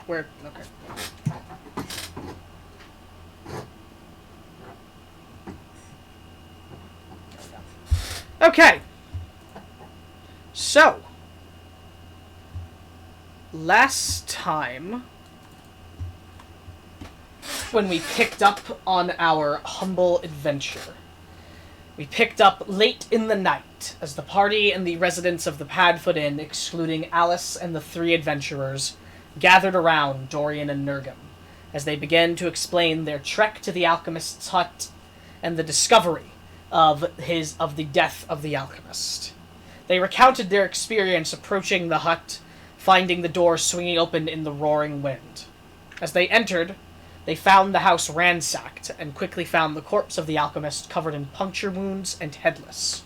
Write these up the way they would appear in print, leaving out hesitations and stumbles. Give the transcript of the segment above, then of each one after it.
Where? Okay. Okay. So, last time, when we picked up on our humble adventure, we picked up late in the night as the party and the residents of the Padfoot Inn, excluding Alice and the 3 adventurers, gathered around Dorian and Nurgum as they began to explain their trek to the alchemist's hut and the discovery of the death of the alchemist. They recounted their experience approaching the hut, finding the door swinging open in the roaring wind. As they entered, they found the house ransacked and quickly found the corpse of the alchemist covered in puncture wounds and headless.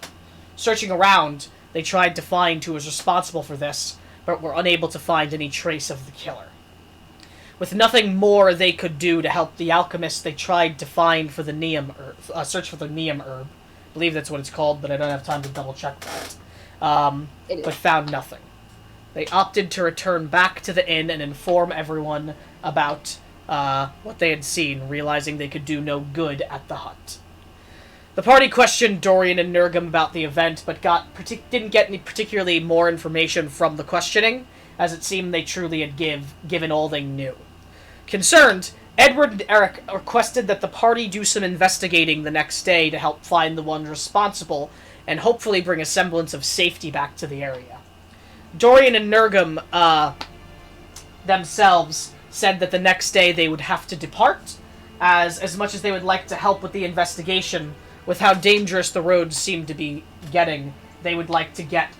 Searching around, they tried to find who was responsible for this, but were unable to find any trace of the killer. With nothing more they could do to help the alchemist, they tried to find for the search for the neem herb. I believe that's what it's called, but I don't have time to double check that. But found nothing. They opted to return back to the inn and inform everyone about what they had seen, realizing they could do no good at the hut. The party questioned Dorian and Nurgum about the event, but didn't get any particularly more information from the questioning, as it seemed they truly had given all they knew. Concerned, Edward and Eric requested that the party do some investigating the next day to help find the ones responsible and hopefully bring a semblance of safety back to the area. Dorian and Nurgum themselves said that the next day they would have to depart, as much as they would like to help with the investigation, with how dangerous the roads seemed to be getting, they would like to get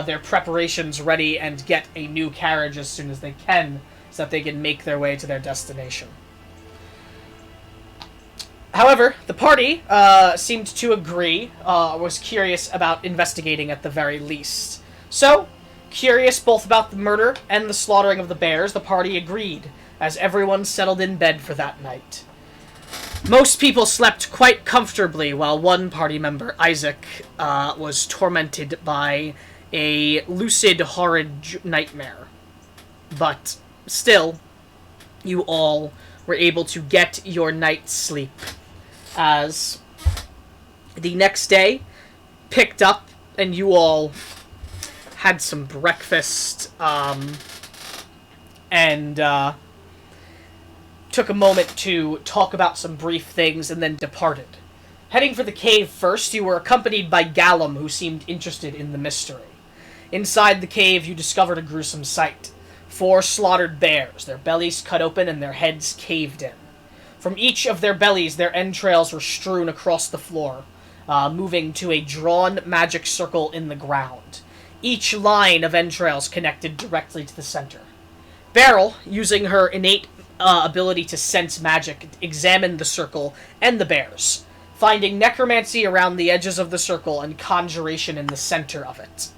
their preparations ready and get a new carriage as soon as they can, so that they can make their way to their destination. However, the party seemed to agree, was curious about investigating at the very least. So, curious both about the murder and the slaughtering of the bears, the party agreed, as everyone settled in bed for that night. Most people slept quite comfortably, while one party member, Isaac, was tormented by a lucid, horrid nightmare. But still, you all were able to get your night's sleep, as the next day picked up and you all had some breakfast and took a moment to talk about some brief things and then departed. Heading for the cave first, you were accompanied by Gallum, who seemed interested in the mystery. Inside the cave, you discovered a gruesome sight. 4 slaughtered bears, their bellies cut open and their heads caved in. From each of their bellies, their entrails were strewn across the floor, moving to a drawn magic circle in the ground. Each line of entrails connected directly to the center. Beryl, using her innate ability to sense magic, examined the circle and the bears, finding necromancy around the edges of the circle and conjuration in the center of it.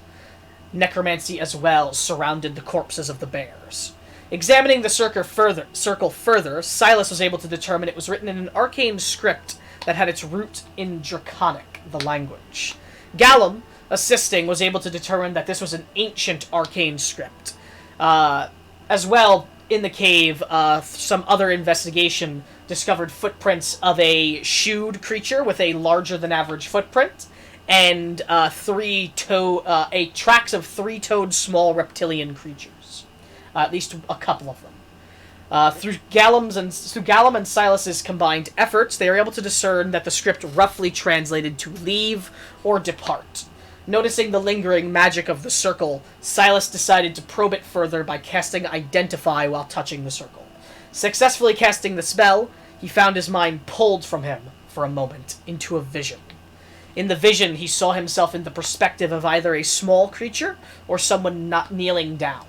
Necromancy as well surrounded the corpses of the bears. Examining the circle further, Silas was able to determine it was written in an arcane script that had its root in Draconic, the language. Gallum, assisting, was able to determine that this was an ancient arcane script. As well, in the cave, some other investigation discovered footprints of a shoed creature with a larger-than-average footprint, and tracks of 3-toed small reptilian creatures. At least a couple of them. Through Gallum and Silas's combined efforts, they were able to discern that the script roughly translated to leave or depart. Noticing the lingering magic of the circle, Silas decided to probe it further by casting Identify while touching the circle. Successfully casting the spell, he found his mind pulled from him, for a moment, into a vision. In the vision, he saw himself in the perspective of either a small creature or someone not kneeling down.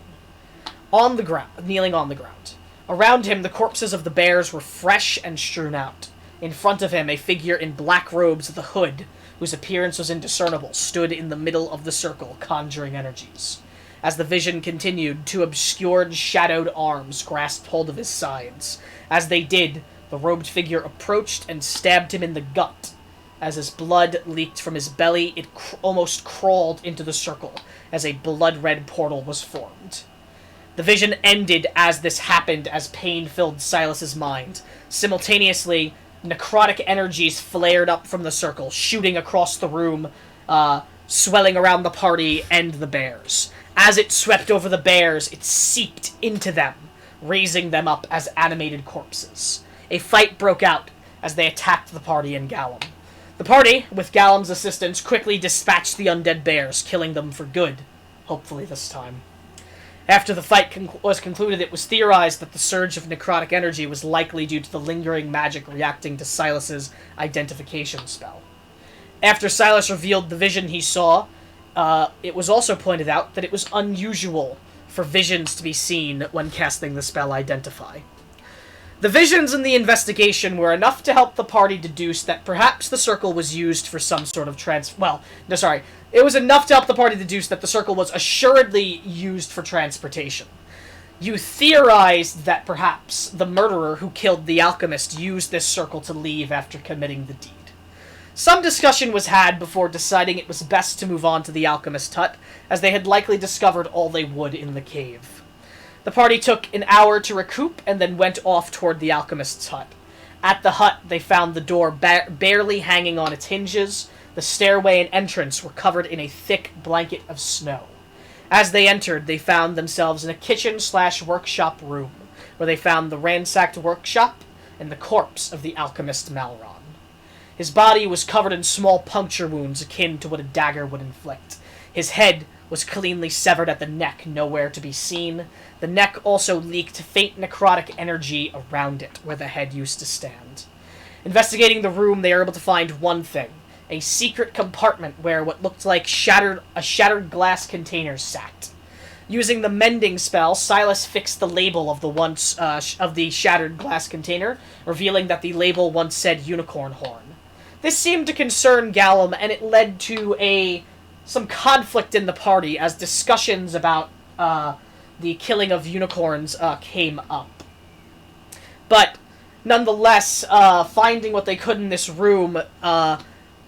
Kneeling on the ground. Around him, the corpses of the bears were fresh and strewn out. In front of him, a figure in black robes with a hood, whose appearance was indiscernible, stood in the middle of the circle, conjuring energies. As the vision continued, 2 obscured, shadowed arms grasped hold of his sides. As they did, the robed figure approached and stabbed him in the gut. As his blood leaked from his belly, it almost crawled into the circle, as a blood-red portal was formed. The vision ended as this happened, as pain filled Silas's mind. Simultaneously, necrotic energies flared up from the circle, shooting across the room, swelling around the party and the bears. As it swept over the bears, it seeped into them, raising them up as animated corpses. A fight broke out as they attacked the party and Gallum. The party, with Gallum's assistance, quickly dispatched the undead bears, killing them for good, hopefully this time. After the fight was concluded, it was theorized that the surge of necrotic energy was likely due to the lingering magic reacting to Silas's identification spell. After Silas revealed the vision he saw, it was also pointed out that it was unusual for visions to be seen when casting the spell Identify. The visions in the investigation were enough to help the party deduce that perhaps the circle was used for some sort of it was enough to help the party deduce that the circle was assuredly used for transportation. You theorized that perhaps the murderer who killed the alchemist used this circle to leave after committing the deed. Some discussion was had before deciding it was best to move on to the alchemist's hut, as they had likely discovered all they would in the cave. The party took an hour to recoup and then went off toward the alchemist's hut. At the hut, they found the door barely hanging on its hinges. The stairway and entrance were covered in a thick blanket of snow. As they entered, they found themselves in a kitchen/workshop room, where they found the ransacked workshop and the corpse of the alchemist Malron. His body was covered in small puncture wounds akin to what a dagger would inflict. His head was cleanly severed at the neck, nowhere to be seen. The neck also leaked faint necrotic energy around it, where the head used to stand. Investigating the room, they were able to find one thing: a secret compartment where what looked like a shattered glass container sat. Using the mending spell, Silas fixed the label of the shattered glass container, revealing that the label once said unicorn horn. This seemed to concern Gallum, and it led to some conflict in the party as discussions about the killing of unicorns came up. But nonetheless, finding what they could in this room,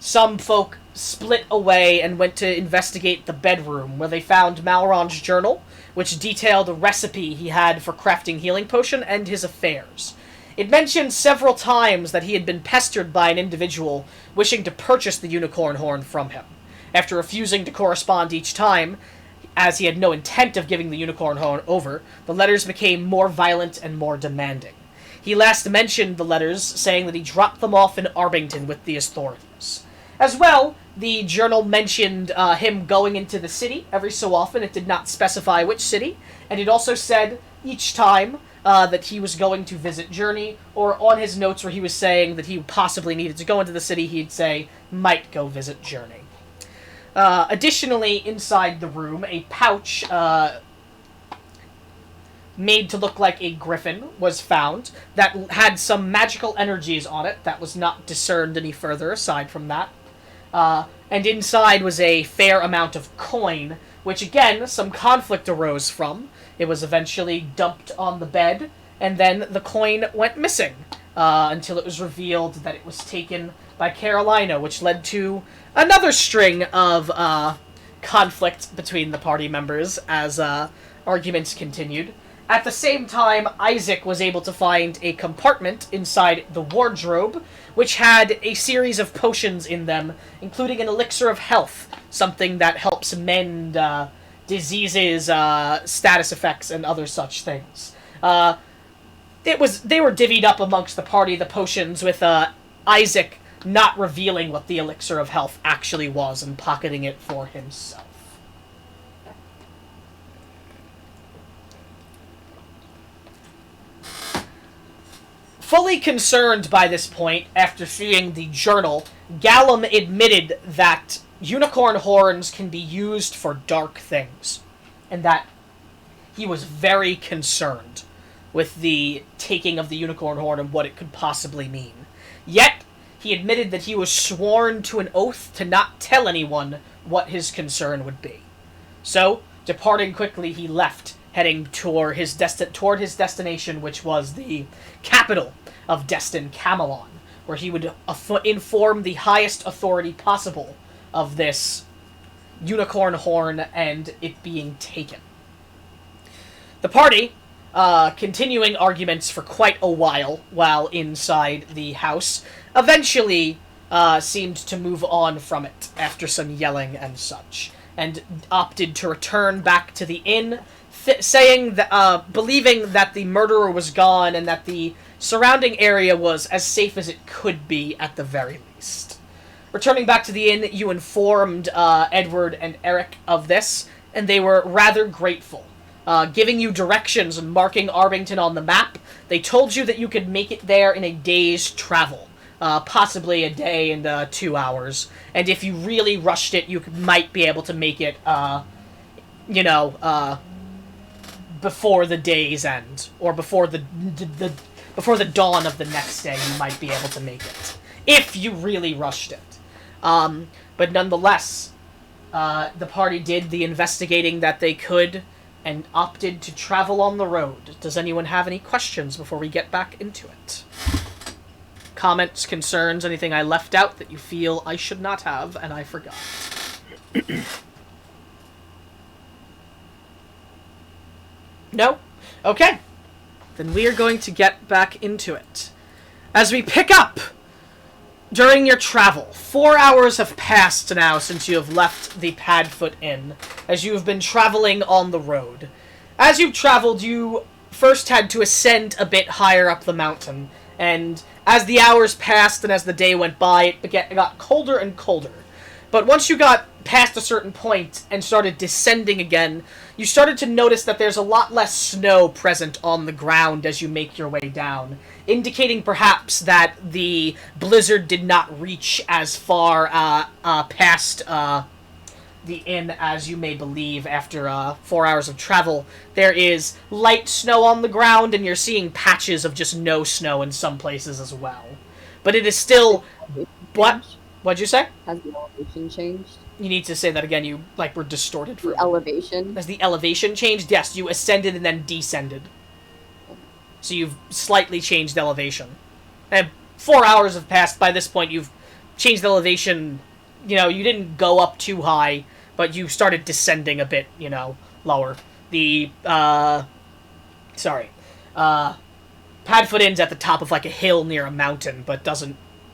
some folk split away and went to investigate the bedroom, where they found Malron's journal, which detailed a recipe he had for crafting healing potion and his affairs. It mentioned several times that he had been pestered by an individual wishing to purchase the unicorn horn from him. After refusing to correspond each time, as he had no intent of giving the unicorn horn over, the letters became more violent and more demanding. He last mentioned the letters, saying that he dropped them off in Arbington with the authorities. As well, the journal mentioned him going into the city every so often. It did not specify which city, and it also said each time that he was going to visit Journey, or on his notes where he was saying that he possibly needed to go into the city, he'd say, might go visit Journey. Additionally, inside the room, a pouch made to look like a griffin was found that had some magical energies on it that was not discerned any further aside from that. And inside was a fair amount of coin, which again, some conflict arose from. It was eventually dumped on the bed, and then the coin went missing, until it was revealed that it was taken by Carolina, which led to another string of conflict between the party members as arguments continued. At the same time, Isaac was able to find a compartment inside the wardrobe, which had a series of potions in them, including an elixir of health, something that helps mend diseases, status effects, and other such things. They were divvied up amongst the party, the potions, with Isaac not revealing what the elixir of health actually was and pocketing it for himself. Fully concerned by this point, after seeing the journal, Gallum admitted that unicorn horns can be used for dark things, and that he was very concerned with the taking of the unicorn horn and what it could possibly mean. Yet, he admitted that he was sworn to an oath to not tell anyone what his concern would be. So, departing quickly, he left, heading toward his destination, which was the capital of Destin, Camelon, where he would inform the highest authority possible of this unicorn horn and it being taken. The party, continuing arguments for quite a while inside the house, eventually seemed to move on from it after some yelling and such, and opted to return back to the inn, saying that, believing that the murderer was gone and that the surrounding area was as safe as it could be at the very least. Returning back to the inn, you informed Edward and Eric of this, and they were rather grateful. Giving you directions and marking Arbington on the map, they told you that you could make it there in a day's travel. Possibly a day and 2 hours. And if you really rushed it, you might be able to make it, before the day's end. Or before the dawn of the next day, you might be able to make it. If you really rushed it. But nonetheless, the party did the investigating that they could, and opted to travel on the road. Does anyone have any questions before we get back into it? Comments, concerns, anything I left out that you feel I should not have and I forgot? No? Okay. Then we are going to get back into it. As we pick up during your travel, 4 hours have passed now since you have left the Padfoot Inn, as you have been traveling on the road. As you've traveled, you first had to ascend a bit higher up the mountain, and as the hours passed and as the day went by, it got colder and colder. But once you got past a certain point and started descending again, you started to notice that there's a lot less snow present on the ground as you make your way down, indicating perhaps that the blizzard did not reach as far past the inn as you may believe after 4 hours of travel. There is light snow on the ground, and you're seeing patches of just no snow in some places as well. But it is still... What? What'd you say? Has the elevation changed? You need to say that again. You, were distorted for... The elevation? Has the elevation changed? Yes, you ascended and then descended. So you've slightly changed elevation. And 4 hours have passed. By this point, you've changed elevation. You didn't go up too high, but you started descending a bit, lower. The, Padfoot Inn's at the top of, a hill near a mountain, but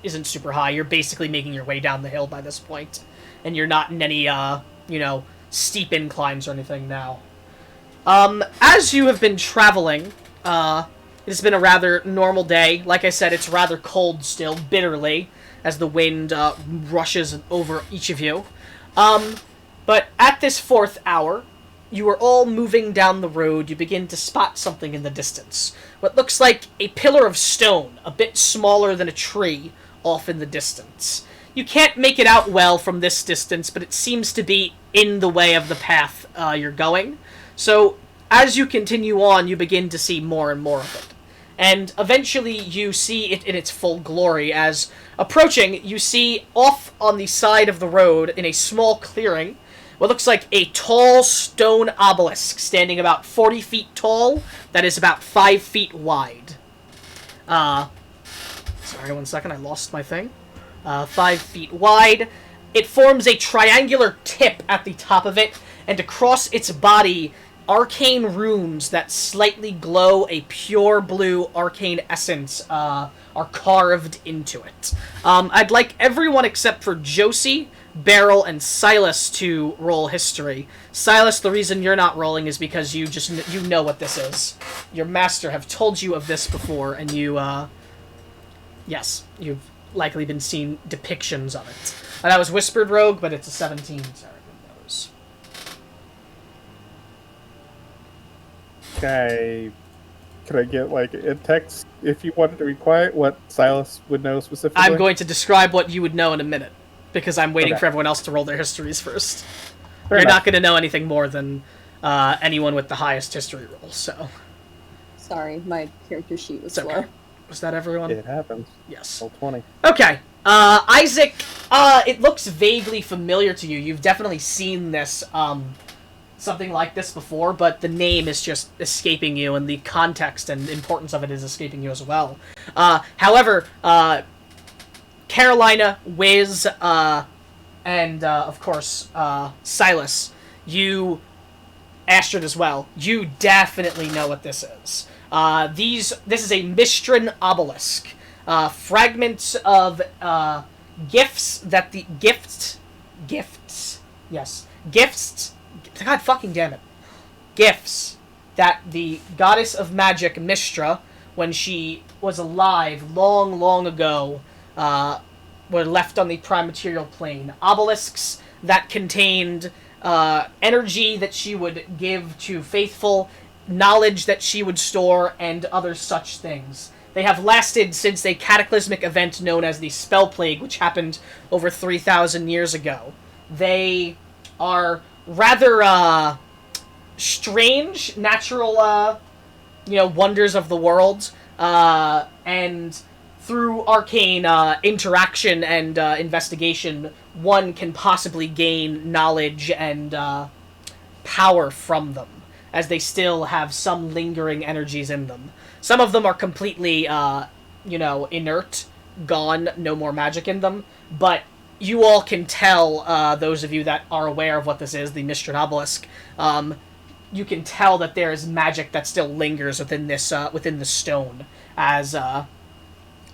isn't super high. You're basically making your way down the hill by this point. And you're not in any, steep inclines or anything now. As you have been traveling, it's been a rather normal day. Like I said, it's rather cold still, bitterly, as the wind rushes over each of you. But at this 4th hour, you are all moving down the road. You begin to spot something in the distance. What looks like a pillar of stone, a bit smaller than a tree, off in the distance. You can't make it out well from this distance, but it seems to be in the way of the path you're going. So, as you continue on, you begin to see more and more of it. And eventually you see it in its full glory, as approaching, you see off on the side of the road, in a small clearing, what looks like a tall stone obelisk standing about 40 feet tall, that is about 5 feet wide. Sorry, 1 second, I lost my thing. 5 feet wide. It forms a triangular tip at the top of it, and across its body, arcane runes that slightly glow a pure blue arcane essence are carved into it. I'd like everyone except for Josie, Beryl, and Silas to roll history. Silas, the reason you're not rolling is because you know what this is. Your master have told you of this before, and yes, you've likely been seeing depictions of it. That was Whispered Rogue, but it's a 17, so everyone knows. Could I get, a text, if you wanted to be quiet, what Silas would know specifically? I'm going to describe what you would know in a minute, because I'm waiting for everyone else to roll their histories first. You're not going to know anything more than anyone with the highest history roll, so... Sorry, my character sheet was slow. Okay. Was that everyone? It happens. Yes. Roll 20. Okay. Isaac, it looks vaguely familiar to you. You've definitely seen this, something like this before, but the name is just escaping you, and the context and importance of it is escaping you as well. However, Carolina, Wiz, and, of course, Silas, you Astrid as well, you definitely know what this is. This is a Mistran obelisk. Fragments of gifts that the gifts, yes, gifts. God fucking damn it, gifts that the goddess of magic Mistra, when she was alive long, long ago, were left on the prime material plane. Obelisks that contained energy that she would give to faithful, knowledge that she would store, and other such things. They have lasted since a cataclysmic event known as the Spell Plague, which happened over 3,000 years ago. They are rather strange natural wonders of the world, and through arcane interaction and investigation, one can possibly gain knowledge and power from them, as they still have some lingering energies in them. Some of them are completely, inert, gone, no more magic in them, but you all can tell, those of you that are aware of what this is, the Mistran Obelisk, you can tell that there is magic that still lingers within this, within the stone, as,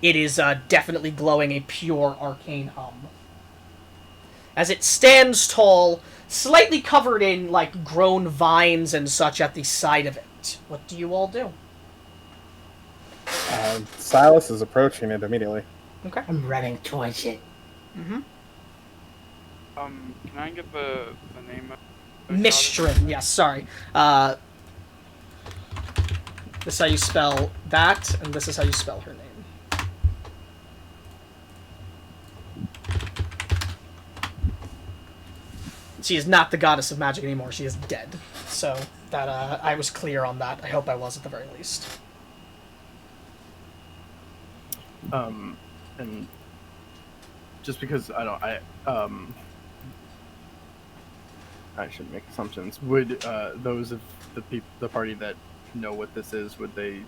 it is definitely glowing a pure arcane hum. As it stands tall, slightly covered in, grown vines and such at the side of it. What do you all do? Silas is approaching it immediately. Okay. I'm running towards it. Mm-hmm. Can I get the name of the Mistran, yes, sorry. This is how you spell that, and this is how you spell her name. She is not the goddess of magic anymore. She is dead. So that I was clear on that. I hope I was at the very least. And just because I shouldn't make assumptions. Would those of the party that know what this is, would they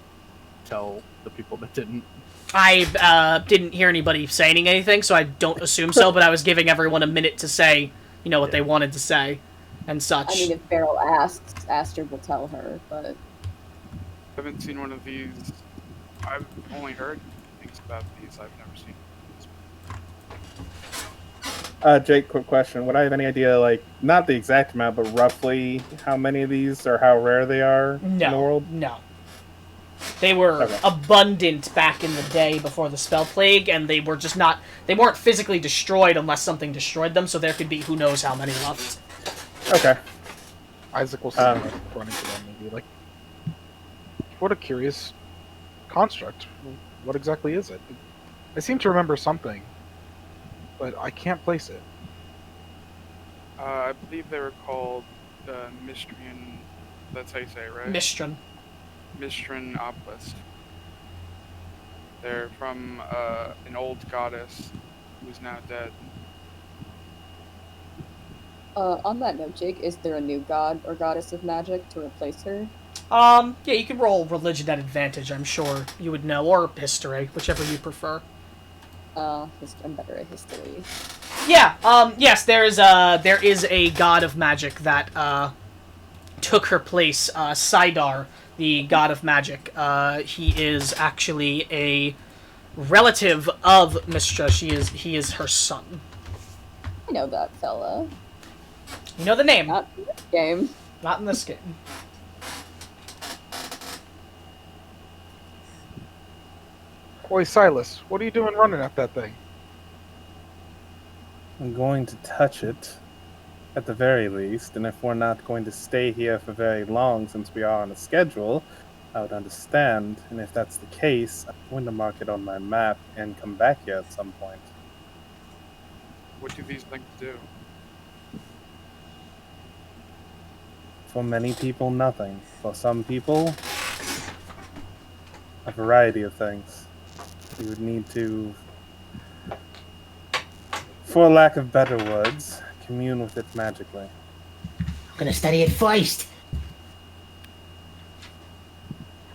tell the people that didn't? I didn't hear anybody saying anything, so I don't assume so. But I was giving everyone a minute to say, what they wanted to say, and such. I mean, if Beryl asks, Astrid will tell her, but... I haven't seen one of these. I've only heard things about these. I've never seen. Jake, quick question. Would I have any idea, not the exact amount, but roughly how many of these or how rare they are in the world? No. They were abundant back in the day before the Spell Plague, and they were just not... They weren't physically destroyed unless something destroyed them, so there could be who knows how many left. Okay. Isaac will see running to them and be like, what a curious construct. What exactly is it? I seem to remember something, but I can't place it. I believe they were called Mistrian. That's how you say it, right? Mistran. Mistran obelisk. They're from an old goddess who's now dead. On that note, Jake, is there a new god or goddess of magic to replace her? Yeah, you can roll religion at advantage, I'm sure you would know, or history, whichever you prefer. I'm better at history. Yeah, yes, there is a god of magic that, took her place, Sidar, the god of magic. He is actually a relative of Mistra. He is her son. I know that fella. You know the name. Not in this game. Not in this game. Boy, Silas, what are you doing running at that thing? I'm going to touch it, at the very least, and if we're not going to stay here for very long since we are on a schedule, I would understand, and if that's the case, I'm going to mark it on my map and come back here at some point. What do these things do? For many people, nothing. For some people, a variety of things. You would need to, for lack of better words, commune with it magically. I'm gonna study it first.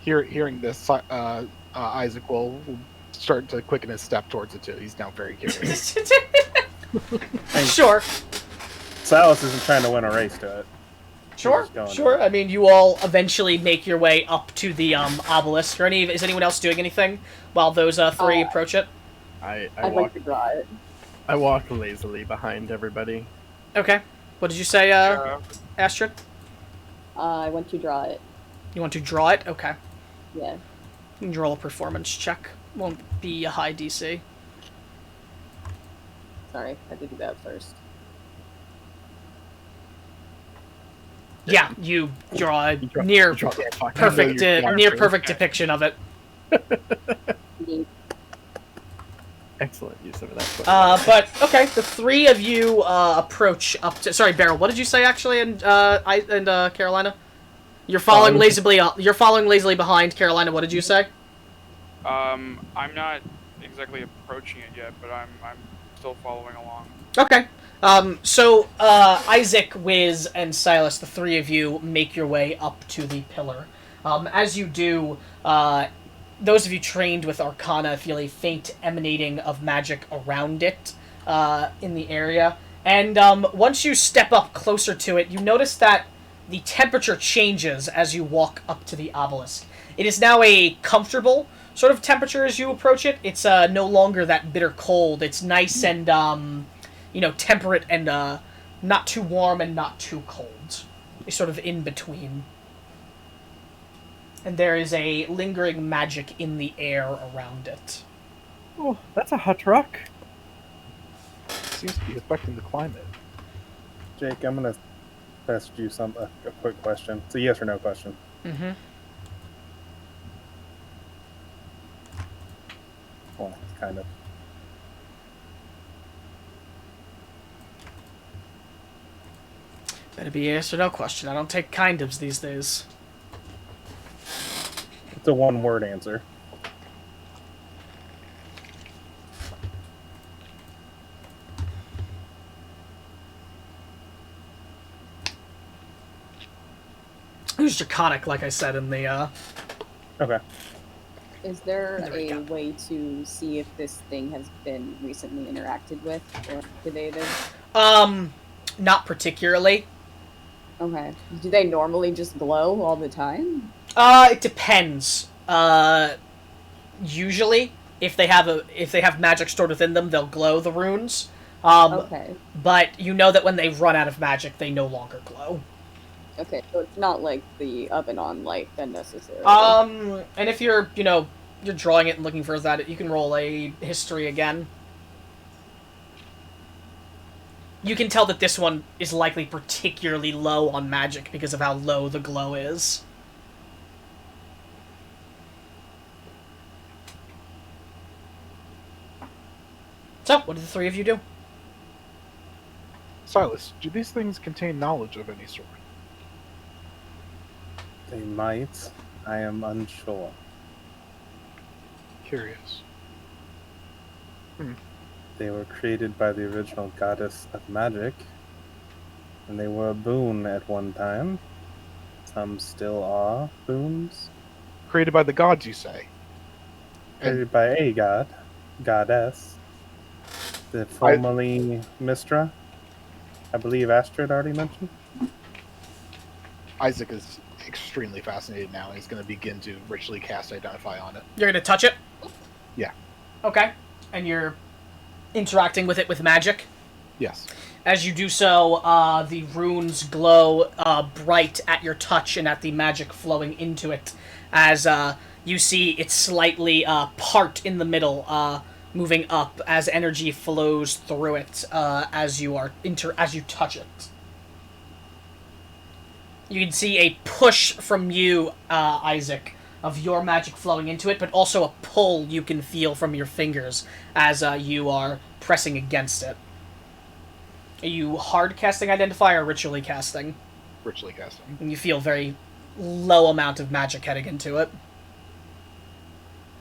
Hearing this, Isaac will start to quicken his step towards it too. He's now very curious. Sure. Silas isn't trying to win a race to it. Sure, just going sure. in. I mean, you all eventually make your way up to the obelisk. Is anyone else doing anything while those three approach it? I I'd like walk to draw it. I walk lazily behind everybody. Okay. What did you say, Yeah. Astrid? I want to draw it. You want to draw it? Okay. Yeah. You can roll a performance check. Won't be a high DC. Sorry, I had to do that first. Yeah, you draw a You draw- near you draw- yeah, fuck, I know perfect, you're drawing near for it. perfect depiction of it. Excellent use of that. But okay, the three of you approach up to. Sorry, Beryl. What did you say actually? And Carolina, you're following lazily. You're following lazily behind Carolina. What did you say? I'm not exactly approaching it yet, but I'm still following along. Okay. So Isaac, Wiz, and Silas, the three of you, make your way up to the pillar. As you do, those of you trained with Arcana feel a faint emanating of magic around it in the area. And once you step up closer to it, you notice that the temperature changes as you walk up to the obelisk. It is now a comfortable sort of temperature as you approach it. It's no longer that bitter cold. It's nice and, temperate and not too warm and not too cold. It's sort of in between. And there is a lingering magic in the air around it. Oh, that's a hot rock. Seems to be affecting the climate. Jake, I'm gonna ask you a quick question. It's a yes or no question. Mm-hmm. Well, kind of. Better be a yes or no question. I don't take kind ofs these days. It's a one-word answer. It was draconic, like I said in the, Okay. Is there There we a go. way to see if this thing has been recently interacted with or activated? Not particularly. Okay. Do they normally just glow all the time? It depends. Usually, if they have magic stored within them, they'll glow the runes. Okay. But you know that when they run out of magic, they no longer glow. Okay, so it's not like the oven on light then necessarily. And if you're drawing it and looking for that, you can roll a history again. You can tell that this one is likely particularly low on magic because of how low the glow is. So, what do the three of you do? Silas, do these things contain knowledge of any sort? They might. I am unsure. Curious. They were created by the original goddess of magic, and they were a boon at one time. Some still are boons. Created by the gods, you say? Created by a goddess. The formerly Mistra. I believe Astrid already mentioned. Isaac is extremely fascinated now, and he's going to begin to ritually cast Identify on it. You're gonna touch it? Yeah. Okay. And you're interacting with it with magic? Yes. As you do so, the runes glow bright at your touch and at the magic flowing into it, as you see it slightly part in the middle, moving up as energy flows through it as you touch it. You can see a push from you, Isaac, of your magic flowing into it, but also a pull you can feel from your fingers as you are pressing against it. Are you hard casting Identify or ritually casting? Ritually casting. And you feel very low amount of magic heading into it.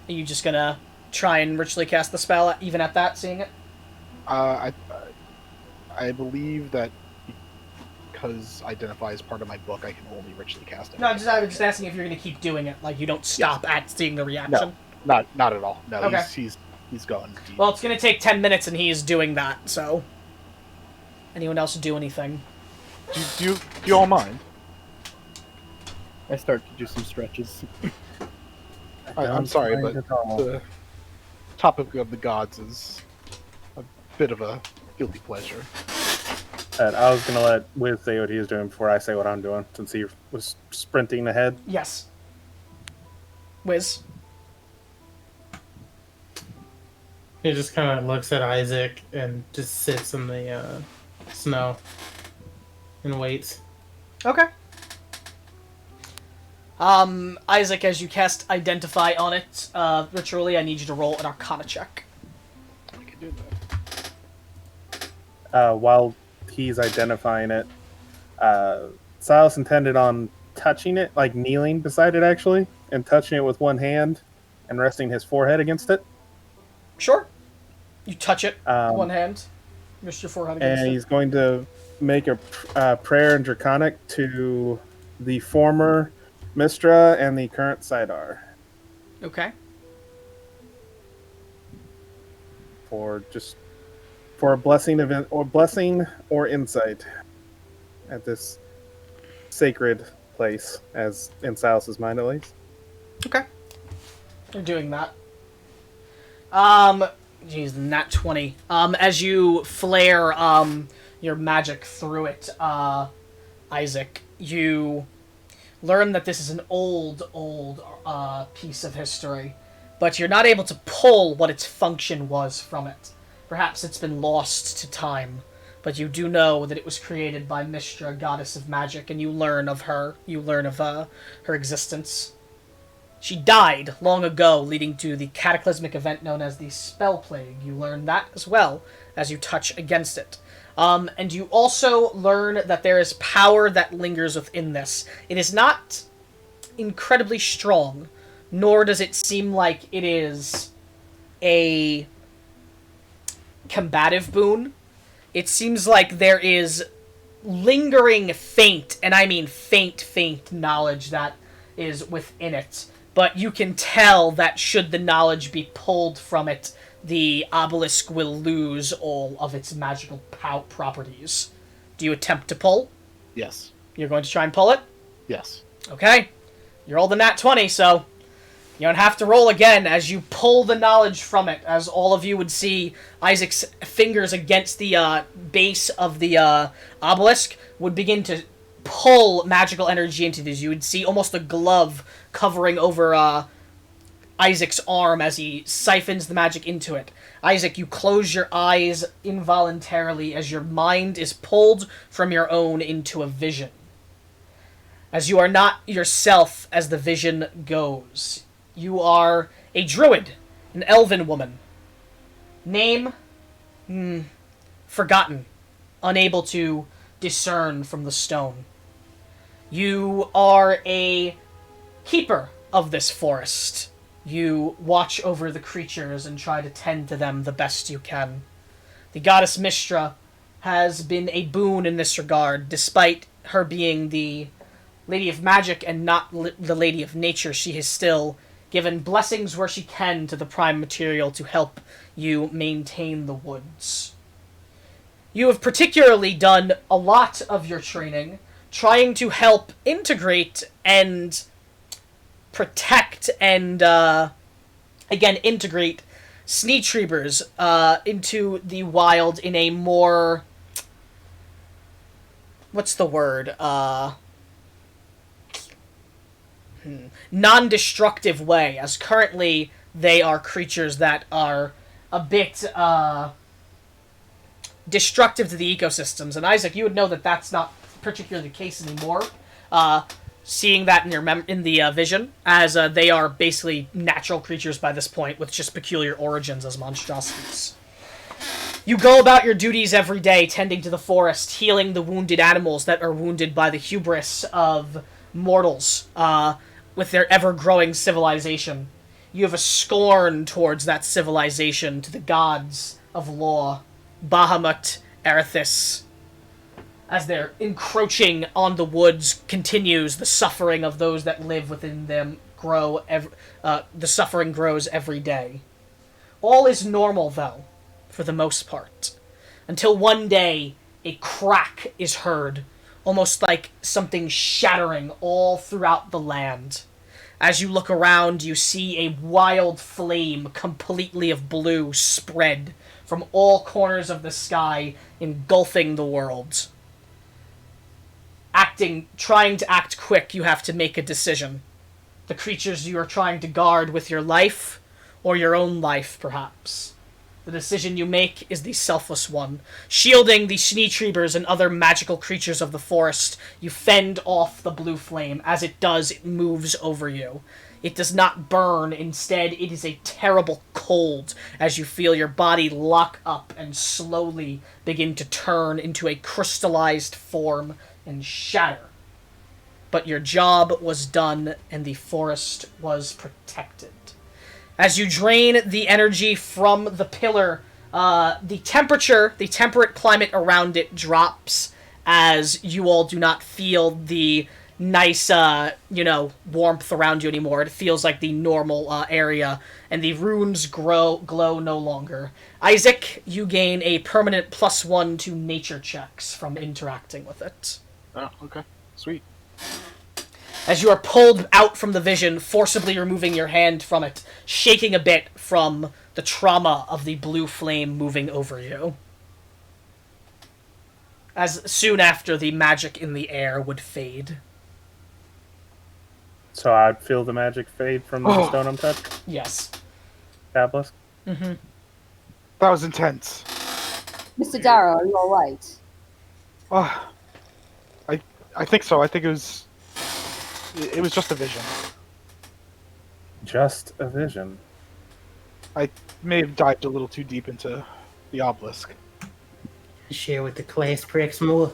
Are you just gonna try and ritually cast the spell even at that, seeing it? I believe that because Identify is part of my book, I can only ritually cast it. No, I was just asking if you're gonna keep doing it, like you don't stop at seeing the reaction. Not at all. No, Okay. he's going deep. Well, it's gonna take 10 minutes and he's doing that, so... Anyone else do anything? Do you all mind? I start to do some stretches. I'm Don't sorry, mind but at all. the topic of the gods is a bit of a guilty pleasure. I was gonna let Wiz say what he was doing before I say what I'm doing, since he was sprinting ahead. Yes. Wiz. He just kind of looks at Isaac and just sits in the snow and waits. Okay. Isaac, as you cast Identify on it, ritually, I need you to roll an Arcana check. I can do that. While he's identifying it, Silas intended on touching it, like kneeling beside it actually, and touching it with one hand and resting his forehead against it. Sure. You touch it with Um, one hand. Rest your forehead against And it. he's going to make a prayer in Draconic to the former Mistra and the current Sidar Okay. for a blessing event or blessing or insight at this sacred place, as in Silas's mind at least. Okay. You're doing that. Geez, nat 20. As you flare, your magic through it, Isaac, you learn that this is an old, piece of history, but you're not able to pull what its function was from it. Perhaps it's been lost to time, but you do know that it was created by Mistra, goddess of magic, and you learn of her. You learn of her existence. She died long ago, leading to the cataclysmic event known as the Spell Plague. You learn that as well as you touch against it. And you also learn that there is power that lingers within this. It is not incredibly strong, nor does it seem like it is a combative boon. It seems like there is lingering faint, and I mean faint knowledge that is within it. But you can tell that should the knowledge be pulled from it, the obelisk will lose all of its magical properties. Do you attempt to pull? Yes. You're going to try and pull it? Yes. Okay. You rolled a nat 20, so you don't have to roll again as you pull the knowledge from it, as all of you would see Isaac's fingers against the base of the obelisk would begin to pull magical energy into this. You would see almost a glove covering over Isaac's arm as he siphons the magic into it. Isaac, you close your eyes involuntarily as your mind is pulled from your own into a vision. As you are not yourself as the vision goes. You are a druid, an elven woman. Name? Forgotten. Unable to discern from the stone. You are a keeper of this forest. You watch over the creatures and try to tend to them the best you can. The goddess Mistra has been a boon in this regard, despite her being the Lady of Magic and not the Lady of Nature. She has still given blessings where she can to the prime material to help you maintain the woods. You have particularly done a lot of your training trying to help integrate and protect and, again, integrate Sneetreebers into the wild in a more... what's the word? Non-destructive way, as currently they are creatures that are a bit destructive to the ecosystems. And Isaac, you would know that that's not particularly the case anymore. Seeing that in your in the vision, as they are basically natural creatures by this point with just peculiar origins as monstrosities. You go about your duties every day, tending to the forest, healing the wounded animals that are wounded by the hubris of mortals, with their ever-growing civilization. You have a scorn towards that civilization, to the gods of law, Bahamut, Erithis. As they're encroaching on the woods, continues the suffering of those that live within them the suffering grows every day. All is normal, though, for the most part, until one day a crack is heard almost like something shattering all throughout the land. As you look around, you see a wild flame completely of blue spread from all corners of the sky, engulfing the world. Trying to act quick, you have to make a decision. The creatures you are trying to guard with your life, or your own life, perhaps. The decision you make is the selfless one. Shielding the Schneetriebers and other magical creatures of the forest, you fend off the blue flame. As it does, it moves over you. It does not burn. Instead, it is a terrible cold as you feel your body lock up and slowly begin to turn into a crystallized form and shatter. But your job was done, and the forest was protected. As you drain the energy from the pillar, the temperate climate around it drops as you all do not feel the nice, warmth around you anymore. It feels like the normal area, and the runes glow no longer. Isaac, you gain a permanent +1 to nature checks from interacting with it. Oh, okay. Sweet. As you are pulled out from the vision, forcibly removing your hand from it, shaking a bit from the trauma of the blue flame moving over you. As soon after, the magic in the air would fade. So I'd feel the magic fade from the stone I'm touching? Yes. Tablis? Mm-hmm. That was intense. Mr. Darrow, are you alright? I think so. I think it was just a vision. Just a vision. I may have dived a little too deep into the obelisk. Share with the class pricks more.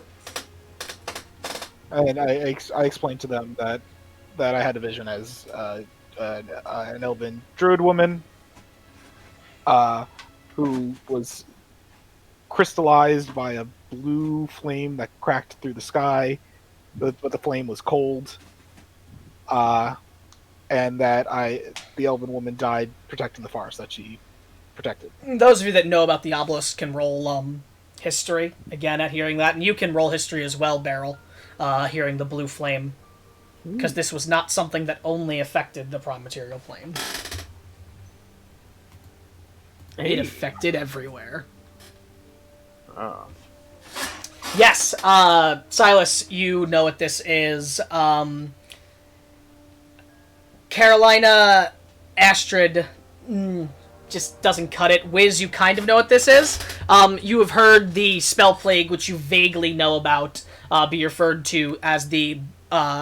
And I explained to them that I had a vision as an elven druid woman who was crystallized by a blue flame that cracked through the sky, but the flame was cold. And that the elven woman died protecting the forest that she protected. Those of you that know about the obelisk can roll history, again, at hearing that. And you can roll history as well, Beryl, hearing the blue flame. Because this was not something that only affected the prime material plane. It affected everywhere. Oh. Yes, Silas, you know what this is. Carolina, Astrid, just doesn't cut it. Wiz, you kind of know what this is. You have heard the spell plague, which you vaguely know about, be referred to as the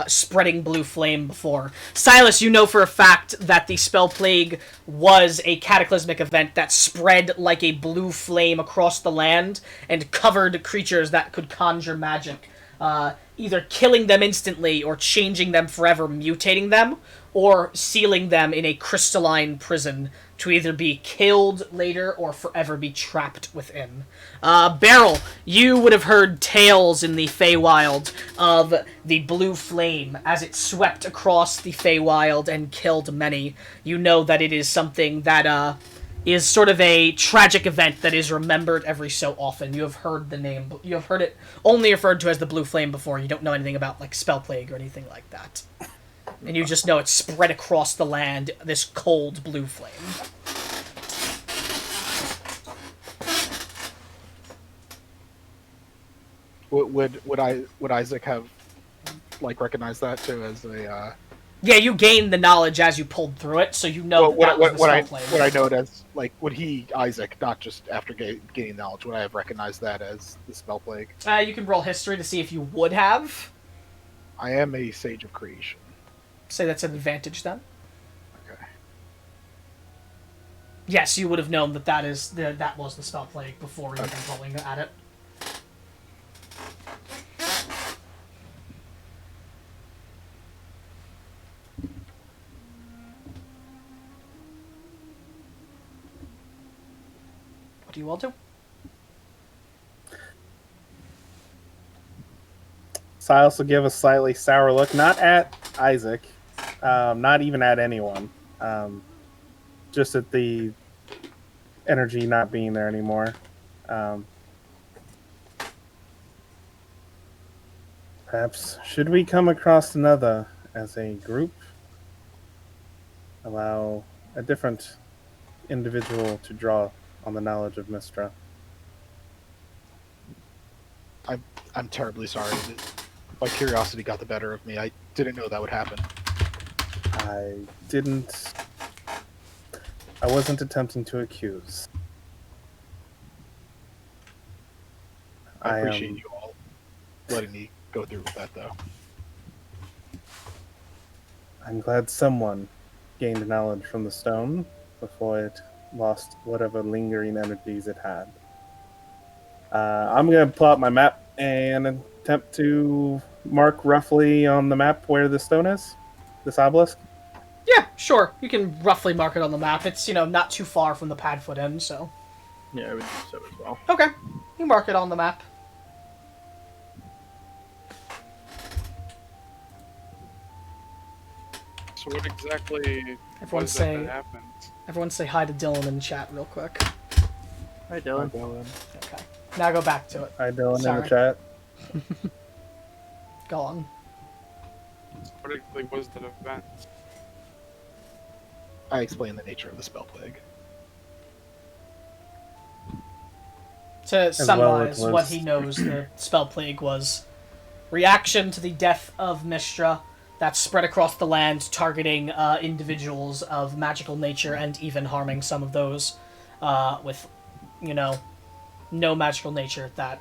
spreading blue flame before. Silas, you know for a fact that the spell plague was a cataclysmic event that spread like a blue flame across the land and covered creatures that could conjure magic, either killing them instantly or changing them forever, mutating them, or sealing them in a crystalline prison to either be killed later or forever be trapped within. Beryl, you would have heard tales in the Feywild of the blue flame as it swept across the Feywild and killed many. You know that it is something that is sort of a tragic event that is remembered every so often. You have heard the name, you have heard it only referred to as the blue flame before. You don't know anything about like spell plague or anything like that. And you just know it's spread across the land, this cold blue flame. Would Isaac have recognized that too as a? Yeah, you gained the knowledge as you pulled through it, so you know that was the spell plague. Would I know it as would he, Isaac, not just after gaining knowledge, would I have recognized that as the spell plague? You can roll history to see if you would have. I am a sage of creation. Say that's an advantage then. Okay. Yes, you would have known that that was the spell plague before even rolling at it. What do you all do? Silas will give a slightly sour look, not at Isaac, not even at anyone, just at the energy not being there anymore. Perhaps, should we come across another as a group, allow a different individual to draw on the knowledge of Mistra? I'm terribly sorry. My curiosity got the better of me. I didn't know that would happen. I wasn't attempting to accuse. I appreciate you all letting me go through with that, though. I'm glad someone gained knowledge from the stone before it lost whatever lingering energies it had. I'm going to pull out my map and attempt to mark roughly on the map where the stone is, this obelisk. Yeah, sure. You can roughly mark it on the map. It's, not too far from the Padfoot Inn, so... Yeah, I would do so as well. Okay. You mark it on the map. So what exactly Everyone was say- that happened? Everyone say hi to Dylan in chat real quick. Hi, Dylan. Okay. Now go back to it. Hi, Dylan, in Sorry. the chat. Go on. What exactly was that event? I explained the nature of the spell plague. To well, it summarize was- what he knows, the spell plague was reaction to the death of Mistra that spread across the land, targeting individuals of magical nature and even harming some of those with, no magical nature that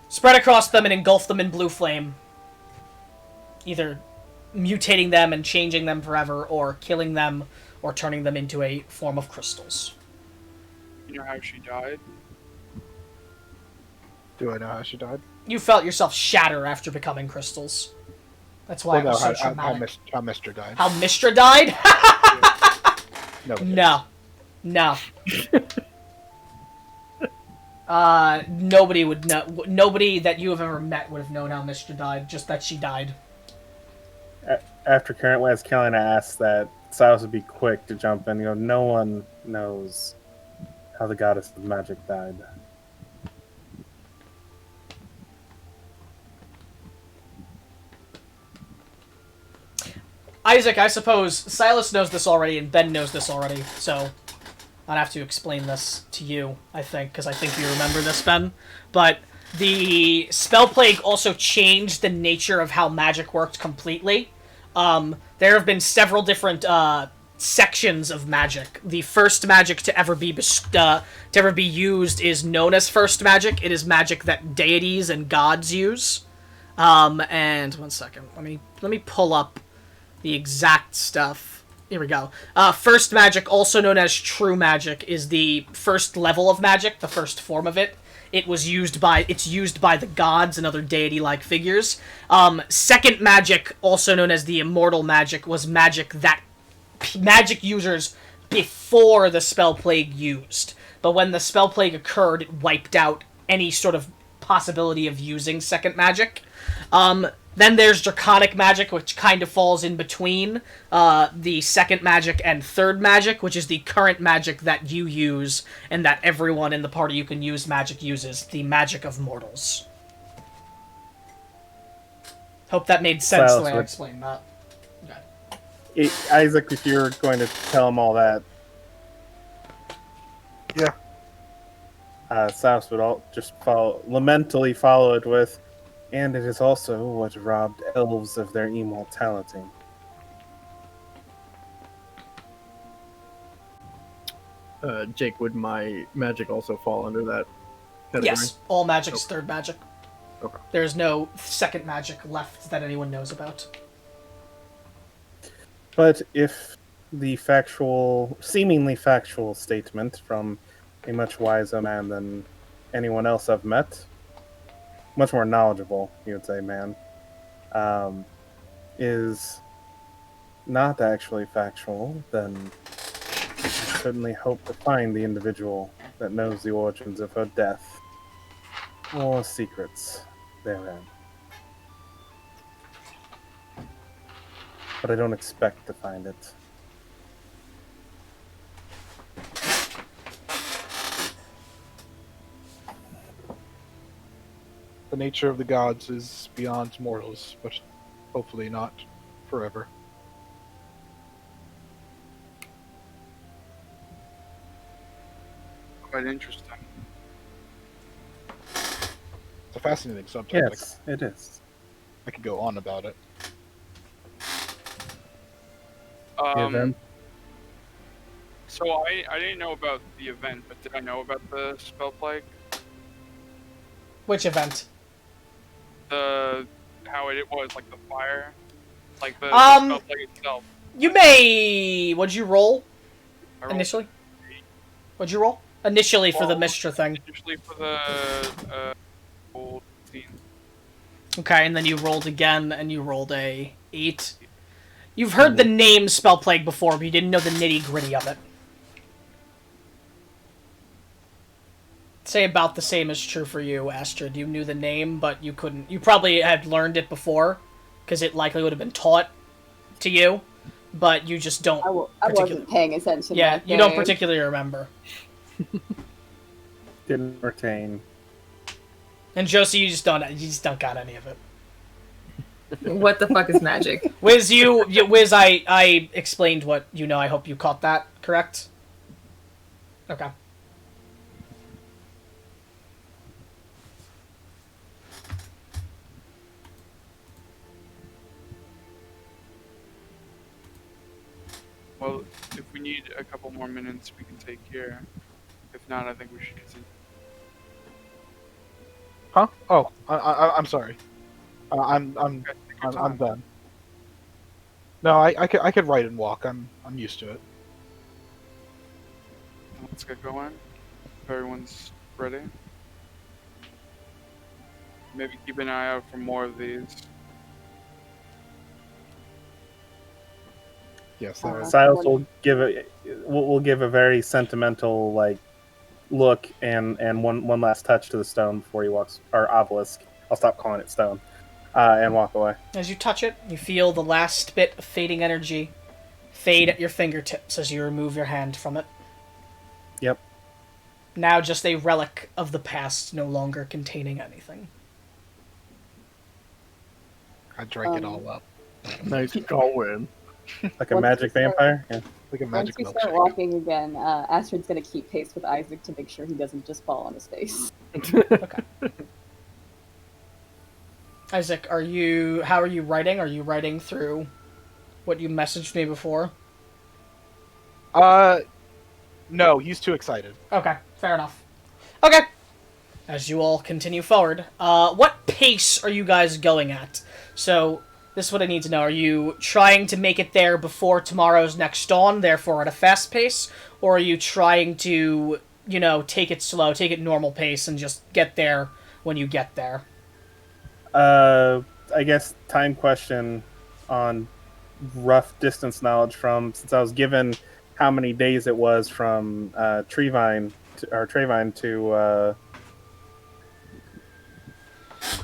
spread across them and engulfed them in blue flame, either mutating them and changing them forever, or killing them, or turning them into a form of crystals. You know how she died? Do I know how she died? You felt yourself shatter after becoming crystals. That's why it was so traumatic. How Mistra died. How Mistra died? No. No. Nobody would know. Nobody that you have ever met would have known how Mistra died. Just that she died. After Current West Carolina asked that, Silas would be quick to jump in and go, no one knows how the goddess of magic died. Isaac, I suppose Silas knows this already and Ben knows this already, so I'd have to explain this to you, I think, because I think you remember this, Ben. But the spell plague also changed the nature of how magic worked completely. There have been several different sections of magic. The first magic to ever be used is known as first magic. It is magic that deities and gods use. And 1 second, let me pull up the exact stuff. Here we go. First magic, also known as true magic, is the first level of magic, the first form of it. It's used by the gods and other deity-like figures. Second magic, also known as the immortal magic, was magic that magic users before the spell plague used. But when the spell plague occurred, it wiped out any sort of possibility of using second magic. Then there's Draconic magic, which kind of falls in between the second magic and third magic, which is the current magic that you use and that everyone in the party you can use magic uses, the magic of mortals. Hope that made sense the way I explained that. Okay. Isaac, if you're going to tell him all that... Yeah. Silas would lamentally follow it with, and it is also what robbed elves of their immortality. Jake, would my magic also fall under that category? Yes, all magic is third magic. Okay. There's no second magic left that anyone knows about. But if the seemingly factual statement from a much wiser man than anyone else I've met, much more knowledgeable, you would say, man, is not actually factual, then I certainly hope to find the individual that knows the origins of her death, or secrets therein. But I don't expect to find it. The nature of the gods is beyond mortals, but hopefully not forever. Quite interesting. It's a fascinating subject. Yes, it is. I could go on about it. The event. So I didn't know about the event, but did I know about the spell plague? Which event? How it was, like the fire, like the spell plague itself. You may. What'd you roll I rolled initially? What'd you roll initially for the Mistra thing? Usually for the old scene. Okay, and then you rolled again, and you rolled a 8. You've heard the name Spell Plague before, but you didn't know the nitty-gritty of it. Say about the same is true for you, Astrid. You knew the name, but you couldn't... You probably had learned it before, because it likely would have been taught to you, but you just don't... I wasn't paying attention. Yeah, that you don't day. particularly remember. Didn't retain. And Josie, you just don't got any of it. What the fuck is magic? Wiz, Wiz, I explained what you know. I hope you caught that, correct? Okay. Well, if we need a couple more minutes, we can take here. If not, I think we should continue. Huh? Oh, I'm sorry. I'm Okay, take your time. done. No, I could ride and walk. I'm used to it. Let's get going. If everyone's ready. Maybe keep an eye out for more of these. Yes, there is. Silas will give we'll give a very sentimental look and one last touch to the stone before he walks, or obelisk. I'll stop calling it stone, and walk away. As you touch it, you feel the last bit of fading energy fade at your fingertips as you remove your hand from it. Yep. Now just a relic of the past, no longer containing anything. I drank it all up Nice going. Like a Once magic we start- vampire. Yeah. like a Once magic we start milkshake. walking again, Astrid's gonna keep pace with Isaac to make sure he doesn't just fall on his face. Okay. Isaac, how are you writing? Are you writing through what you messaged me before? No, he's too excited. Okay, fair enough. Okay. As you all continue forward, what pace are you guys going at? So, this is what I need to know. Are you trying to make it there before tomorrow's next dawn, therefore at a fast pace? Or are you trying to, take it slow, take it normal pace, and just get there when you get there? I guess time question on rough distance knowledge since I was given how many days it was from Trevine to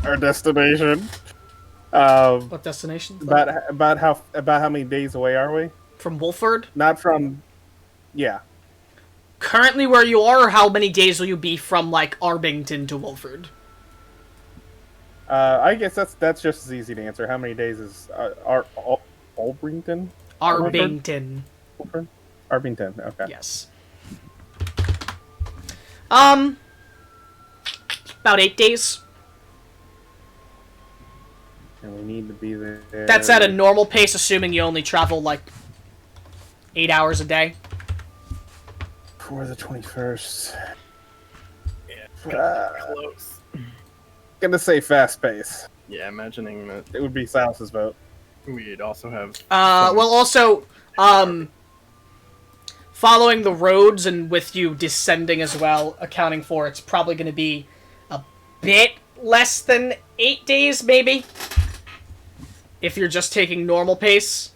our destination. What destination? About how many days away are we? From Wolford? Not from. Yeah. Currently where you are, or how many days will you be from, Arbington to Wolford? I guess that's just as easy to answer. How many days is Arbington? Arbington. Wolford? Arbington. Okay. Yes. About 8 days. And we need to be there. That's at a normal pace, assuming you only travel, 8 hours a day. For the 21st. Yeah, close. Gonna say fast pace. Yeah, imagining that It would be Silas's vote. we'd also have. Well, also, following the roads and with you descending as well, accounting for it's probably going to be a bit less than 8 days, maybe. If you're just taking normal pace.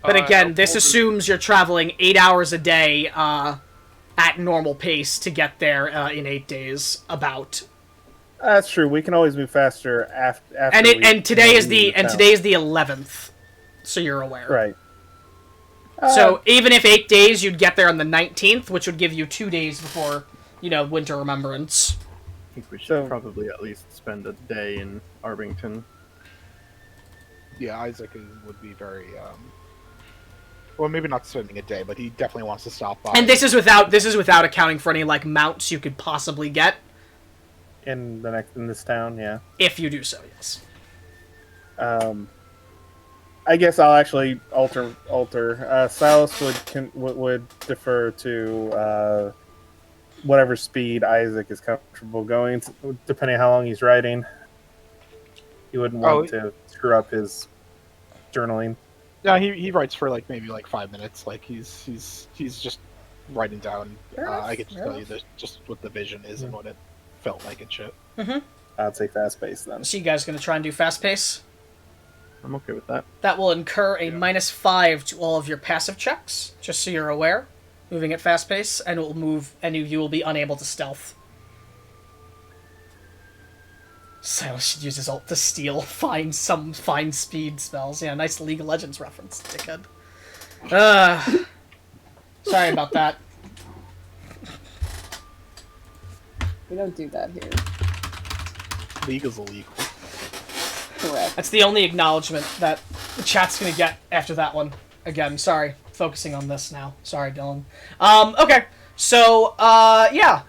But again, this assumes you're traveling 8 hours a day, at normal pace to get there, in 8 days, about. That's true. We can always move faster after. And today is the 11th, so you're aware. Right. So even if 8 days, you'd get there on the 19th, which would give you 2 days before, Winter Remembrance. think we should So- probably at least spend a day in Arbington. Yeah, Isaac would be very. Well, maybe not spending a day, but he definitely wants to stop by. And this is without accounting for any like mounts you could possibly get in this town, yeah. if you do so. Yes. I guess I'll actually alter. Silas would defer to whatever speed Isaac is comfortable going, depending on how long he's riding. He wouldn't want to screw up his journaling. Yeah, he writes for maybe 5 minutes. He's just writing down. I could just tell you just what the vision is and what it felt like and shit. Mm-hmm. I'd say fast pace then. So you guys gonna try and do fast pace? I'm okay with that. That will incur a -5 to all of your passive checks, just so you're aware. Moving at fast pace, and it will move. Any of you will be unable to stealth. Silas should use his ult to steal, find speed spells. Yeah, nice League of Legends reference, dickhead. Sorry about that. We don't do that here. League is illegal. Correct. That's the only acknowledgement that the chat's gonna get after that one. Again, sorry. Focusing on this now. Sorry, Dylan. Okay. So, yeah.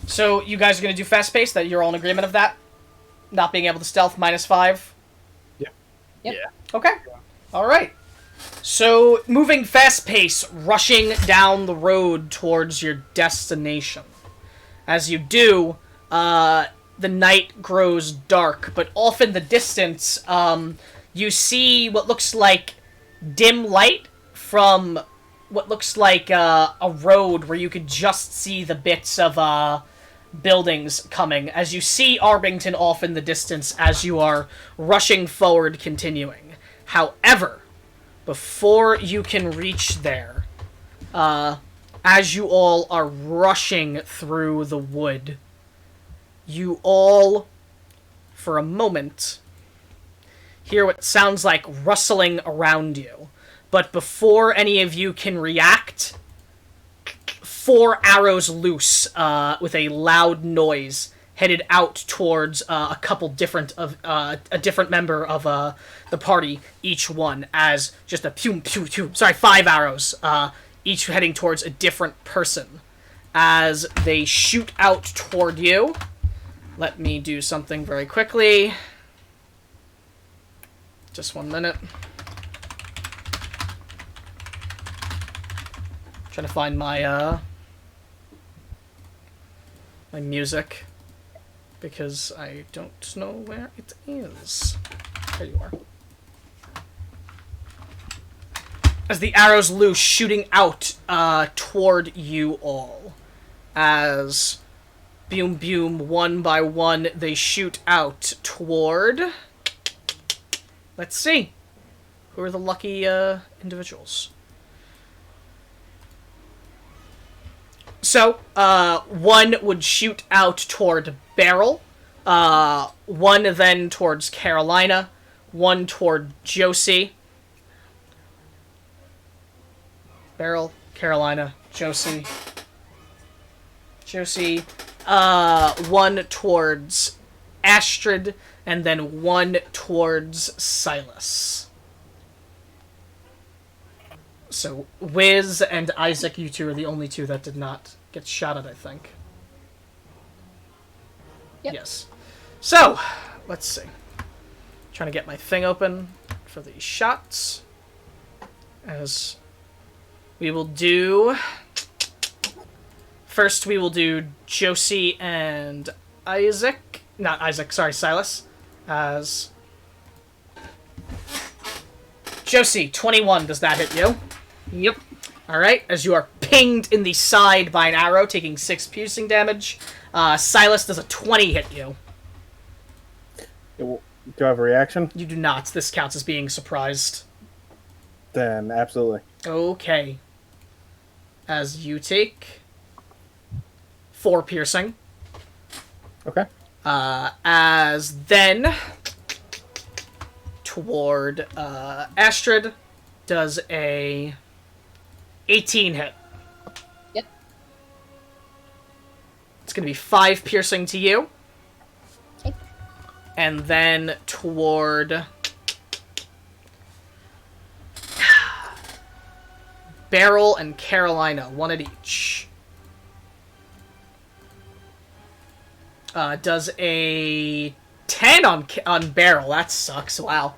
So, you guys are gonna do fast pace, that you're all in agreement of that? Not being able to stealth, -5? Yeah. Yep. Yeah. Okay. Alright. So, moving fast pace, rushing down the road towards your destination. As you do, the night grows dark, but off in the distance, you see what looks like dim light from what looks like a road where you could just see the bits of buildings coming. As you see Arbington off in the distance as you are rushing forward, continuing. However, before you can reach there, as you all are rushing through the wood, you all, for a moment, hear what sounds like rustling around you. But before any of you can react, 4 arrows loose with a loud noise headed out towards a different member of the party, each one, as just a 5 arrows, each heading towards a different person. As they shoot out toward you, let me do something very quickly. Just 1 minute. Trying to find my my music, because I don't know where it is. There you are. As the arrows loose, shooting out toward you all. As boom, one by one, they shoot out toward... Let's see. Who are the lucky individuals? So, one would shoot out toward Beryl, one then towards Carolina, one toward Josie. Beryl, Carolina, Josie. One towards Astrid, and then one towards Silas. So, Wiz and Isaac, you two are the only two that did not get shot at, I think. Yep. Yes. So, let's see. Trying to get my thing open for these shots. As we will do... First, we will do Josie and Isaac. Not Isaac, sorry, Silas. As... Josie, 21, does that hit you? Yep. Alright, as you are pinged in the side by an arrow, taking 6 piercing damage. Silas, does a 20 hit you? Do I have a reaction? You do not. This counts as being surprised. Then, absolutely. Okay. As you take 4 piercing. Okay. As then, toward Astrid, does a 18 hit. Yep. going to be 5 piercing to you. Okay. And then toward... Beryl and Carolina, 1 at each. Does a 10 on Beryl. That sucks. Wow.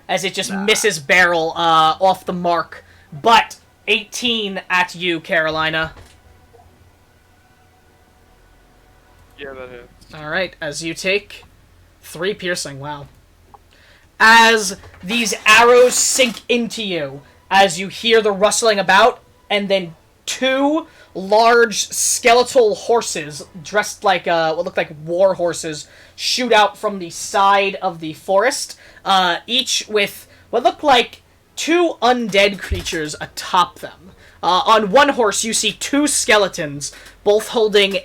As it just misses Beryl off the mark. But 18 at you, Carolina. Yeah, that hits. Alright, as you take 3 piercing. Wow. As these arrows sink into you, as you hear the rustling about, and then 2 large skeletal horses, dressed like what look like war horses, shoot out from the side of the forest, each with what look like 2 undead creatures atop them. On one horse, you see 2 skeletons, both holding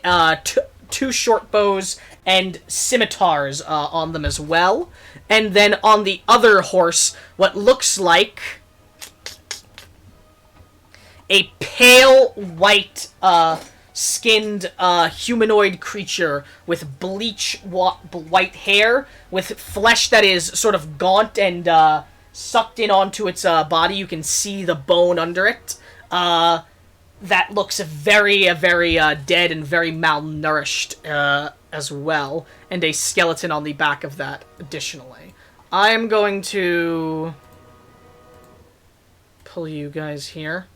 2 short bows and scimitars on them as well. And then on the other horse, what looks like a pale white skinned humanoid creature with bleach white hair, with flesh that is sort of gaunt and sucked in onto its body. You can see the bone under it. That looks very dead and very malnourished as well. And a skeleton on the back of that additionally. I am going to pull you guys here.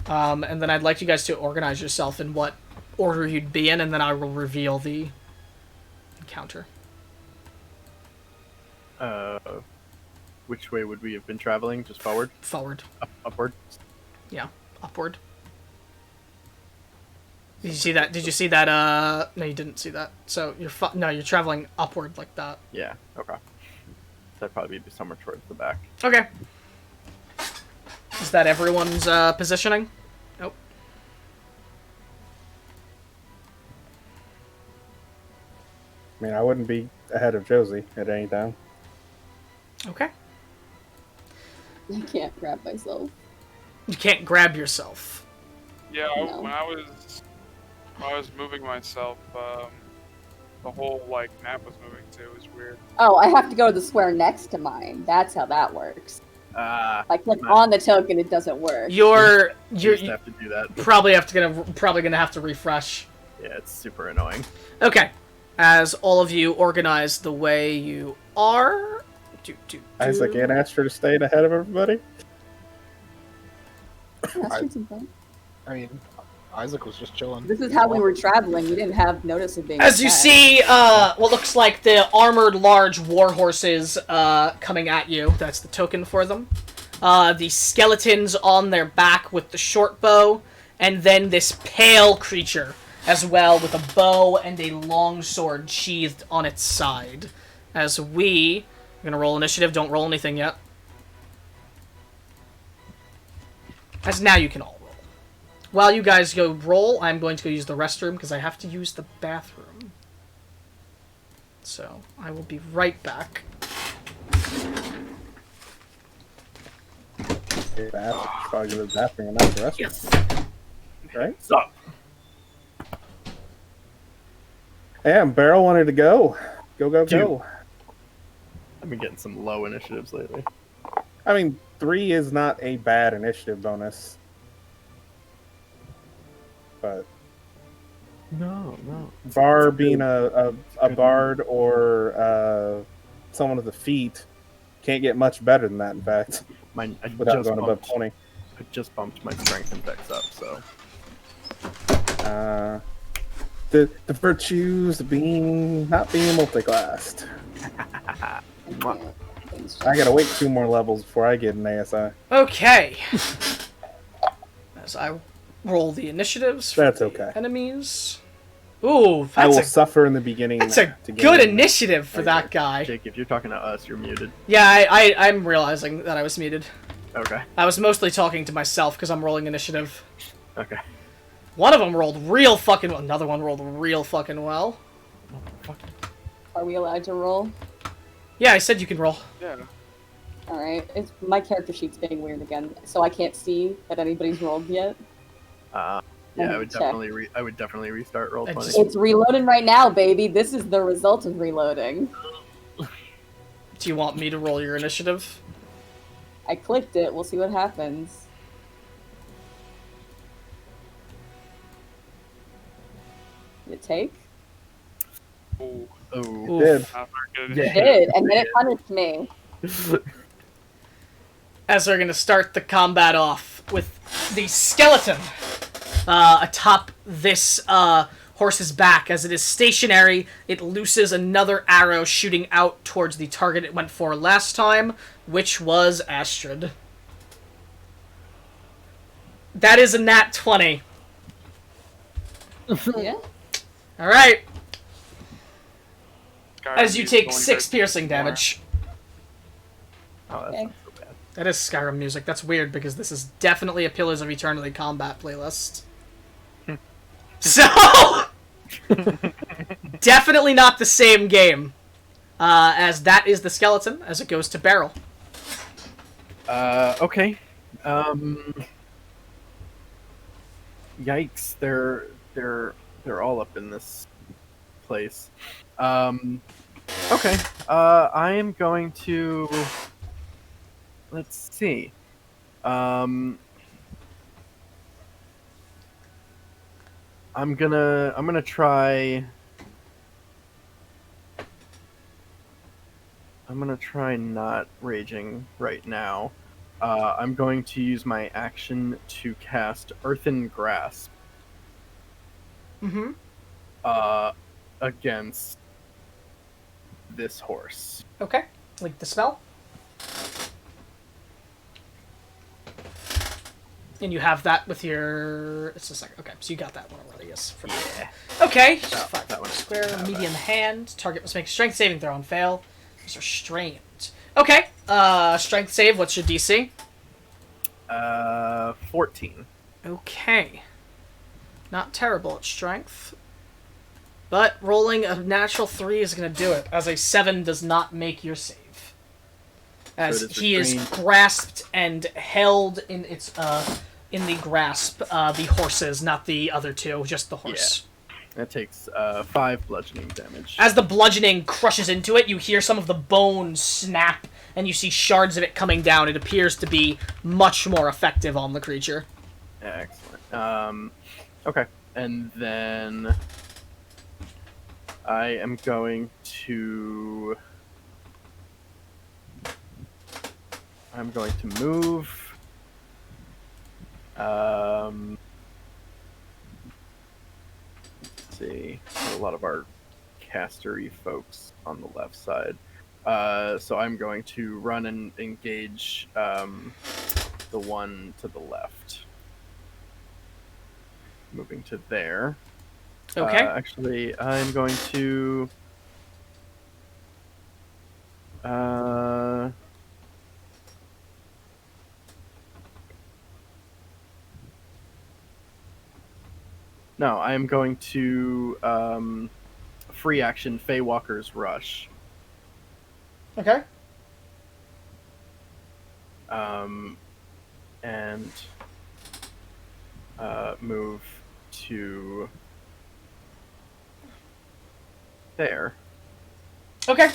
And then I'd like you guys to organize yourself in what order you'd be in, and then I will reveal the encounter. Which way would we have been traveling? Just forward? Forward. Upward? Yeah, upward. Did you see that? Did you see that? No, you didn't see that. So you're traveling upward like that. Yeah, okay. That'd probably be somewhere towards the back. Okay. Is that everyone's positioning? Nope. I mean, I wouldn't be ahead of Josie at any time. Okay. I can't grab myself. You can't grab yourself. Yeah, No. when I was moving myself, the whole map was moving too. It was weird. Oh, I have to go to the square next to mine. That's how that works. I click on the token, it doesn't work. You just have to do that. probably gonna have to refresh. Yeah, it's super annoying. Okay. As all of you organize the way you are... Isaac and Astra stayed ahead of everybody? I mean, Isaac was just chilling. This is how we were traveling. We didn't have notice of being As you attacked. see, what looks like the armored large war horses coming at you. That's the token for them. The skeletons on their back with the short bow, and then this pale creature as well with a bow and a long sword sheathed on its side. As we're gonna roll initiative. Don't roll anything yet. As now you can all roll. While you guys go roll, I'm going to go use the restroom because I have to use the bathroom. So, I will be right back. Probably go to the bathroom and not the restroom. Yes. Right? Stop. Yeah, Beryl wanted to go. Go. I've been getting some low initiatives lately. I mean, 3 is not a bad initiative bonus. But No. Bar being a bard or someone with a feat can't get much better than that, in fact. I Without going above 20. I just bumped my strength and dex up, so. The virtues of not being multi-classed. I gotta wait 2 more levels before I get an ASI. Okay. As I roll the initiatives for That's the okay. enemies. Ooh, I will that's suffer in the beginning. a to get good in. initiative for that guy. Jake, if you're talking to us, you're muted. Yeah, I'm realizing that I was muted. Okay. I was mostly talking to myself because I'm rolling initiative. Okay. One of them rolled real fucking well. Another one rolled real fucking well. Are we allowed to roll? Yeah, I said you can roll. Yeah. Alright, it's my character sheet's being weird again, so I can't see that anybody's rolled yet. Yeah, I would definitely restart roll 20. It's reloading right now, baby. This is the result of reloading. Do you want me to roll your initiative? I clicked it. We'll see what happens. Did it take? Oh, Oh, Did. not very It good. did, and then it punished me. As we're gonna start the combat off with the skeleton atop this horse's back. As it is stationary, it looses another arrow shooting out towards the target it went for last time, which was Astrid. That is a nat 20. Yeah. Alright, Skyrim as you music take only 6 hurts piercing more. damage. Oh, that's Okay. not so bad. That is Skyrim music. That's weird, because this is definitely a Pillars of Eternity combat playlist. So, definitely not the same game. As that is the skeleton, as it goes to Barrel. Okay. Yikes! They're all up in this place. Okay. I am going to. Let's see. I'm gonna try. I'm gonna try not raging right now. I'm going to use my action to cast Earthen Grasp Mm-hmm. against this horse. Okay. Like the spell. And you have that with your... It's a second. Okay, so you got that one already, yes. Yeah. Okay. that one. Square, medium hand. Target must make a strength saving throw and fail. These are restrained. Okay. Strength save, what's your DC? 14. Okay. Not terrible at strength. But rolling a natural 3 is going to do it, as a 7 does not make your save. As So it is he is restrained. grasped and held in its in the grasp, the horses, not the other two, just the horse. That takes 5 bludgeoning damage. As the bludgeoning crushes into it, you hear some of the bones snap, and you see shards of it coming down. It appears to be much more effective on the creature. Excellent. Okay, and then I am going to move. Let's see. A lot of our castery folks on the left side. So I'm going to run and engage the one to the left. Moving to there. Okay. Actually, I'm going to. No, I am going to free action Feywalker's Rush. Okay. And move to there. Okay.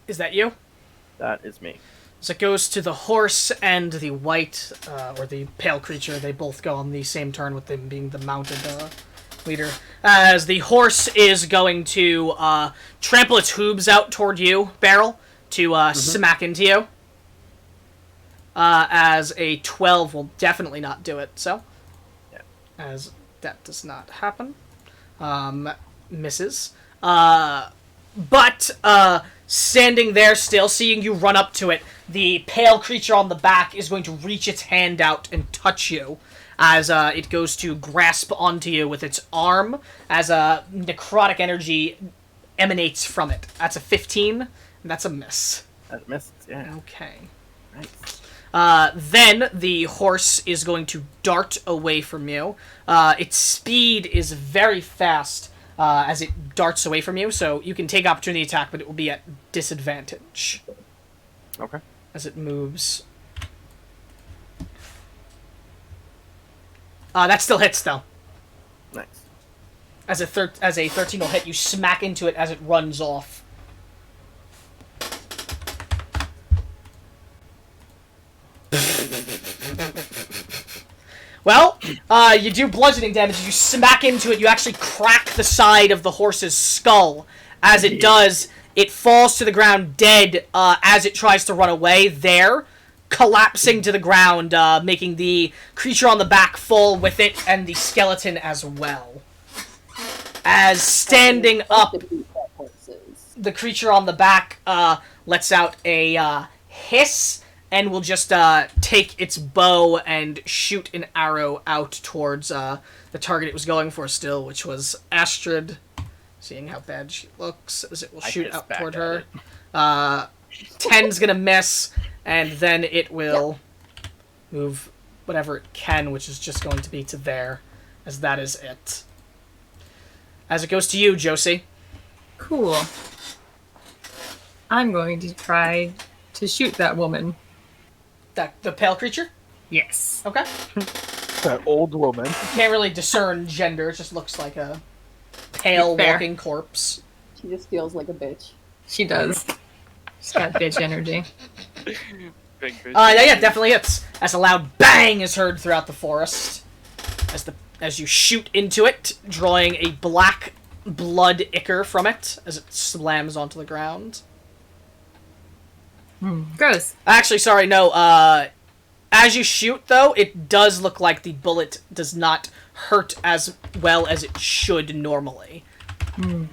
Is that you? That is me. So it goes to the horse and the white, or the pale creature. They both go on the same turn, with them being the mounted leader. As the horse is going to trample its hooves out toward you, Barrel, to smack into you. As a 12 will definitely not do it, so. Yeah. As that does not happen. Misses. But, standing there still, seeing you run up to it, the pale creature on the back is going to reach its hand out and touch you as it goes to grasp onto you with its arm as necrotic energy emanates from it. That's a 15, and that's a miss. That misses, yeah. Okay. Nice. Then the horse is going to dart away from you. Its speed is very fast as it darts away from you, so you can take opportunity attack, but it will be at disadvantage. Okay. As it moves That still hits, though. Nice. As a 13 will hit, you smack into it as it runs off. Well, you do bludgeoning damage. You smack into it. You actually crack the side of the horse's skull. As it does, it falls to the ground dead as it tries to run away. There, collapsing to the ground, making the creature on the back fall with it and the skeleton as well. As standing up, the creature on the back lets out a hiss and will just take its bow and shoot an arrow out towards the target it was going for still, which was Astrid. Seeing how bad she looks, as it will shoot out toward her. 10's gonna miss, and then it will move whatever it can, which is just going to be to there, as that is it. As it goes to you, Josie. Cool. I'm going to try to shoot that woman. The pale creature? Yes. Okay. That old woman. You can't really discern gender, it just looks like a pale walking corpse. She just feels like a bitch. She does. She's got bitch energy. Big bitch. Yeah, definitely hits. As a loud bang is heard throughout the forest. As you shoot into it, drawing a black blood ichor from it as it slams onto the ground. Gross. Actually, sorry, no. As you shoot, though, it does look like the bullet does not hurt as well as it should normally.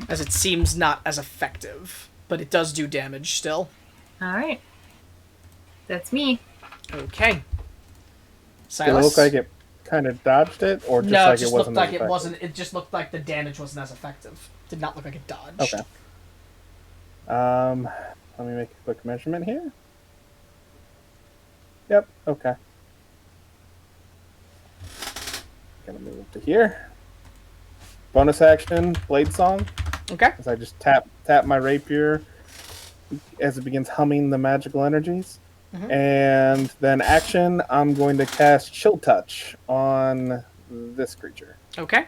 As it seems not as effective. But it does do damage still. Alright. That's me. Okay. Silas? Did it look like it kind of dodged it, or just no, like it just it wasn't looked like as it effective? wasn't. It just looked like the damage wasn't as effective. Did not look like it dodged. Okay. Let me make a quick measurement here. Yep, okay. Gonna move to here. Bonus action, Blade Song. Okay. As I just tap my rapier as it begins humming the magical energies. And then action, I'm going to cast Chill Touch on this creature. Okay.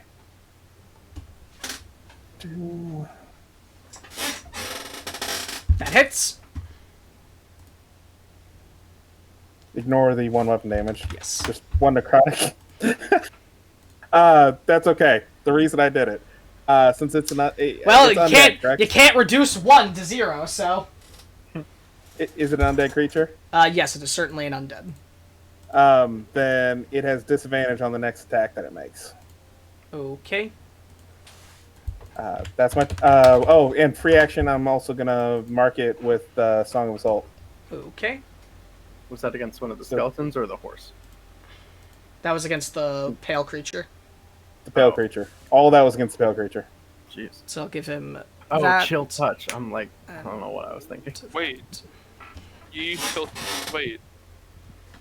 That hits. Ignore the one weapon damage. Yes. Just one necrotic. That's okay. The reason I did it, since it's not. Well, undead, you can't reduce 1 to 0, so. Is it an undead creature? Yes, it is certainly an undead. Then it has disadvantage on the next attack that it makes. Okay. That's my. Oh, and free action. I'm also gonna mark it with Song of Assault. Okay. Was that against one of the skeletons or the horse? That was against the pale creature. The pale creature. All that was against the pale creature. Jeez. So I'll give him. Oh, that. Chill Touch. I'm like, I don't know what I was thinking. Wait. You still wait,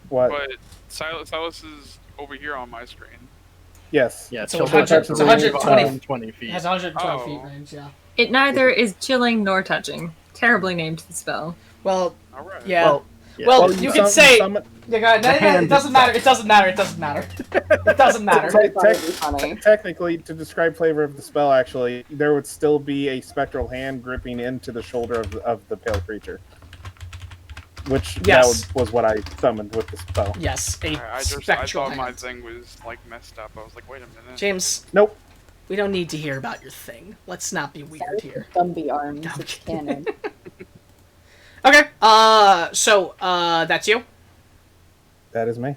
What? but Silas is over here on my screen. Yes. Yeah, So Chill 100 Touch has it's a range of 120 120 feet. It has 120 Oh. feet range, yeah. It neither is chilling nor touching. Terribly named the spell. Well, All right. yeah. Well, yeah. Well, you can say. summon- Yeah, go ahead. No, hand it doesn't matter. It doesn't matter. It doesn't matter. It doesn't matter. Te- That'd be funny. Technically, to describe flavor of the spell, actually, there would still be a spectral hand gripping into the shoulder of the pale creature. Which Yes. was what I summoned with the spell. Yes, a I spectral thought my hand. thing was like messed up. I was like, wait a minute. James, Nope. we don't need to hear about your thing. Let's not be weird here. Gumby arms. No, I'm It's kidding. canon. Okay. So that's you. That is me.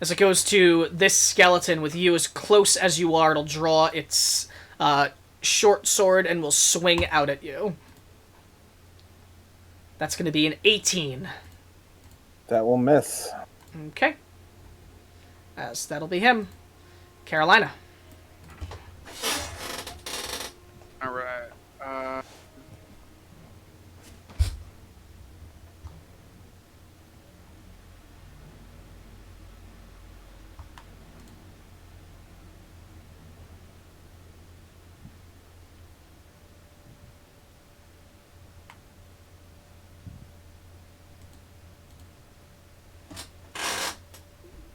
As it goes to this skeleton, with you as close as you are, it'll draw its short sword and will swing out at you. That's going to be an 18. That will miss. Okay. As that'll be him. Carolina. All right.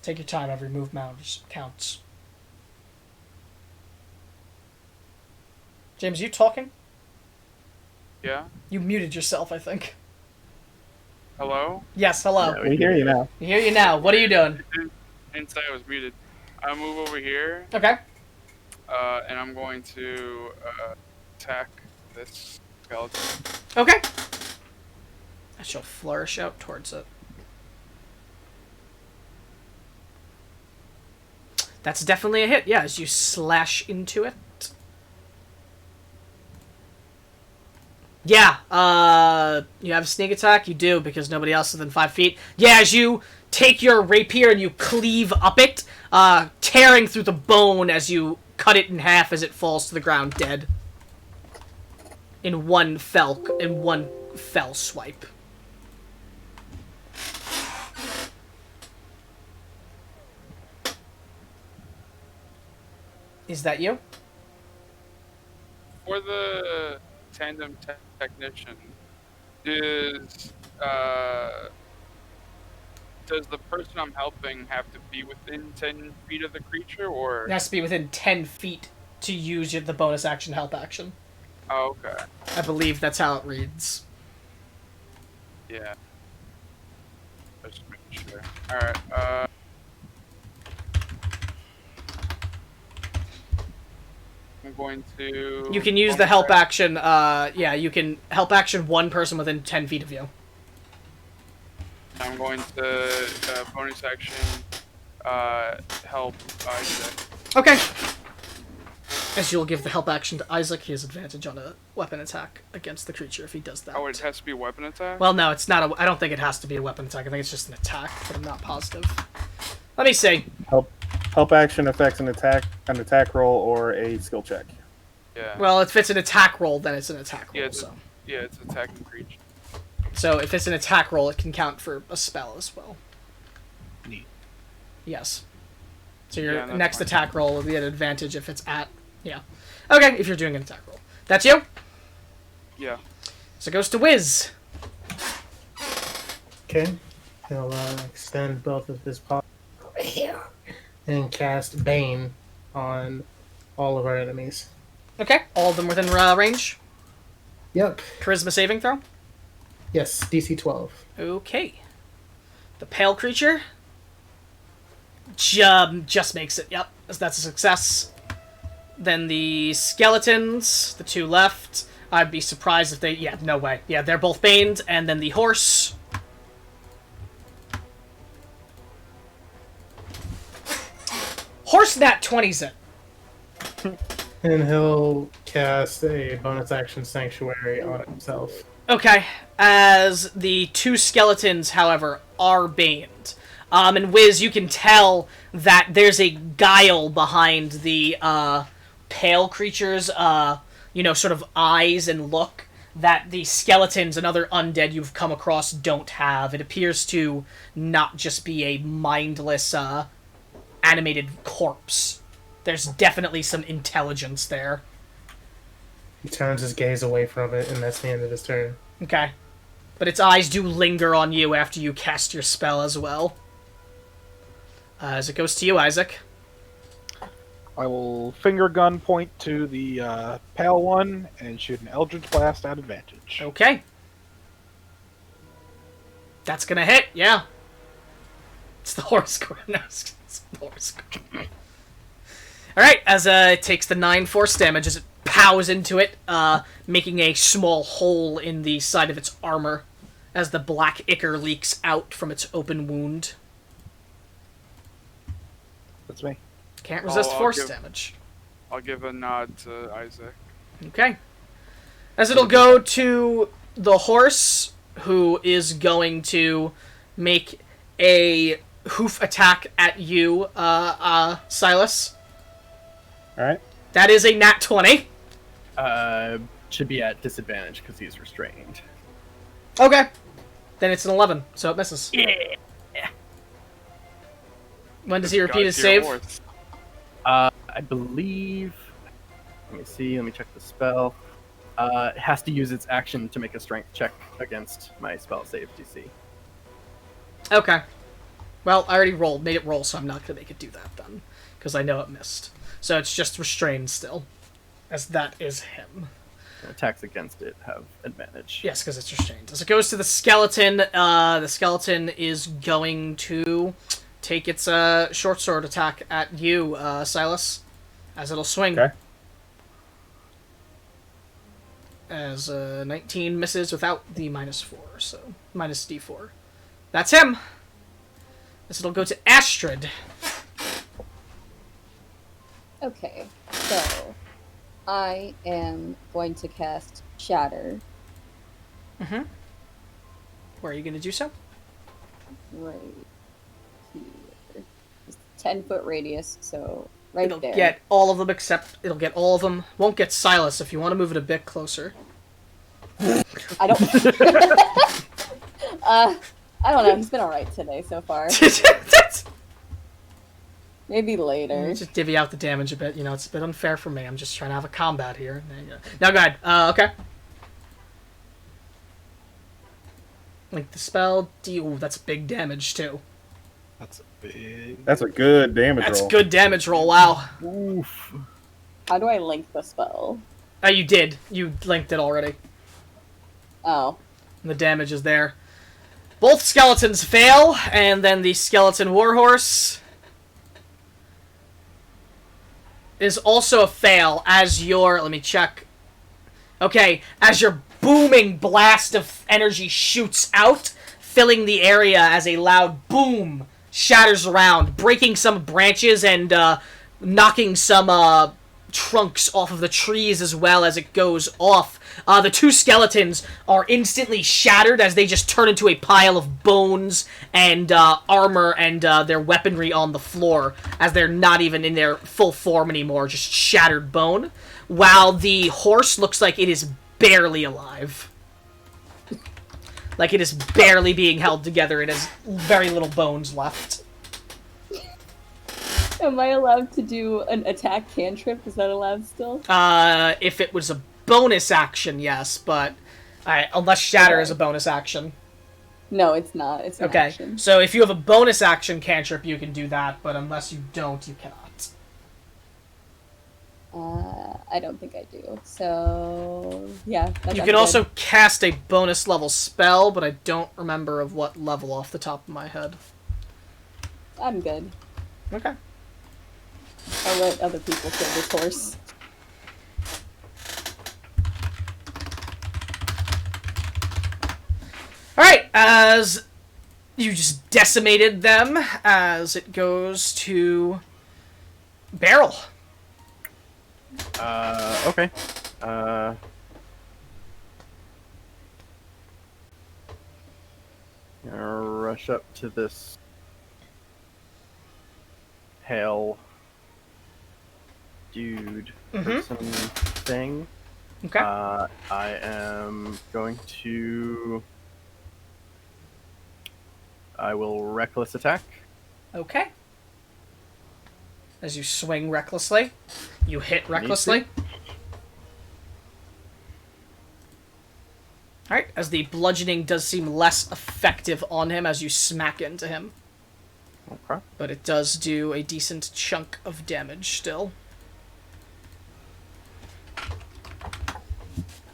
Take your time. Every move matters. Counts. James, you talking? Yeah? You muted yourself, I think. Hello? Yes, hello. Yeah, We hear you now. We hear you now. What are you doing? Didn't say I was muted. I move over here, Okay. and I'm going to attack this skeleton. Okay. I shall flourish out towards it. That's definitely a hit, yeah, as you slash into it. Yeah, you have a sneak attack? You do, because nobody else is within 5 feet. Yeah, as you take your rapier and you cleave up it, tearing through the bone as you cut it in half as it falls to the ground dead. In one fell swipe. Is that you? For the tandem technician, does the person I'm helping have to be within 10 feet of the creature, or? It has to be within 10 feet to use the bonus action help action. Oh, okay. I believe that's how it reads. Yeah. Just making sure. Alright, I'm going to... You can use the help action, yeah, you can help action one person within 10 feet of you. I'm going to bonus action help Isaac. Okay. As you'll give the help action to Isaac, he has advantage on a weapon attack against the creature if he does that. Oh, it has to be a weapon attack? Well, no, it's not I don't think it has to be a weapon attack. I think it's just an attack, but I'm not positive. Let me see. Help action affects an attack roll or a skill check. Yeah. Well, if it's an attack roll, then it's an attack roll, so. Yeah, it's attacking creature. So if it's an attack roll, it can count for a spell as well. Neat. Yes. So your Yeah, next fine. attack roll will be an advantage if it's at... Yeah. Okay, if you're doing an attack roll. That's you? Yeah. So it goes to Wiz. Okay. He'll extend both of his paws over here and cast Bane on all of our enemies. Okay, all of them within range. Yep. Charisma saving throw. Yes, DC 12. Okay. The pale creature just makes it. Yep, that's a success. Then the skeletons, the two left. I'd be surprised if they... Yeah, no way. Yeah, they're both baned. And then the horse. Horse nat 20's it. And he'll cast a bonus action Sanctuary on himself. Okay. As the two skeletons, however, are baned. And Wiz, you can tell that there's a guile behind the pale creature's, sort of eyes and look that the skeletons and other undead you've come across don't have. It appears to not just be a mindless, animated corpse. There's definitely some intelligence there. He turns his gaze away from it, and that's the end of his turn. Okay. But its eyes do linger on you after you cast your spell as well. As it goes to you, Isaac. I will finger gun point to the pale one and shoot an Eldritch Blast at advantage. Okay. That's gonna hit, yeah. It's the horse. No, it's the horse. Alright, as it takes the 9 force damage as it pows into it, making a small hole in the side of its armor as the black ichor leaks out from its open wound. That's me. Can't resist I'll force damage. I'll give a nod to Isaac. Okay. As it'll go to the horse, who is going to make a hoof attack at you, Silas. Alright. That is a nat 20. Should be at disadvantage because he's restrained. Okay. Then it's an 11, so it misses. Yeah. When does he repeat his Guys, your save? horse. I believe... Let me see, let me check the spell. It has to use its action to make a strength check against my spell save DC. Okay. Well, I already made it roll, so I'm not going to make it do that then. Because I know it missed. So it's just restrained still. as that is him. Attacks against it have advantage. Yes, because it's restrained. As it goes to the skeleton is going to take its short sword attack at you, Silas, as it'll swing. Okay. As 19 misses without the -4, so minus D4. That's him. As it'll go to Astrid. Okay, so I am going to cast Shatter. Mm-hmm. Where are you going to do so? Right here. It's 10-foot radius, so right It'll there. get all of them except... It'll get all of them. Won't get Silas if you want to move it a bit closer. I don't... I don't know, he's been alright today so far. Maybe later. Just divvy out the damage a bit. You know, it's a bit unfair for me. I'm just trying to have a combat here. There you go. Now go ahead. Okay. Link the spell. Ooh, that's big damage, too. That's a big. That's a good damage That's roll. good damage roll, wow. Oof. How do I link the spell? You did. You linked it already. Oh. And the damage is there. Both skeletons fail, and then the skeleton warhorse is also a fail as your... Let me check. Okay, as your booming blast of energy shoots out, filling the area as a loud boom shatters around, breaking some branches and knocking some trunks off of the trees as well as it goes off. The two skeletons are instantly shattered as they just turn into a pile of bones and armor and their weaponry on the floor, as they're not even in their full form anymore, just shattered bone, while the horse looks like it is barely alive. Like it is barely being held together. It has very little bones left. Am I allowed to do an attack cantrip? Is that allowed still? If it was a bonus action, yes, but unless Shatter is a bonus action. No, it's not. It's an action. So if you have a bonus action cantrip, you can do that, but unless you don't, you cannot. I don't think I do. So, yeah. You can also cast a bonus level spell, but I don't remember of what level off the top of my head. I'm good. Okay. I'll let other people kill this horse. Alright, as you just decimated them, as it goes to Barrel. Okay. Rush up to this pale dude person thing. Okay. I am going to... I will reckless attack. Okay. As you swing recklessly, you hit recklessly. Alright, as the bludgeoning does seem less effective on him as you smack into him. Okay. But it does do a decent chunk of damage still.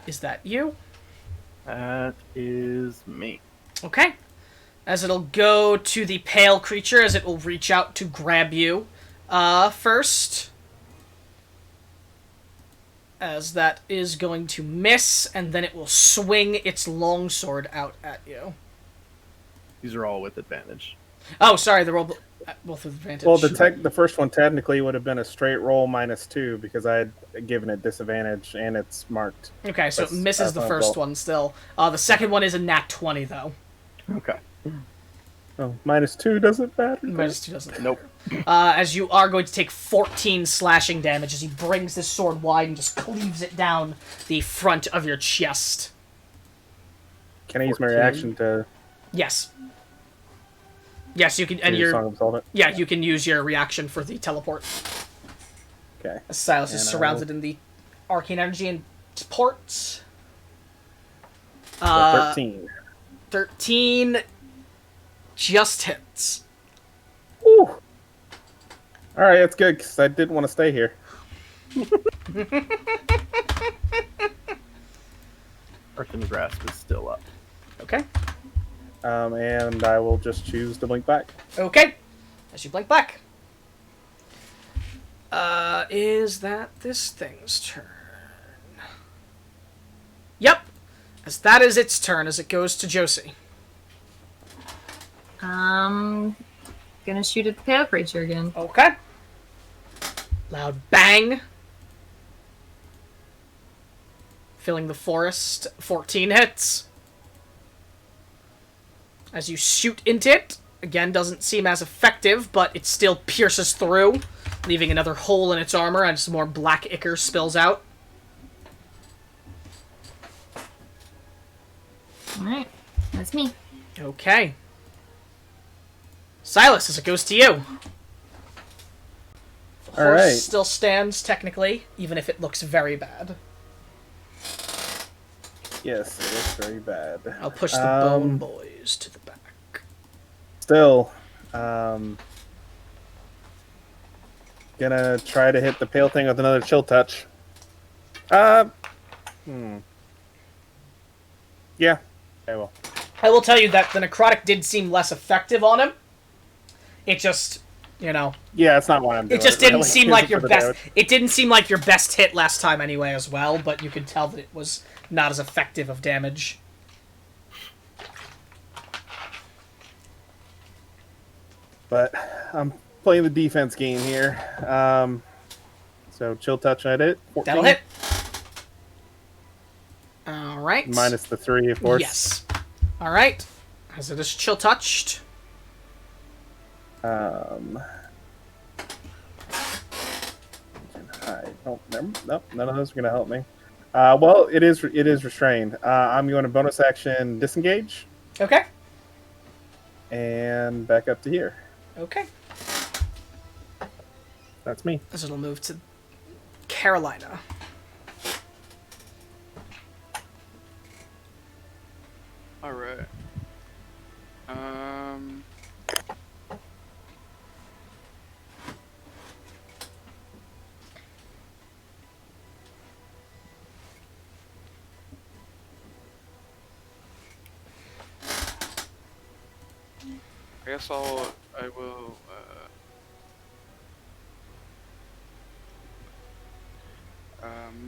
Is that you? That is me. Okay. As it'll go to the pale creature, as it will reach out to grab you. First. As that is going to miss, and then it will swing its longsword out at you. These are all with advantage. Oh, sorry, they're all both with advantage. Well, the first one technically would have been a straight roll -2 because I had given it disadvantage and it's marked. Okay, so it misses the first one still. The second one is a nat 20, though. Okay. Oh, -2 doesn't matter. -2 doesn't matter. Nope. As you are going to take 14 slashing damage as he brings this sword wide and just cleaves it down the front of your chest. Can I use my reaction to... Yes. Yes, you can, and yeah, you can use your reaction for the teleport. Okay. As Silas is surrounded in the arcane energy and ports. 13. 13 just hits. Ooh. Alright, that's good, because I didn't want to stay here. Arcane Grasp is still up. Okay. And I will just choose to blink back. Okay. As you blink back. Is that this thing's turn? Yep. As that is its turn as it goes to Josie. Gonna shoot at the pale creature again. Okay. Loud bang. Filling the forest. 14 hits. As you shoot into it. Again, doesn't seem as effective, but it still pierces through, leaving another hole in its armor and some more black ichor spills out. Alright, that's me. Okay. Silas, as it goes to you. The horse Alright. still stands, technically, even if it looks very bad. Yes, it looks very bad. I'll push the bone boys to the back. Still, gonna try to hit the pale thing with another chill touch. Yeah, I will. I will tell you that the necrotic did seem less effective on him. It just, Yeah, it's not what I'm doing. it just didn't really. seem Use like it your for the best. damage. It didn't seem like your best hit last time anyway, as well. But you could tell that it was not as effective of damage. But I'm playing the defense game here. So chill touch at it. 14. That'll hit. All right. Minus the 3, of course. Yes. All right. As it is chill touched. Nope, none of those are gonna help me. Well, it is restrained. I'm going to bonus action disengage Okay. and back up to here. Okay. That's me. As it'll move to Carolina. All right. I guess I will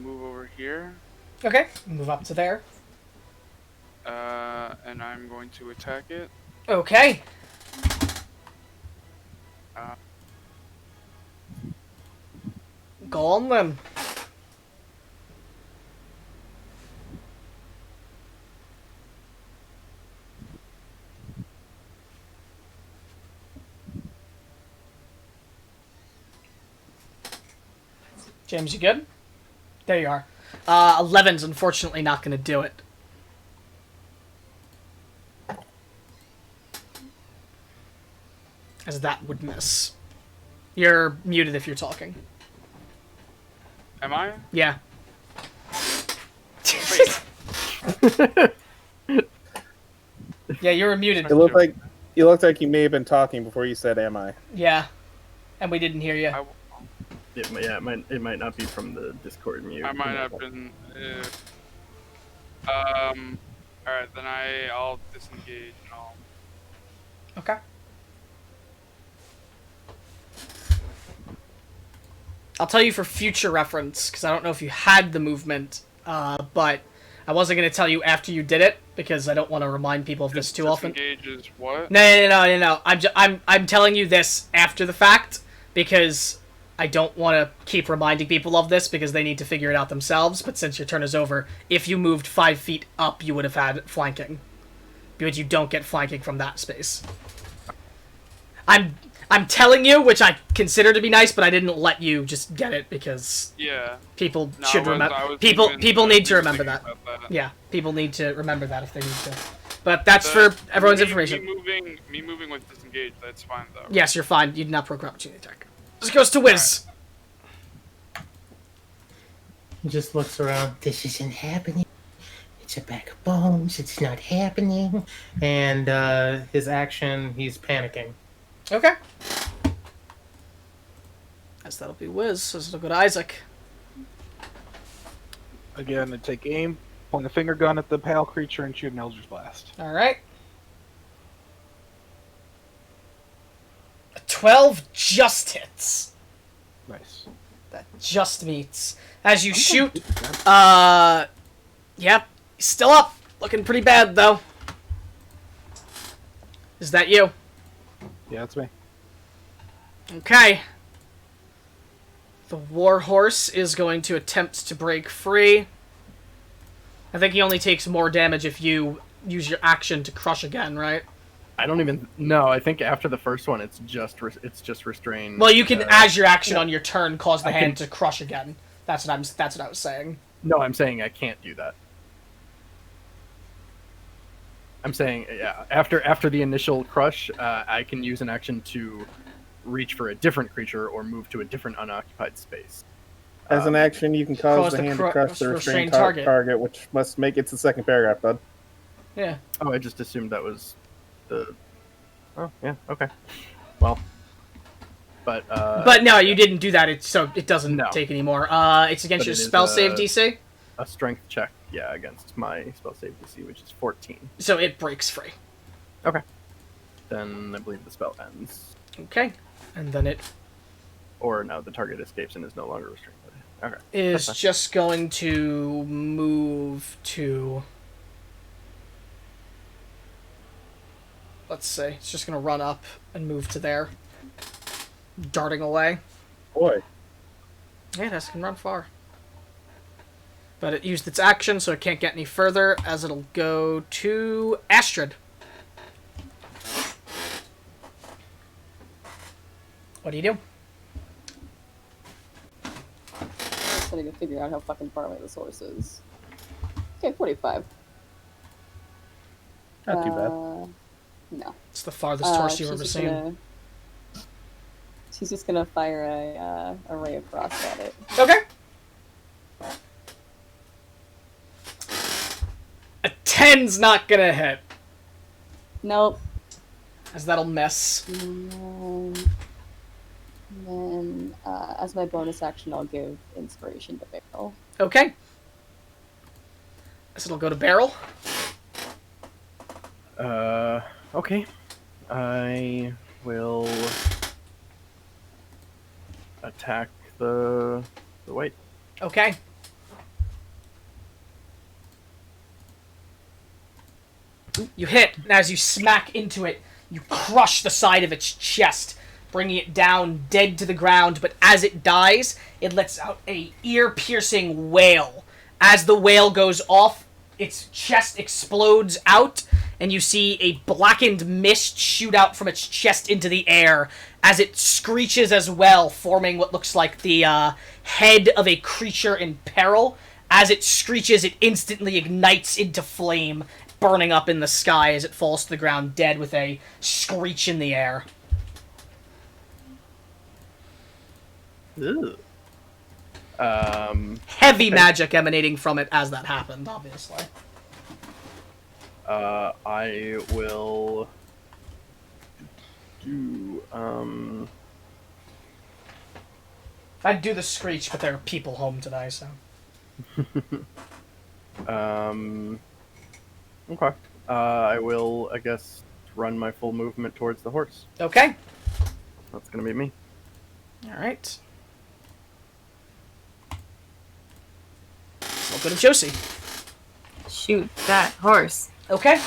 move over here, Okay. Move up to there. and I'm going to attack it. Okay. Go on then. James, you good? There you are. 11's unfortunately not going to do it. As that would miss. You're muted if you're talking. Am I? Yeah. Yeah, you were muted. It looked like you may have been talking before you said "Am I?" Yeah. And we didn't hear you. It might not be from the Discord mute. I might have been. All right, then I'll disengage and I'll. Okay. I'll tell you for future reference, because I don't know if you had the movement, but I wasn't going to tell you after you did it, because I don't want to remind people of this too often. Disengage is what? No. I'm telling you this after the fact, because I don't want to keep reminding people of this, because they need to figure it out themselves, but since your turn is over, if you moved 5 feet up, you would have had flanking. But you don't get flanking from that space. I'm telling you, which I consider to be nice, but I didn't let you just get it because people should remember. People need to remember that. Yeah, people need to remember that if they need to. But that's for everyone's information. Me moving with disengage, that's fine though. Yes, you're fine. You did not proc opportunity attack. This goes to Wiz. He just looks around. This isn't happening. It's a bag of bones. It's not happening. And his action, he's panicking. Okay. As that'll be Wiz, so it'll go to Isaac. Again, I take aim, point a finger gun at the pale creature, and shoot an Eldritch Blast. All right. 12 just hits. Nice. That just meets. As you shoot, yep, still up. Looking pretty bad, though. Is that you? Yeah, that's me. Okay. The warhorse is going to attempt to break free. I think he only takes more damage if you use your action to crush again, right? I don't even know. I think after the first one, it's just restrained. Well, you can, as your action on your turn, cause the hand to crush again. That's what I was saying. No, I'm saying I can't do that. I'm saying, yeah, after the initial crush, I can use an action to reach for a different creature or move to a different unoccupied space. As an action, you can cause the hand to crush the restrained target, which must make it to the second paragraph, bud. Yeah. Oh, I just assumed that was the... Oh, yeah, okay. Well... But no, you didn't do that, so it doesn't take any more. It's against your spell save DC? A strength check, yeah, against my spell save DC, which is 14. So it breaks free. Okay. Then I believe the spell ends. Okay. And then it... Or no, the target escapes and is no longer restrained. Okay. Is just going to move to... Let's see. It's just going to run up and move to there. Darting away. Boy. Yeah, it can run far. But it used its action, so it can't get any further, as it'll go to Astrid. What do you do? I'm just trying to figure out how fucking far away this horse is. Okay, 45. Not too bad. No. It's the farthest horse you've ever seen. She's just gonna fire a ray of frost at it. Okay. A 10's not gonna hit. Nope. As that'll miss. And then, as my bonus action, I'll give inspiration to Barrel. Okay. So it'll go to Barrel. Okay. I will attack the white. Okay. You hit, and as you smack into it, you crush the side of its chest, bringing it down dead to the ground, but as it dies, it lets out a ear-piercing wail. As the wail goes off, its chest explodes out, and you see a blackened mist shoot out from its chest into the air as it screeches as well, forming what looks like the head of a creature in peril. As it screeches, it instantly ignites into flame, burning up in the sky as it falls to the ground dead with a screech in the air. Ew. Heavy magic emanating from it as that happened, obviously. I will do, I'd do the screech, but there are people home today, so... Okay. I will, I guess, run my full movement towards the horse. Okay. That's gonna be me. Alright. So I'll go to Josie. Shoot that horse. Okay.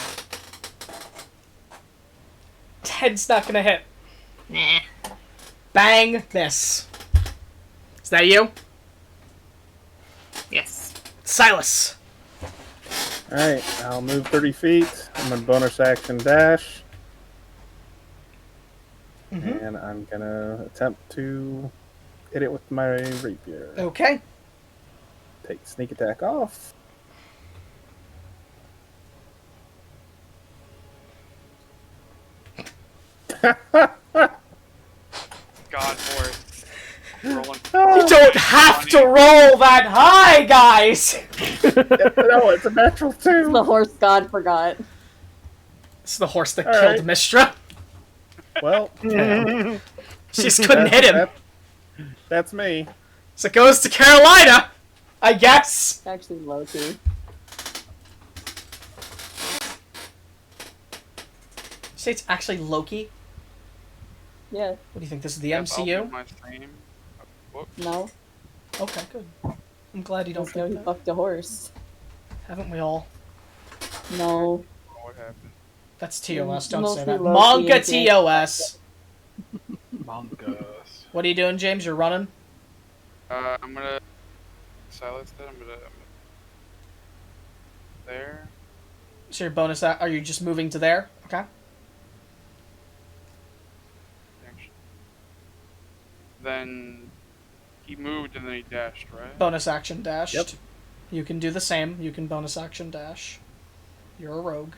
10's not gonna hit. Nah. Bang, miss. Is that you? Yes. Silas. Alright, I'll move 30 feet. I'm gonna bonus action dash. Mm-hmm. And I'm gonna attempt to hit it with my rapier. Okay. Take sneak attack off. God, horse. Rolling. You don't have to roll that high, guys! No, it's a natural 2. The horse god forgot. It's the horse that All killed right. Mistra. Well, She just couldn't hit him. That's me. So it goes to Carolina. I guess. Actually, low-key. Say it's actually Loki. Yeah. What do you think? This is the Yes, I'll do MCU? my same. Whoops. No. Okay, good. I'm glad you don't Just know think he that. fucked a horse. Haven't we all? No. What happened? That's TOS. Don't say Mostly that. Loki Manga and James. TOS. Mongoose. What are you doing, James? You're running? I'm gonna silence that. I'm gonna there. So your bonus, are you just moving to there? Okay. Action. Then he moved and then he dashed, right? Bonus action dashed. Yep. You can do the same. You can bonus action dash. You're a rogue.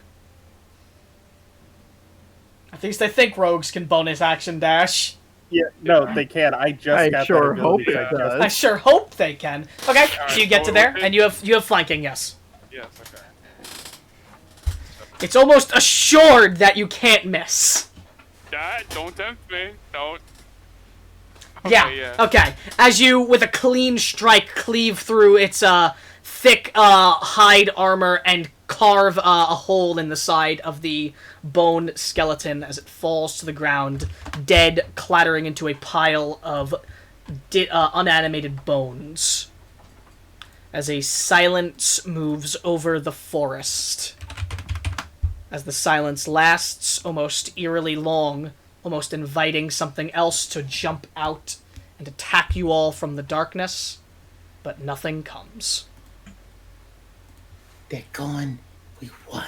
At least I think rogues can bonus action dash. Yeah, no, they can't. I just got sure that ability. hope so I it just- does. I sure hope they can. Okay, Alright, so you get so to there, we're- and you have flanking, yes. Yes. Okay. It's almost assured that you can't miss. Don't tempt me. Don't. Yeah. Okay. As you, with a clean strike, cleave through its thick hide armor and carve a hole in the side of the bone skeleton as it falls to the ground, dead, clattering into a pile of unanimated bones. As a silence moves over the forest. As the silence lasts almost eerily long, almost inviting something else to jump out and attack you all from the darkness, but nothing comes. They're gone. We won.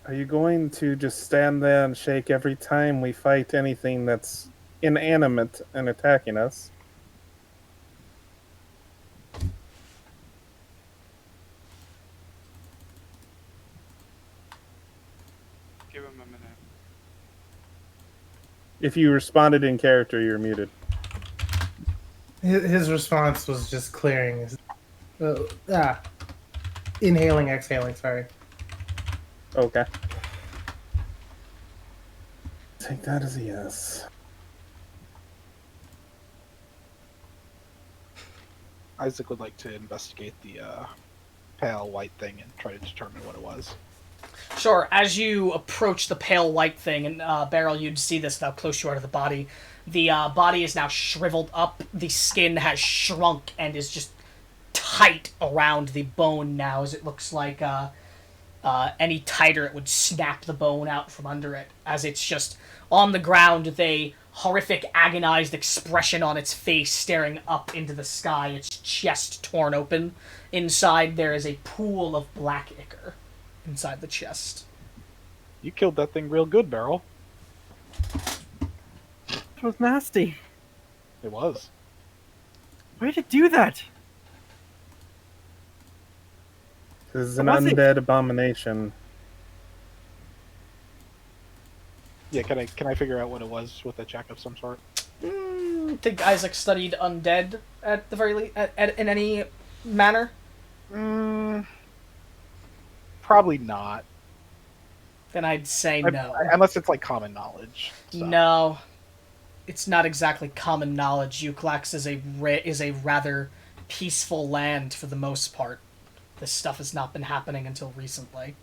Are you going to just stand there and shake every time we fight anything that's inanimate and attacking us? Give him a minute. If you responded in character, you're muted. His response was just clearing his. Inhaling, exhaling, sorry. Okay. Take that as a yes. Isaac would like to investigate the pale white thing and try to determine what it was. Sure, as you approach the pale white thing, and Beryl, you'd see this how close you are to the body. The body is now shriveled up, the skin has shrunk and is just tight around the bone now, as it looks like any tighter it would snap the bone out from under it. As it's just on the ground with a horrific, agonized expression on its face, staring up into the sky, its chest torn open. Inside there is a pool of black ichor inside the chest. You killed that thing real good, Beryl. It was nasty. It was. Why did it do that? This is an Was it- undead abomination. Yeah, can I figure out what it was with a check of some sort? I think Isaac studied undead at the very least, in any manner. Probably not. Then I'd say no. Unless it's like common knowledge. So. No, it's not exactly common knowledge. Euclax is a rather peaceful land for the most part. This stuff has not been happening until recently.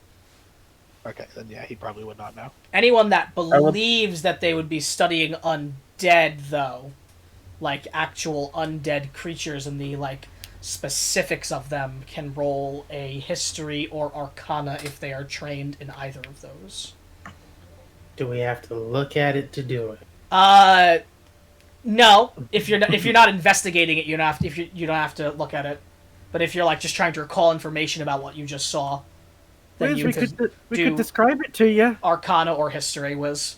Okay, then yeah, he probably would not know. Anyone that believes that they would be studying undead, though, like actual undead creatures and the specifics of them, can roll a history or arcana if they are trained in either of those. Do we have to look at it to do it? No. If you're not investigating it, you don't have to look at it. But if you're just trying to recall information about what you just saw, then Wiz, you we could describe it to you. arcana or history, Wiz,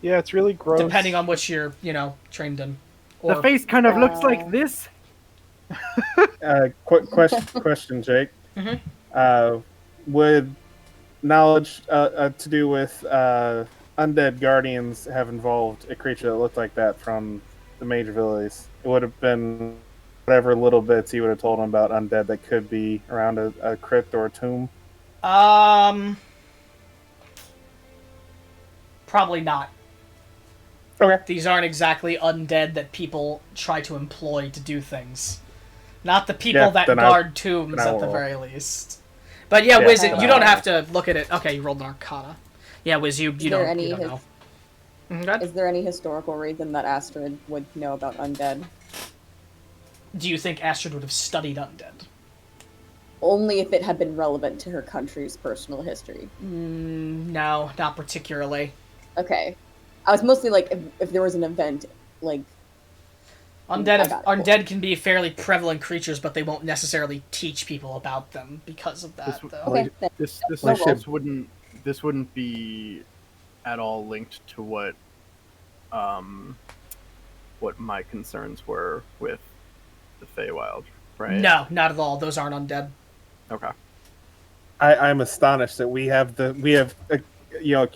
Yeah, it's really gross. depending on which you're trained in. Or, The face kind of looks like this. Question, Jake. Mhm. Would knowledge to do with undead guardians have involved a creature that looked like that from the major villages? It would have been whatever little bits he would have told him about undead that could be around a crypt or a tomb. Probably not. Okay. These aren't exactly undead that people try to employ to do things. Not the people that guard tombs, at the very least. But yeah, Wiz, you don't have to look at it. Okay, you rolled an Arcana. Yeah, Wiz, you don't know. Is there any historical reason that Astrid would know about undead? Do you think Astrid would have studied undead? Only if it had been relevant to her country's personal history. No, not particularly. Okay. I was mostly like, if there was an event, like... Undead can be fairly prevalent creatures, but they won't necessarily teach people about them because of that, though. Okay, this wouldn't be at all linked to what my concerns were with the Feywild, right? No, not at all. Those aren't undead. Okay. I'm astonished that we have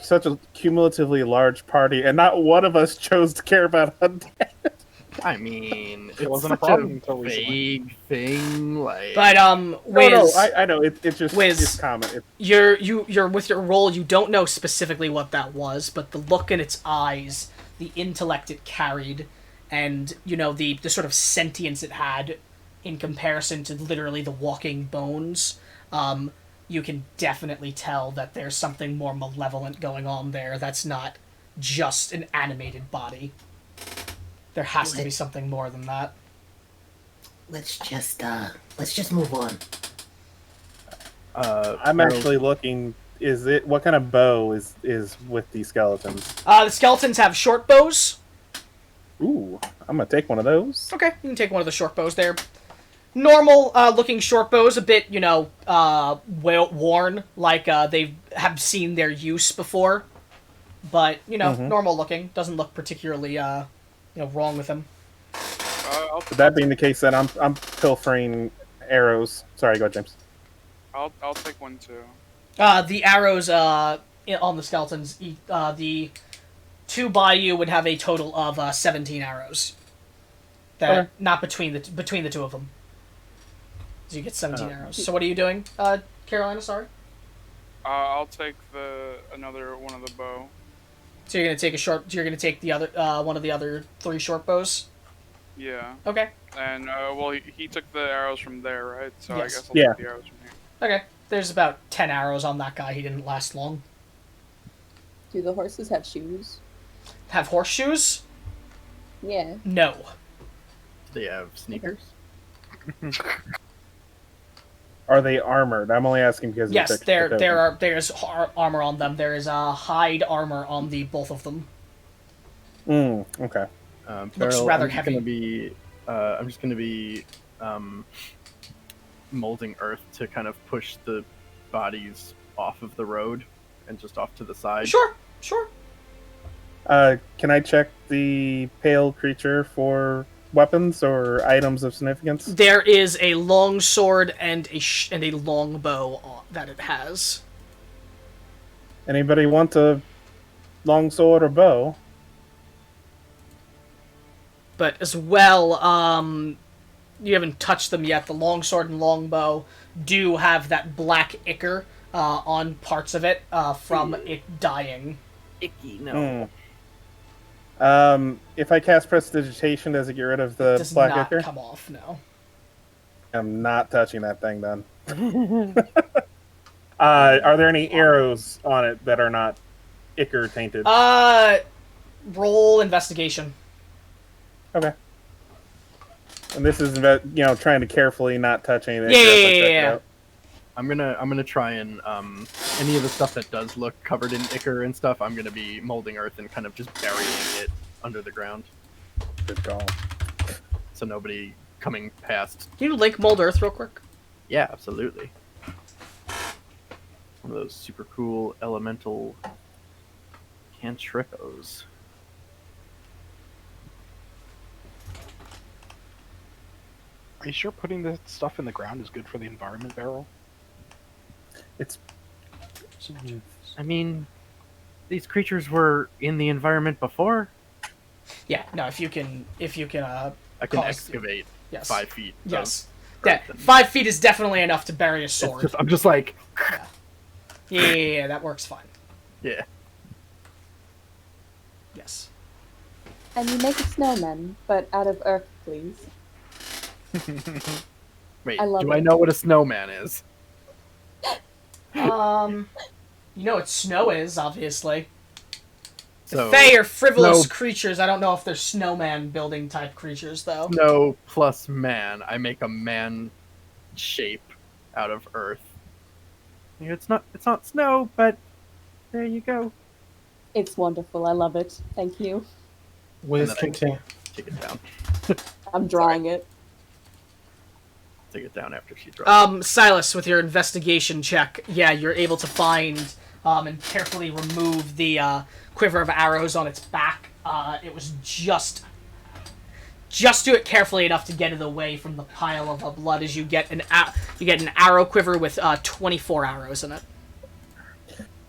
such a cumulatively large party, and not one of us chose to care about undead. I mean, it wasn't a problem until vague thing, like. But Wiz, no, I know it's just Wiz, it's common. You're with your roll. You don't know specifically what that was, but the look in its eyes, the intellect it carried, and the sort of sentience it had, in comparison to literally the walking bones, you can definitely tell that there's something more malevolent going on there. That's not just an animated body. There has to be something more than that. Let's just move on. I'm actually looking. What kind of bow is with these skeletons? The skeletons have short bows. Ooh, I'm gonna take one of those. Okay, you can take one of the short bows there. Normal looking short bows, a bit, worn, like they have seen their use before. But, normal looking. Doesn't look particularly, wrong with them. That being the case, then I'm pilfering arrows. Sorry, go ahead, James. I'll take one too. The arrows on the skeletons, the two by you would have a total of 17 arrows. Not between the two of them. So you get 17 arrows. So what are you doing, Carolina? Sorry. I'll take another one of the bow. So you're gonna take the other one of the other 3 short bows. Yeah. Okay. And he took the arrows from there, right? So yes. I guess I'll take the arrows from here. Okay. There's about 10 arrows on that guy. He didn't last long. Do the horses have shoes? Have horseshoes? Yeah. No. They have sneakers. Are they armored? I'm only asking because yes, there's armor on them. There is hide armor on both of them. Okay. Looks rather heavy. I'm just gonna be molding earth to kind of push the bodies off of the road and just off to the side. Sure. Can I check the pale creature for weapons or items of significance? There is a long sword and a long bow that it has. Anybody want a long sword or bow? But as well, you haven't touched them yet. The long sword and long bow do have that black ichor on parts of it from it dying. Icky, no. If I cast Prestidigitation, does it get rid of the black ichor? Does not come off, no. I'm not touching that thing then. Are there any arrows on it that are not ichor tainted? Roll investigation. Okay. And this is about trying to carefully not touch anything. Yeah. I'm gonna try and any of the stuff that does look covered in ichor and stuff, I'm gonna be molding earth and kind of just burying it under the ground. Good call. So nobody coming past. Can you link mold earth real quick? Yeah, absolutely. One of those super cool elemental cantrippos. Are you sure putting the stuff in the ground is good for the environment, Barrel? I mean, these creatures were in the environment before. Yeah, no. If you can, I can excavate 5 feet. Yes, 5 feet is definitely enough to bury a sword. I'm just like, yeah, that works fine. Yeah. Yes. And you make a snowman, but out of earth, please. Wait, I love do it. I know what a snowman is? You know what snow is, obviously. So, Fae are frivolous snow- creatures. I don't know if they're snowman building type creatures, though. Snow plus man. I make a man shape out of earth. It's not snow, but there you go. It's wonderful. I love it. Thank you. Wiz, And then I- continue. Take it down. I'm drawing it. Take it down after she draws. Silas, with your investigation check, yeah, you're able to find and carefully remove the quiver of arrows on its back. It was just do it carefully enough to get it away from the pile of blood. As you get an arrow quiver with 24 arrows in it.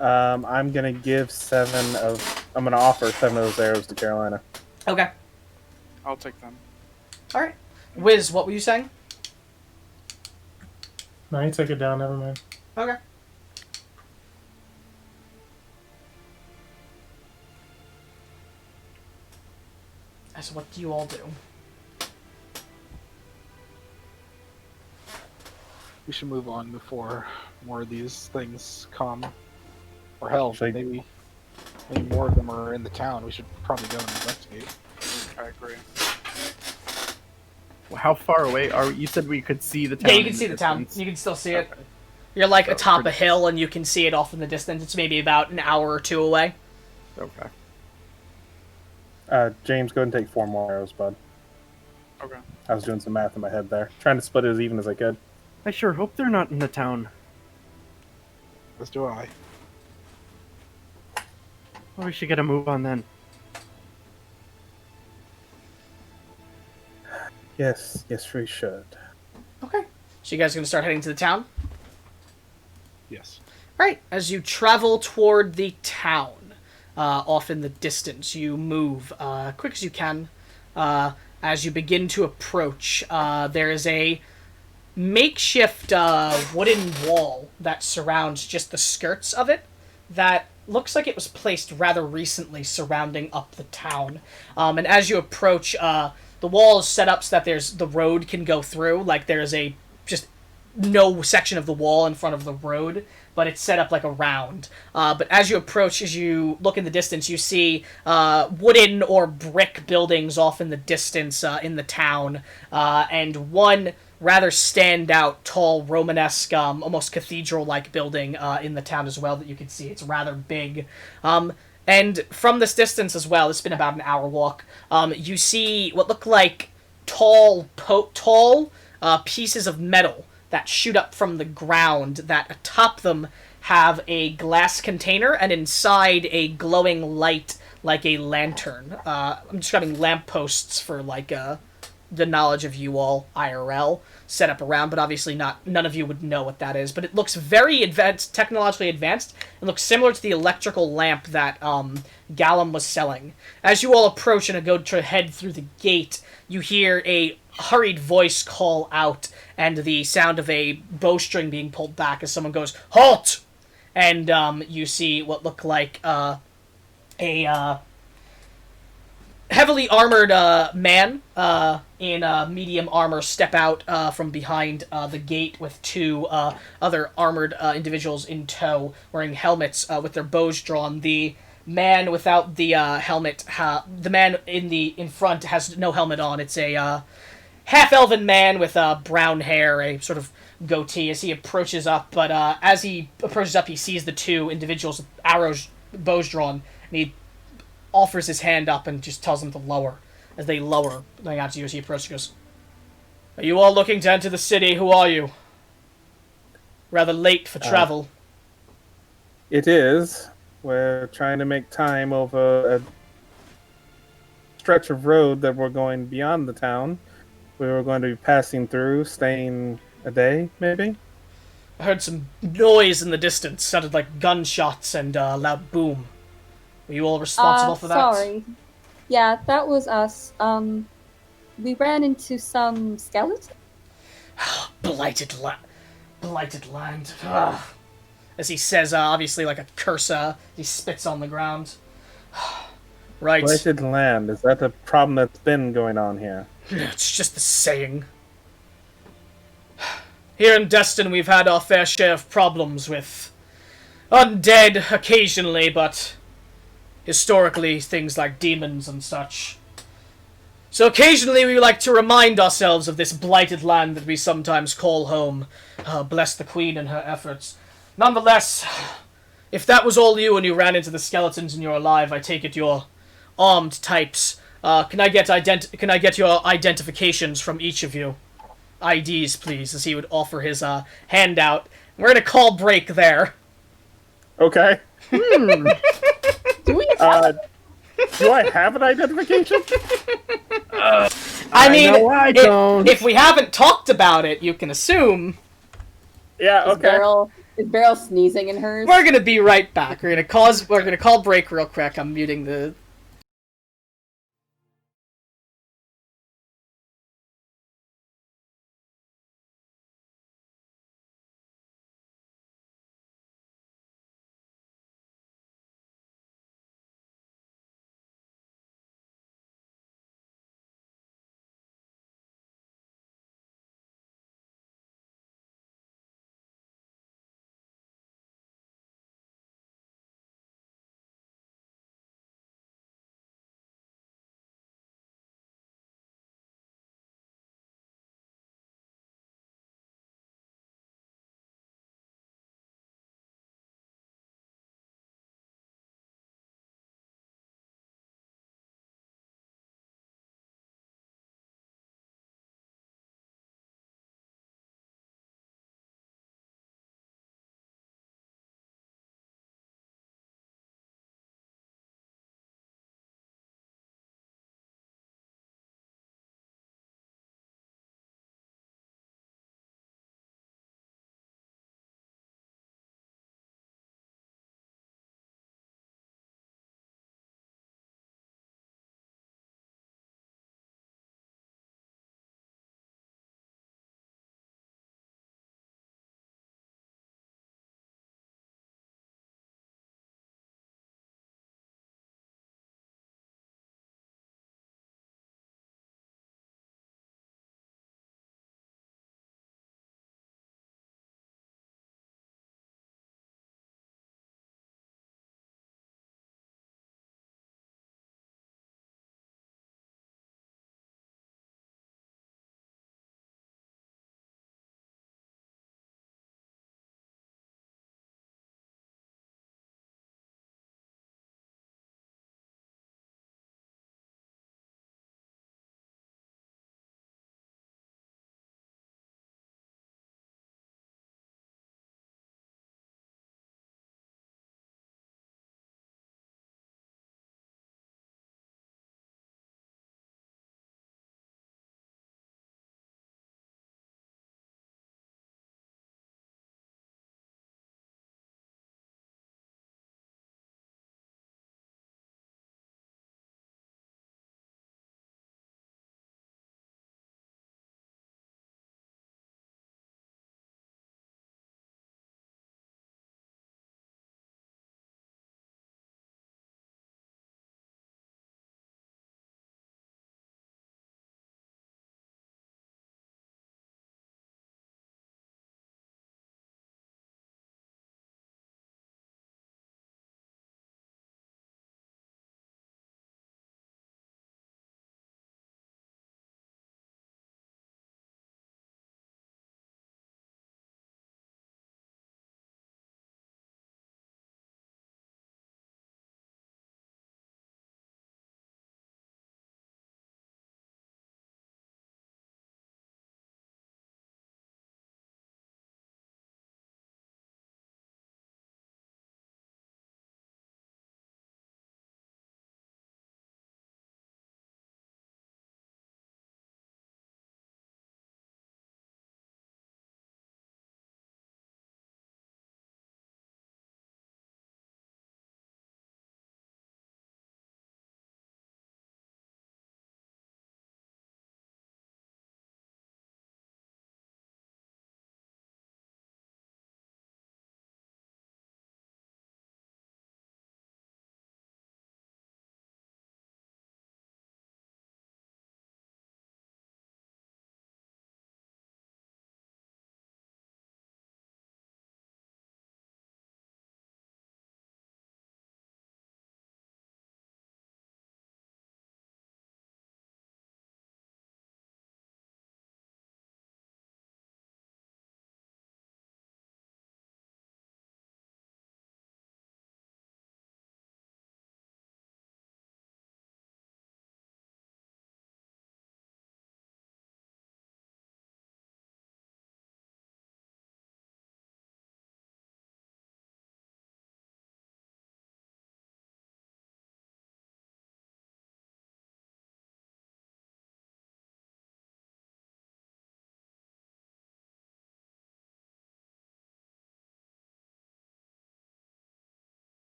I'm gonna give I'm gonna offer 7 of those arrows to Carolina. Okay. I'll take them. All right. Wiz, what were you saying? No, you took it down. Never mind. Okay. So what do you all do? We should move on before more of these things come. Or hell, Should I- maybe more of them are in the town. We should probably go and investigate. I agree. How far away are we? You said we could see the town. Yeah, you can in see the town. distance. You can still see it. Okay. You're like So atop a pretty- hill, and you can see it off in the distance. It's maybe about an hour or two away. Okay. James, go ahead and take 4 more arrows, bud. Okay. I was doing some math in my head there, trying to split it as even as I could. I sure hope they're not in the town. As do I. Well, we should get a move on then. Yes, we should. Okay. So you guys are gonna start heading to the town? Yes. Right. As you travel toward the town, off in the distance, you move quick as you can. As you begin to approach, there is a makeshift wooden wall that surrounds just the skirts of it that looks like it was placed rather recently surrounding up the town. And as you approach, the wall is set up so that the road can go through. Like there's just no section of the wall in front of the road, but it's set up like a round. But as you approach, as you look in the distance, you see wooden or brick buildings off in the distance in the town, and one rather standout, tall, Romanesque, almost cathedral-like building in the town as well that you can see. It's rather big. And from this distance as well, it's been about an hour walk, you see what look like tall pieces of metal that shoot up from the ground that atop them have a glass container and inside a glowing light like a lantern. I'm describing lampposts for like the knowledge of you all IRL set up around, but obviously none of you would know what that is. But it looks very advanced, technologically advanced, and looks similar to the electrical lamp that Gallum was selling. As you all approach and go to head through the gate, you hear a hurried voice call out and the sound of a bowstring being pulled back as someone goes, "Halt!" And you see what look like a heavily armored man in medium armor step out from behind the gate with 2 other armored individuals in tow, wearing helmets with their bows drawn. The man without the helmet, the man in front has no helmet on. It's a half-elven man with brown hair, a sort of goatee as he approaches up. But as he approaches up, he sees the 2 individuals with bows drawn, and he offers his hand up and just tells them to lower. As they lower, looking out to you as he approaches, he goes, "Are you all looking to enter the city? Who are you? Rather late for travel." It is. We're trying to make time over a stretch of road that we're going beyond the town. We were going to be passing through, staying a day, maybe? I heard some noise in the distance. Sounded like gunshots and a loud boom. Were you all responsible for that? Sorry. Yeah, that was us. We ran into some skeleton. Blighted land. Ugh. As he says, obviously like a curse, he spits on the ground. Right. Blighted land. Is that a problem that's been going on here? It's just a saying. Here in Destin, we've had our fair share of problems with undead occasionally, but historically things like demons and such. So occasionally we like to remind ourselves of this blighted land that we sometimes call home. Bless the Queen and her efforts. Nonetheless, if that was all you and you ran into the skeletons and you're alive, I take it you're armed types. Can I get your identifications from each of you? IDs, please, as he would offer his handout. We're gonna call break there. Okay. Do we Do I have an identification? I mean, know I don't. if we haven't talked about it, you can assume. Yeah, Is okay. Beryl sneezing in hers? We're gonna be right back. We're gonna call break real quick. I'm muting the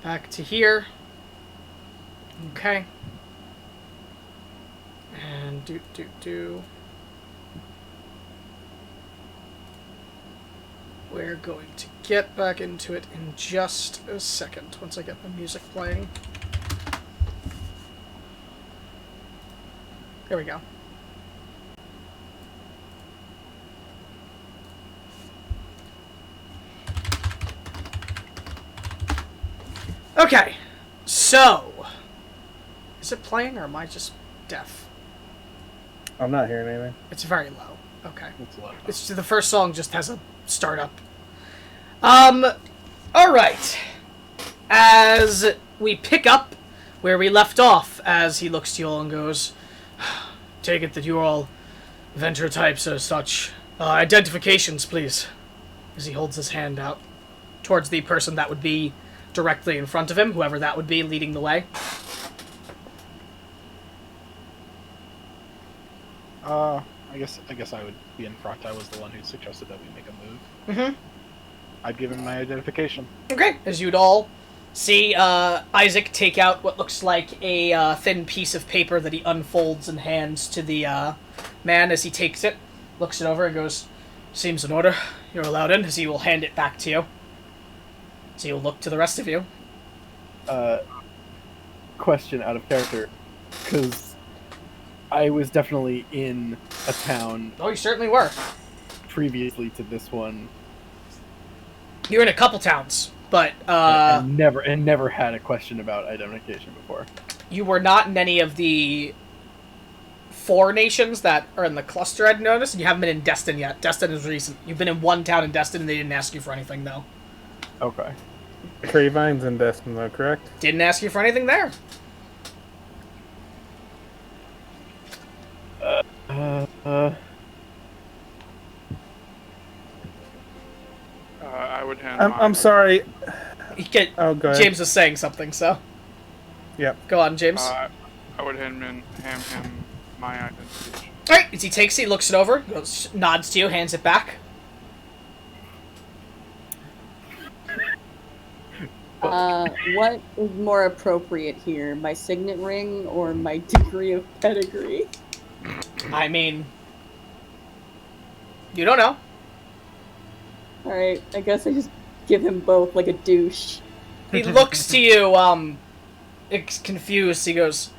Back to here. Okay. And We're going to get back into it in just a second, once I get the music playing. There we go. Okay, so... Is it playing, or am I just deaf? I'm not hearing anything. It's very low. Okay. It's low. It's the first song just has a startup. Alright. As we pick up where we left off, as he looks to you all and goes, take it that you're all venture types or such. Identifications, please. As he holds his hand out towards the person that would be directly in front of him, whoever that would be leading the way. I guess I would be in front. I was the one who suggested that we make a move. Mm-hmm. I'd give him my identification. Okay. As you'd all see Isaac take out what looks like a thin piece of paper that he unfolds and hands to the man as he takes it, looks it over and goes, seems in order. You're allowed in, as he will hand it back to you. So you'll look to the rest of you. Question out of character, because I was definitely in a town Oh, you certainly were. previously to this one, You're in a couple towns, but and never had a question about identification before. you were not in any of the 4 nations that are in the cluster, I'd noticed, and you haven't been in Destin yet. Destin is recent. You've been in one town in Destin, and they didn't ask you for anything, though. Okay. Cravine's in Destin, though, correct? Didn't ask you for anything there. I would hand I'm sorry. Oh, go ahead. James is saying something, so... Yep. Go on, James. I would hand him my identification. Alright, as he takes it, he looks it over, goes, nods to you, hands it back. What is more appropriate here? My signet ring or my degree of pedigree? I mean... You don't know. Alright, I guess I just give him both like a douche. He looks to you, confused. He goes,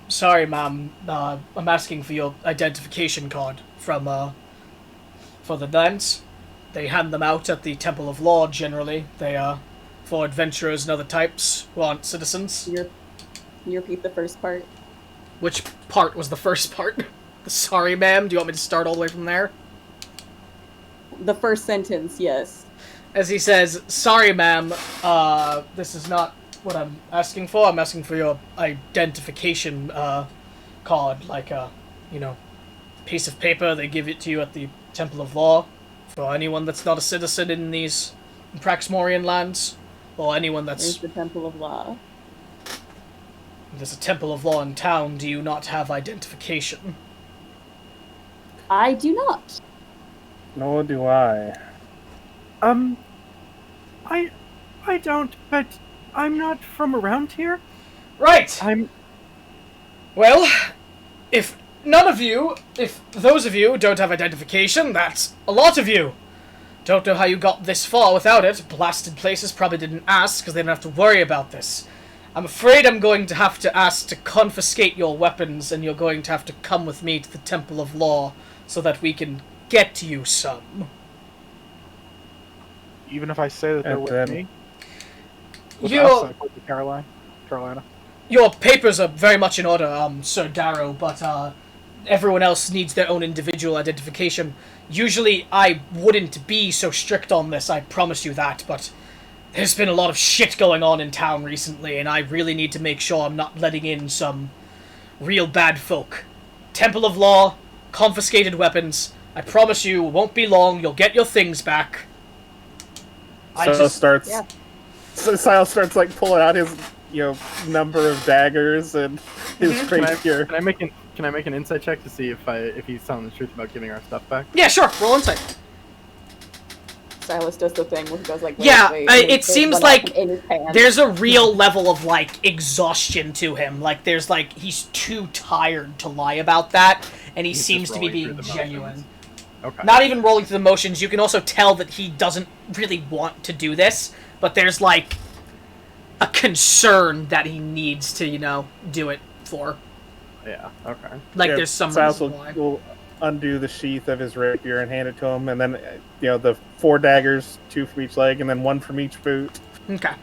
sorry, ma'am. I'm asking for your identification card from, for the nuns. They hand them out at the Temple of Law, generally. They, for adventurers and other types who aren't citizens. Can you repeat the first part? Which part was the first part? The sorry, ma'am? Do you want me to start all the way from there? The first sentence, yes. As he says, sorry, ma'am, this is not what I'm asking for. I'm asking for your identification, card, like a, piece of paper. They give it to you at the Temple of Law for anyone that's not a citizen in these Praxmorian lands, or anyone that's... There's the Temple of Law. There's a Temple of Law in town. Do you not have identification? I do not. Nor do I. I don't, but I'm not from around here. Right! Well, if those of you don't have identification, that's a lot of you. Don't know how you got this far without it. Blasted places probably didn't ask, because they didn't have to worry about this. I'm afraid I'm going to have to ask to confiscate your weapons, and you're going to have to come with me to the Temple of Law, so that we can get you some. Even if I say that they're with me? With Your- us, I put the Carolina. Your papers are very much in order, Sir Darrow, but everyone else needs their own individual identification. Usually I wouldn't be so strict on this, I promise you that, but there's been a lot of shit going on in town recently, and I really need to make sure I'm not letting in some real bad folk. Temple of Law, confiscated weapons. I promise you, it won't be long, you'll get your things back. Silas starts like pulling out his number of daggers and his rapier. Can I make an insight check to see if he's telling the truth about giving our stuff back? Yeah, sure. Roll insight. Silas does the thing where he goes like, wait, Yeah, wait, and he it pulls seems one like out in his pants. there's a real level of, like, exhaustion to him. Like, there's, like, he's too tired to lie about that, and he He's seems just to be rolling through being the genuine. motions. Okay. Not even rolling through the motions, you can also tell that he doesn't really want to do this, but there's, like, a concern that he needs to, you know, do it for. Yeah, okay. Like, Yeah, there's some Silas reason why. will undo the sheath of his rapier and hand it to him, and then, you know, the 4 daggers, 2 from each leg, and then 1 from each boot. Okay.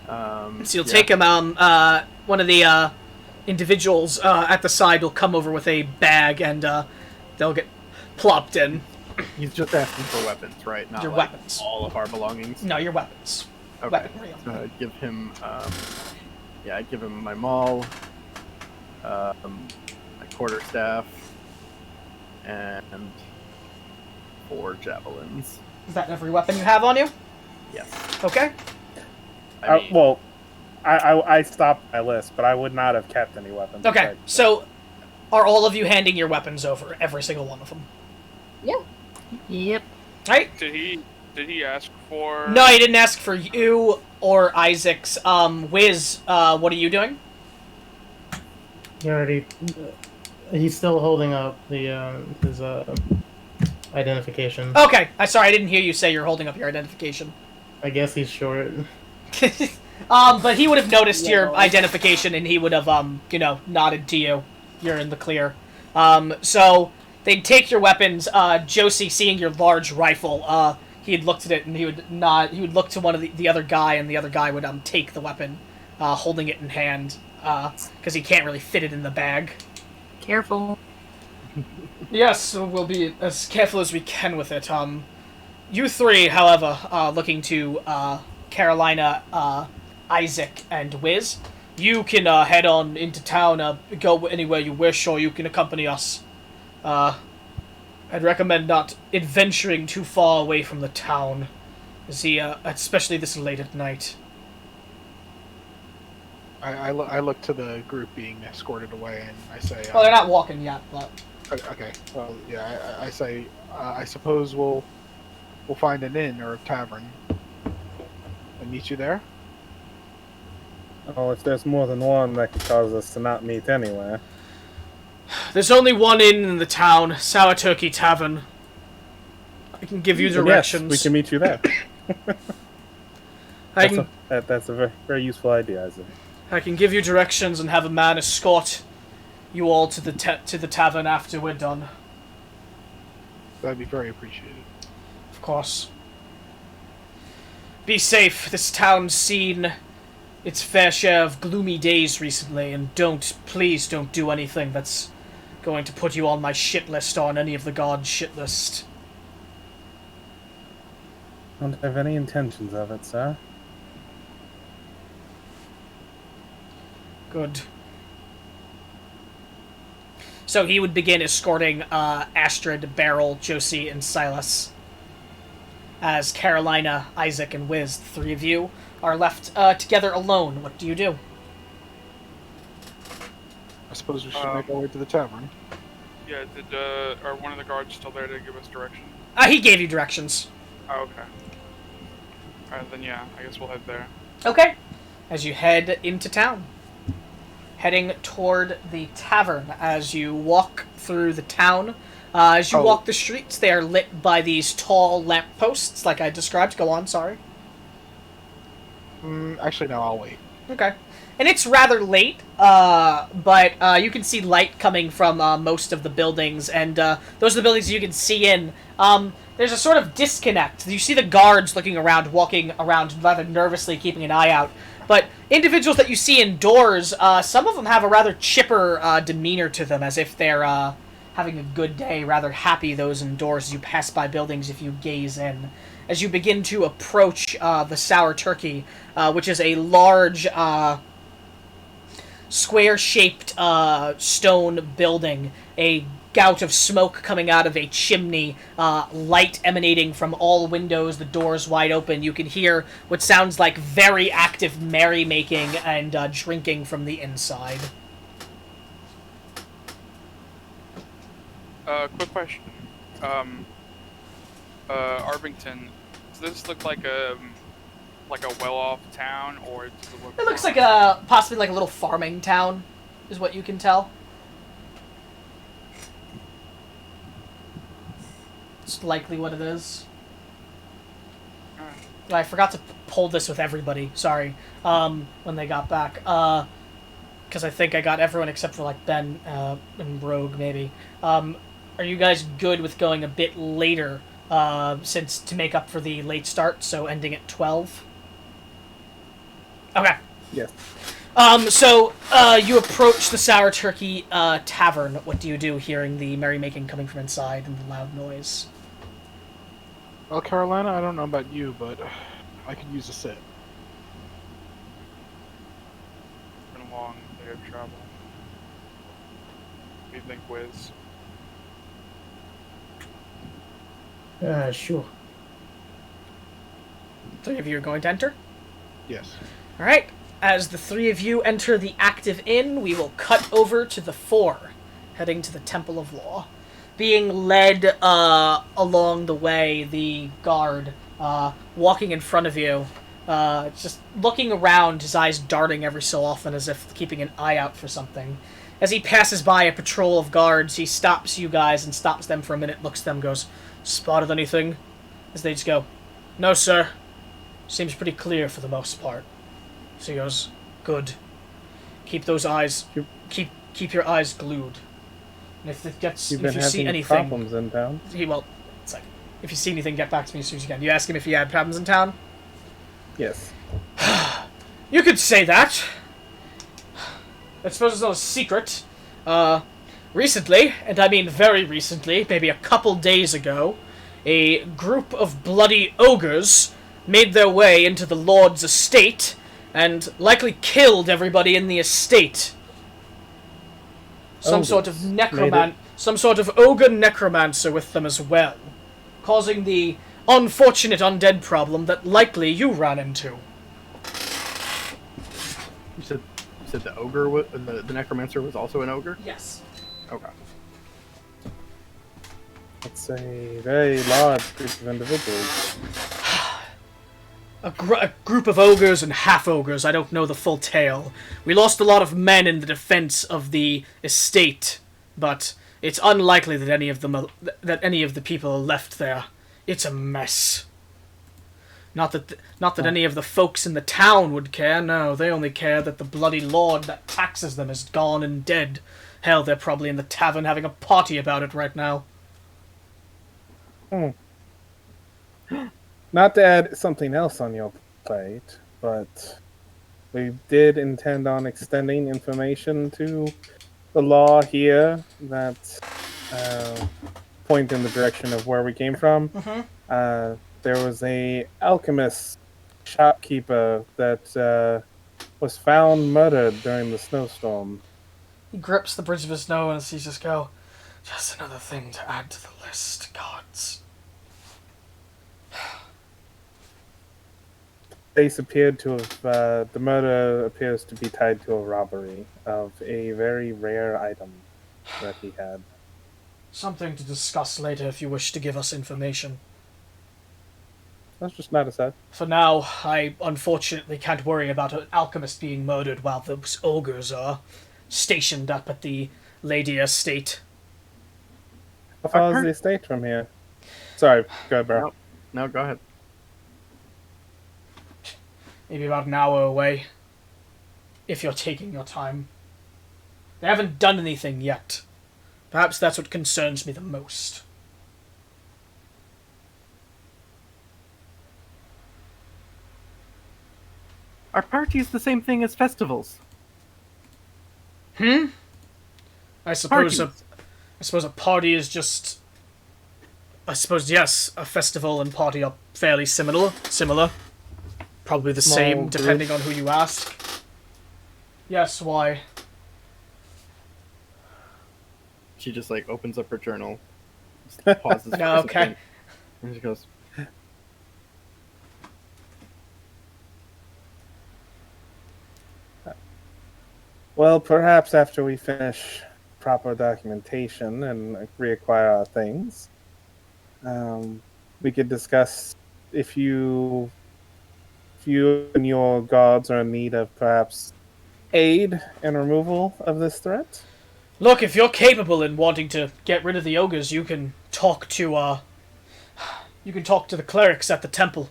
So you'll yeah. take him, one of the, individuals, at the side will come over with a bag, and, they'll get plopped in. He's just asking for weapons, right? Not Your like weapons. all of our belongings. No, your weapons. Okay. Weaponry. So give him, I give him my maul, my quarterstaff, and 4 javelins. Is that every weapon you have on you? Yes. Okay. I mean, Well, I stopped my list, but I would not have kept any weapons. Okay, besides so are all of you handing your weapons over? Every single one of them? Yeah. Yep. Right? Did he ask for? No, he didn't ask for you or Isaac's. Wiz, what are you doing? He already. He's still holding up the his identification. Okay, sorry, I didn't hear you say you're holding up your identification. I guess he's short. But he would have noticed Yeah. your identification and he would have, you know, nodded to you. You're in the clear. So they'd take your weapons. Josie, seeing your large rifle, he had looked at it and he would nod. He would look to one of the other guy, and the other guy would take the weapon, holding it in hand, because he can't really fit it in the bag. Careful. Yes, we'll be as careful as we can with it. You 3, however, looking to Carolina, Isaac, and Wiz, you can head on into town, go anywhere you wish, or you can accompany us. I'd recommend not adventuring too far away from the town, especially this late at night. I look to the group being escorted away, and I say, Well, they're not walking yet, but... Okay. Well, yeah. I say, I suppose we'll find an inn or a tavern and meet you there. Well, if there's more than one, that could cause us to not meet anywhere. There's only one inn in the town, Sour Turkey Tavern. I can give you directions. Yes, we can meet you there. I That's a very, very useful idea, Isaac. I can give you directions and have a man escort you all to the tavern after we're done. That'd be very appreciated. Of course. Be safe. This town's seen its fair share of gloomy days recently, and please don't do anything that's going to put you on my shit list or on any of the gods' shit list. Don't have any intentions of it, sir. Good. So he would begin escorting Astrid, Beryl, Josie, and Silas. As Carolina, Isaac, and Wiz, the 3 of you, are left together alone. What do you do? I suppose we should make our way to the tavern. Yeah. Are one of the guards still there to give us direction? He gave you directions. Oh, okay. Alright, then yeah, I guess we'll head there. Okay. As you head into town. Heading toward the tavern. As you walk through the town, as you walk the streets, they are lit by these tall lampposts, like I described. Go on, sorry. Actually, no, I'll wait. Okay. And it's rather late, but you can see light coming from most of the buildings, and those are the buildings you can see in. There's a sort of disconnect. You see the guards looking around, walking around rather nervously, keeping an eye out. But individuals that you see indoors, some of them have a rather chipper demeanor to them, as if they're having a good day, rather happy those indoors as you pass by buildings if you gaze in. As you begin to approach the Sour Turkey, which is a large, square-shaped stone building, a gout of smoke coming out of a chimney, light emanating from all windows, the doors wide open. You can hear what sounds like very active merrymaking and drinking from the inside. Quick question. Arbington, does this look like a well-off town, or does it look? It looks like possibly like a little farming town, is what you can tell. It's likely what it is. I forgot to pull this with everybody. Sorry. When they got back, because I think I got everyone except for like Ben and Rogue maybe. Are you guys good with going a bit later? Since to make up for the late start, so ending at 12. Okay. Yes. So you approach the Sour Turkey Tavern. What do you do, hearing the merrymaking coming from inside and the loud noise? Well, Carolina, I don't know about you, but I could use a sit. It's been a long day of travel. What do you think, Wiz? Sure. Three of you are going to enter? Yes. Alright. As the three of you enter the active inn, we will cut over to the four, heading to the Temple of Law. Being led along the way, the guard, walking in front of you, just looking around, his eyes darting every so often as if keeping an eye out for something. As he passes by a patrol of guards, he stops you guys and stops them for a minute, looks at them, goes, "Spotted anything?" As they just go, "No, sir. Seems pretty clear for the most part." So he goes, "Good. Keep those eyes, keep your eyes glued. And if it gets, You've if been you see having anything, problems in town. it's like, if you see anything, get back to me as soon as you can." You ask him if he had problems in town? Yes. You could say that. I suppose it's not a secret. Recently, and I mean very recently, maybe a couple days ago, a group of bloody ogres made their way into the Lord's estate and likely killed everybody in the estate. Some sort of some sort of ogre necromancer with them as well, causing the unfortunate undead problem that likely you ran into. You said the ogre, the necromancer was also an ogre? Yes. Okay. It's a very large group of individuals. A group of ogres and half-ogres, I don't know the full tale. We lost a lot of men in the defense of the estate, but it's unlikely that any of the people left there. It's a mess. Not that any of the folks in the town would care, no, they only care that the bloody lord that taxes them is gone and dead. Hell, they're probably in the tavern having a party about it right now. Not to add something else on your plate, but we did intend on extending information to the law here that point in the direction of where we came from. There was a alchemist shopkeeper that was found murdered during the snowstorm. He grips the bridge of his nose and he just go, "Just another thing to add to the list, gods." Case appeared to have, the murder appears to be tied to a robbery of a very rare item that he had. Something to discuss later if you wish to give us information. That's just not aside. For now, I unfortunately can't worry about an alchemist being murdered while those ogres are stationed up at the Lady Estate. How far is the estate from here? Sorry, go ahead, bro. No, go ahead. Maybe about an hour away, if you're taking your time. They haven't done anything yet. Perhaps that's what concerns me the most. Are parties the same thing as festivals? I suppose a party is just... I suppose, yes, a festival and party are fairly similar. Probably the same, depending on who you ask. Yes, why? She just like opens up her journal, just pauses. For a Okay. second, and she goes, Well, perhaps after we finish proper documentation and reacquire our things, we could discuss if you and your gods are in need of perhaps aid in removal of this threat. Look, if you're capable in wanting to get rid of the ogres, you can talk to the clerics at the temple.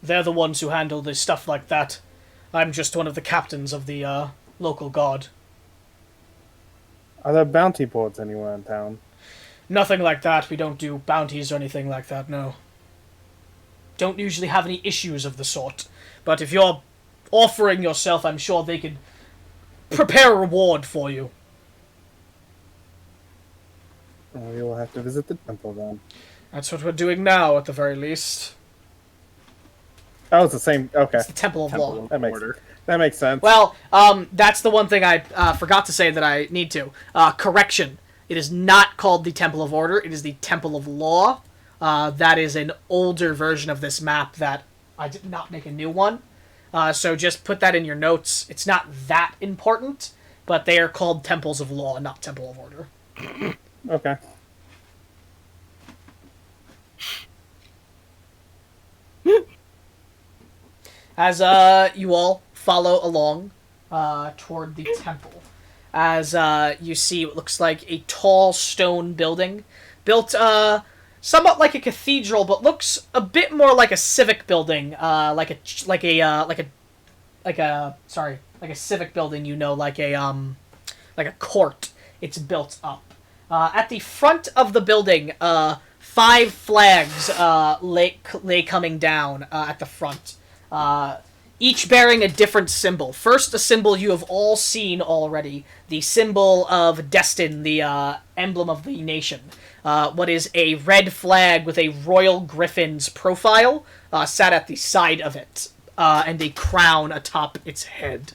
They're the ones who handle this stuff like that. I'm just one of the captains of the local guard. Are there bounty boards anywhere in town? Nothing like that. We don't do bounties or anything like that, no. Don't usually have any issues of the sort. But if you're offering yourself, I'm sure they could prepare a reward for you. We will have to visit the temple then. That's what we're doing now, at the very least. Oh, it's the same. Okay. It's the Temple of Law. That makes sense. Well, that's the one thing I forgot to say that I need to. Correction. It is not called the Temple of Order. It is the Temple of Law. That is an older version of this map that I did not make a new one. So just put that in your notes. It's not that important, but they are called Temples of Law, not Temple of Order. Okay. As you all follow along toward the temple, as you see what looks like a tall stone building built somewhat like a cathedral, but looks a bit more like a civic building, like a civic building, you know, like a court. It's built up. At the front of the building, 5 flags lay coming down at the front. Each bearing a different symbol. First, a symbol you have all seen already. The symbol of Destin, the emblem of the nation. What is a red flag with a royal griffin's profile sat at the side of it, and a crown atop its head.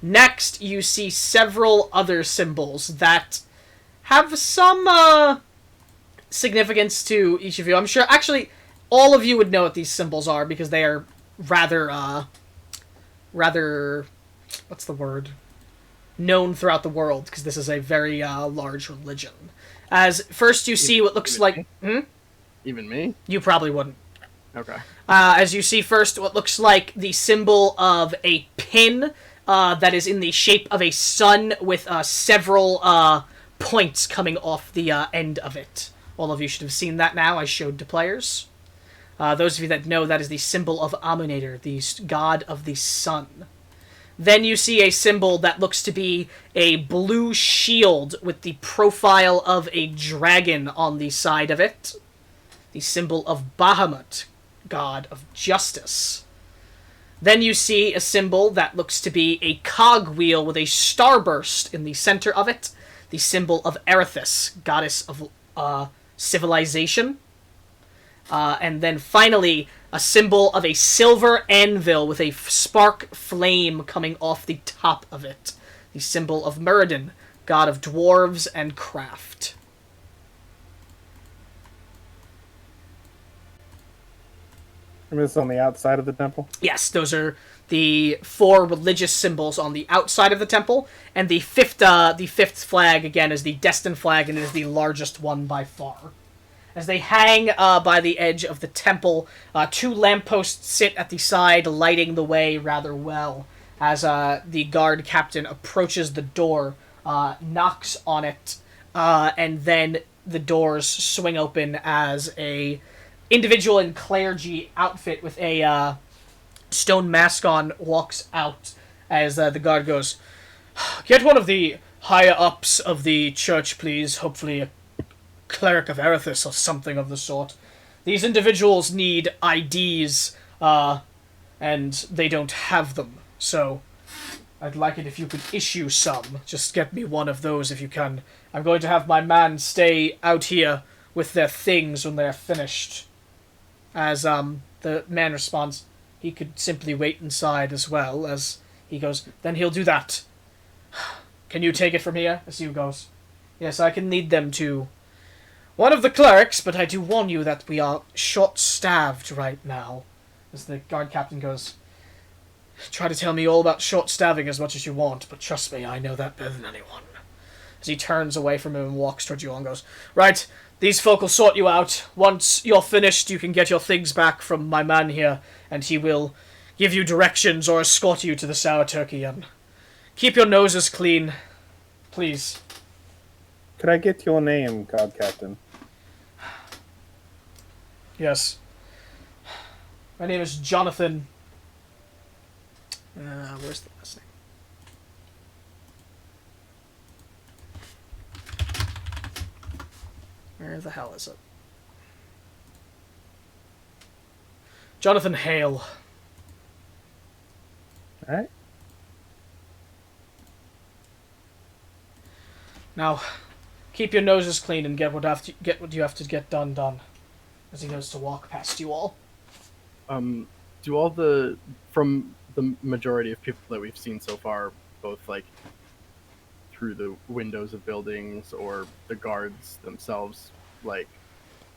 Next, you see several other symbols that have some significance to each of you. I'm sure, actually, all of you would know what these symbols are because they are rather, what's the word? Known throughout the world, because this is a very large religion. As first you see what looks like... Even me? You probably wouldn't. Okay. As you see first what looks like the symbol of a pin that is in the shape of a sun with several points coming off the end of it. All of you should have seen that now. I showed to players. Those of you that know, that is the symbol of Amunator, the god of the sun. Then you see a symbol that looks to be a blue shield with the profile of a dragon on the side of it. The symbol of Bahamut, god of justice. Then you see a symbol that looks to be a cogwheel with a starburst in the center of it. The symbol of Erithis, goddess of civilization. And then finally, a symbol of a silver anvil with a spark flame coming off the top of it. The symbol of Muradin, god of dwarves and craft. And this is on the outside of the temple? Yes, those are the 4 religious symbols on the outside of the temple, and the fifth flag, again, is the Destin flag, and it is the largest one by far. As they hang by the edge of the temple, 2 lampposts sit at the side, lighting the way rather well. As the guard captain approaches the door, knocks on it, and then the doors swing open as a individual in clergy outfit with a stone mask on walks out. As the guard goes, "Get one of the higher-ups of the church, please. Hopefully a cleric of Erithis or something of the sort. These individuals need IDs, and they don't have them. So I'd like it if you could issue some. Just get me one of those if you can. I'm going to have my man stay out here with their things when they're finished." As the man responds, he could simply wait inside as well. As he goes, "Then he'll do that. Can you take it from here?" As he goes, "Yes, I can lead them to one of the clerics, but I do warn you that we are short-staffed right now." As the guard captain goes, "Try to tell me all about short-staffing as much as you want, but trust me, I know that better than anyone." as he turns away from him and walks towards you all and goes, "Right, these folk will sort you out. Once you're finished, you can get your things back from my man here, and he will give you directions or escort you to the Sour Turkey Inn. Keep your noses clean, please." Could I get your name, God Captain? "Yes. My name is Jonathan." Where's the last name? Where the hell is it? Jonathan Hale. Alright. Now, keep your noses clean and get what you have to get done. As he goes to walk past you all. Do all from the majority of people that we've seen so far, both like through the windows of buildings or the guards themselves, like,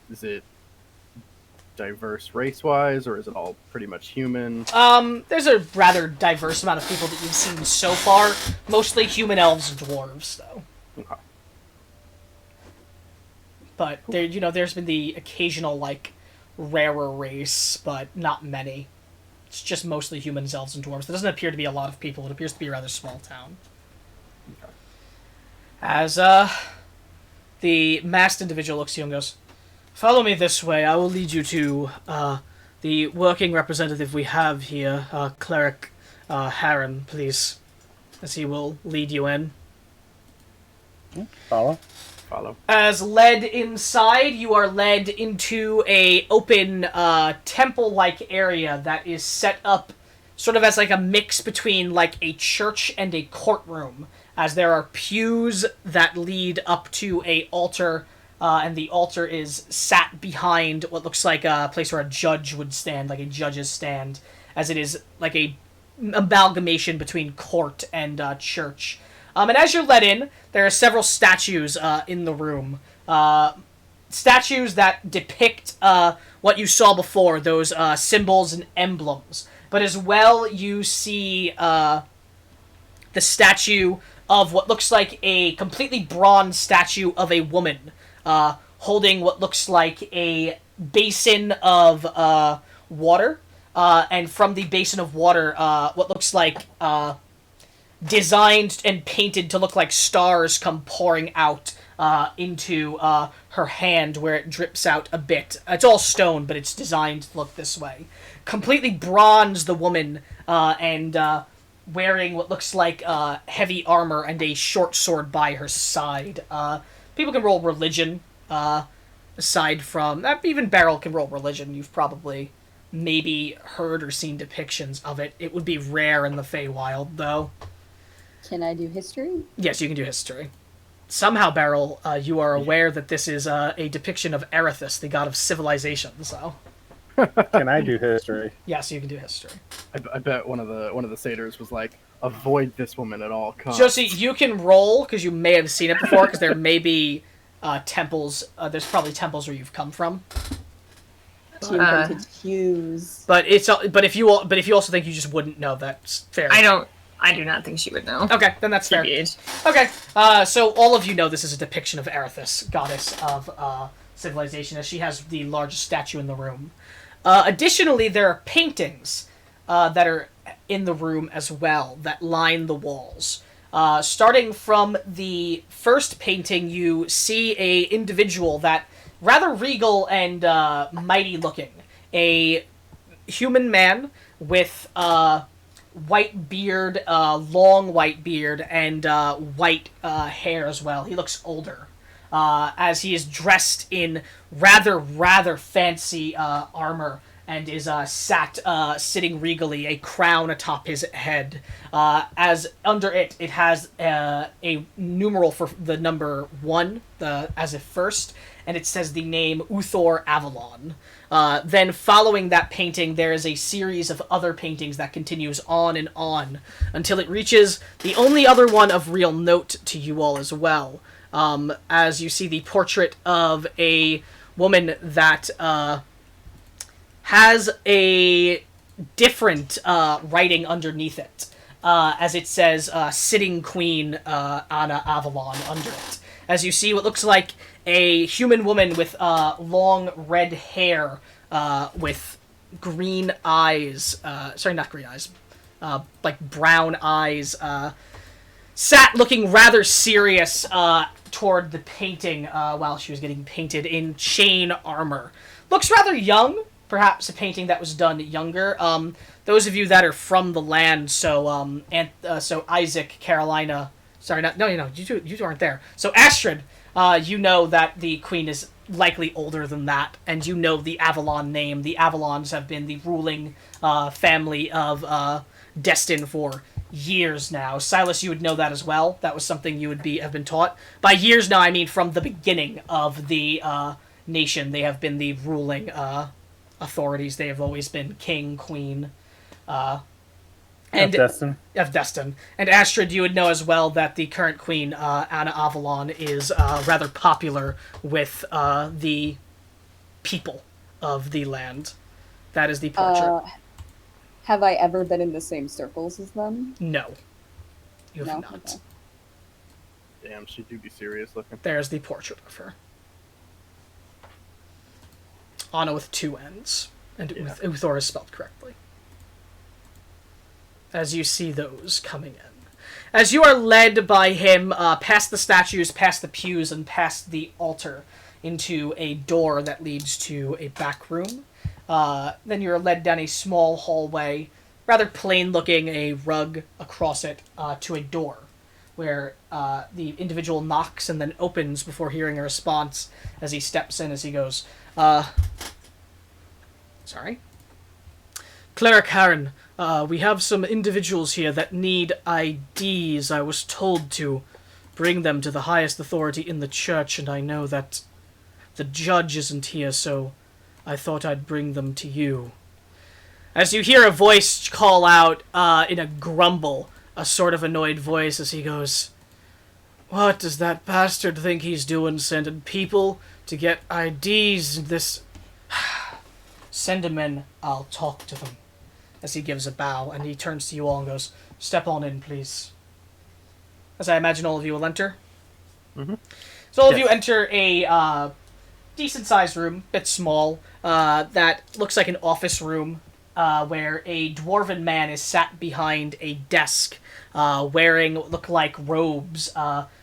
is it diverse race-wise, or is it all pretty much human? There's a rather diverse amount of people that you've seen so far. Mostly human elves and dwarves, though. Okay. But there's been the occasional, like, rarer race, but not many. It's just mostly humans, elves, and dwarves. There doesn't appear to be a lot of people. It appears to be a rather small town. Okay. As, the masked individual looks to you and goes, "Follow me this way. I will lead you to, the working representative we have here, Cleric, Harren, please." As he will lead you in. Follow. As led inside, you are led into a open, temple-like area that is set up sort of as like a mix between like a church and a courtroom, as there are pews that lead up to a altar, and the altar is sat behind what looks like a place where a judge would stand, like a judge's stand, as it is like a amalgamation between court and church. And as you're let in, there are several statues in the room. Statues that depict what you saw before, those symbols and emblems. But as well, you see the statue of what looks like a completely bronze statue of a woman, holding what looks like a basin of water. And from the basin of water, what looks like designed and painted to look like stars come pouring out into her hand, where it drips out a bit. It's all stone, but it's designed to look this way. Completely bronze, the woman, and wearing what looks like heavy armor and a short sword by her side. People can roll religion, aside from... even Beryl can roll religion. You've probably maybe heard or seen depictions of it. It would be rare in the Feywild, though. Can I do history? Yes, you can do history. Somehow, Beryl, you are aware that this is a depiction of Erithus, the god of civilization, so... Can I do history? Yes, you can do history. I bet one of the satyrs was like, "Avoid this woman at all costs." Josie, you can roll, because you may have seen it before, because there may be temples... there's probably temples where you've come from. To vintage hues. But if you also think you just wouldn't know, that's fair. I do not think she would know. Okay, then that's fair. Okay, so all of you know this is a depiction of Erithus, goddess of civilization, as she has the largest statue in the room. Additionally, there are paintings that are in the room as well that line the walls. Starting from the first painting, you see a individual that rather regal and mighty looking. A human man with white beard, long white beard, and white hair as well. He looks older, as he is dressed in rather fancy armor and is sitting regally, a crown atop his head. As under it has a numeral for the number 1, as a first, and it says the name Uthor Avalon. Then following that painting, there is a series of other paintings that continues on and on until it reaches the only other one of real note to you all as well. As you see the portrait of a woman that has a different writing underneath it. as it says Sitting Queen Anna Avalon under it. As you see what looks like a human woman with long red hair with green eyes. Sorry, not green eyes. Like brown eyes. Sat looking rather serious toward the painting while she was getting painted in chain armor. Looks rather young. Perhaps a painting that was done younger. Those of you that are from the land, so so Isaac, Carolina, sorry, you two aren't there. So Astrid, you know that the queen is likely older than that, and you know the Avalon name. The Avalons have been the ruling family of Destin for years now. Silas, you would know that as well. That was something you would have been taught. By years now, I mean from the beginning of the nation. They have been the ruling authorities. They have always been king, queen, and of Destin. And Astrid, you would know as well that the current queen, Anna Avalon, is rather popular with the people of the land. That is the portrait. Have I ever been in the same circles as them? No. You have not. Okay. Damn, she do be serious looking. There's the portrait of her. Anna with 2 N's. And Uthor is spelled correctly. As you see those coming in. As you are led by him past the statues, past the pews, and past the altar into a door that leads to a back room. Then you're led down a small hallway, rather plain looking, a rug across it, to a door, where the individual knocks and then opens before hearing a response as he steps in, as he goes, sorry? Cleric Harren, we have some individuals here that need IDs. I was told to bring them to the highest authority in the church, and I know that the judge isn't here, so I thought I'd bring them to you. As you hear a voice call out in a grumble, a sort of annoyed voice, as he goes, "What does that bastard think he's doing, sending people to get IDs in this... Send him in, I'll talk to them." As he gives a bow, and he turns to you all and goes, "Step on in, please." As I imagine all of you will enter. Mm-hmm. So all of you enter a decent-sized room, bit small, that looks like an office room, where a dwarven man is sat behind a desk, wearing what look like robes,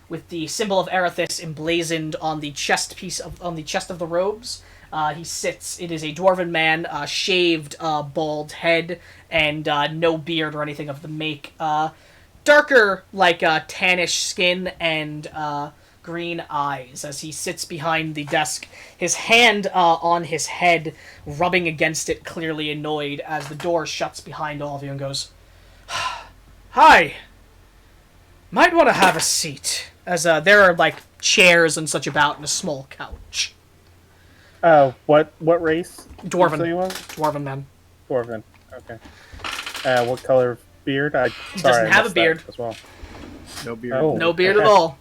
with the symbol of Erithis emblazoned on the chest of the robes. He sits. It is a dwarven man, shaved, bald head, and no beard or anything of the make. Darker, like tannish skin and green eyes. As he sits behind the desk, his hand on his head, rubbing against it, clearly annoyed. As the door shuts behind all of you and goes, "Hi. Might want to have a seat." As there are like chairs and such about, and a small couch. What race? Dwarven. So you want? Dwarven man. Dwarven. Okay. What color beard? He doesn't have a beard as well. No beard. Oh, no beard at all.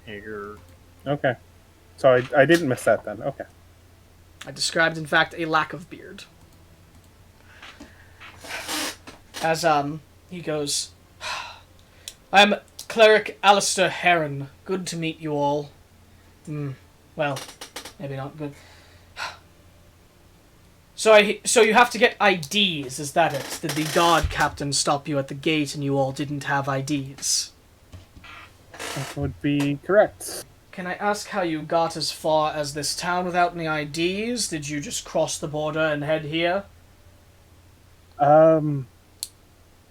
Hager. Okay. So I didn't miss that then. Okay. I described, in fact, a lack of beard. As he goes, "I'm Cleric Alistair Heron. Good to meet you all." Well, maybe not good. So you have to get IDs, is that it? Did the guard captain stop you at the gate and you all didn't have IDs? That would be correct. Can I ask how you got as far as this town without any IDs? Did you just cross the border and head here?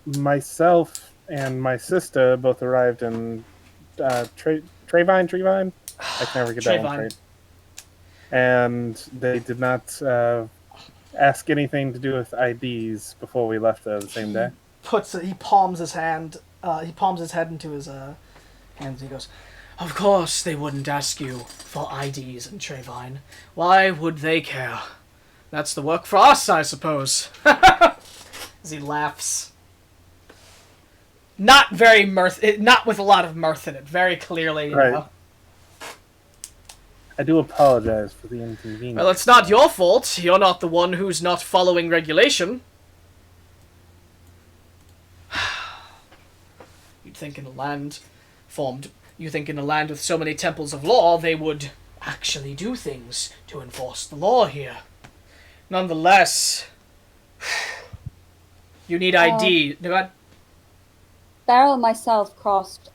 Myself and my sister both arrived in Trevine? I can never get that one straight. And they did not ask anything to do with IDs before we left the same day. He palms his head into his hands and he goes, "Of course they wouldn't ask you for IDs in Trevine. Why would they care? That's the work for us, I suppose." As he laughs. Not with a lot of mirth in it, very clearly, you know. I do apologize for the inconvenience. Well, it's not your fault. You're not the one who's not following regulation. You'd think in a land with so many temples of law, they would actually do things to enforce the law here. Nonetheless, you need ID. Go ahead. Farrell and myself crossed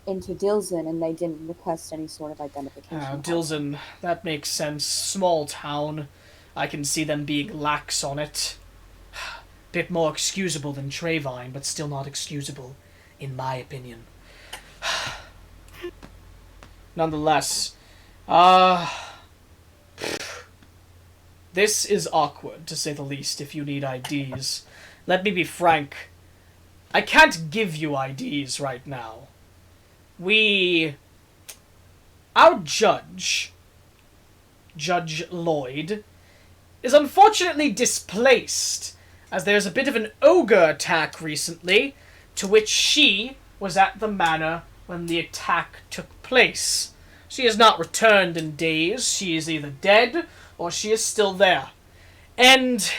into Dilson, and they didn't request any sort of identification. Dilson, that makes sense. Small town. I can see them being lax on it. Bit more excusable than Trevine, but still not excusable, in my opinion. Nonetheless, this is awkward, to say the least, if you need IDs. Let me be frank. I can't give you IDs right now. Our judge, Judge Lloyd, is unfortunately displaced, as there's a bit of an ogre attack recently, to which she was at the manor when the attack took place. She has not returned in days. She is either dead, or she is still there. And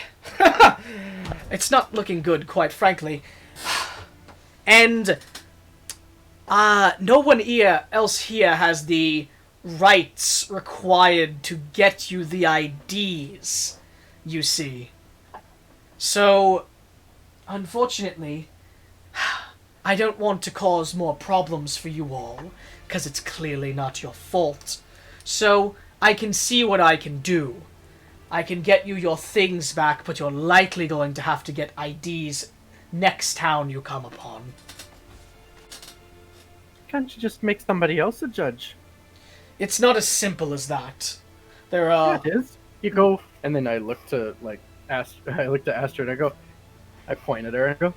it's not looking good, quite frankly. And no one else here has the rights required to get you the IDs, you see. So, unfortunately, I don't want to cause more problems for you all, because it's clearly not your fault. So, I can see what I can do. I can get you your things back, but you're likely going to have to get IDs next town you come upon. Can't you just make somebody else a judge? It's not as simple as that. There are... Yeah, it is. You go, and then I look to, Astrid, I point at her and go,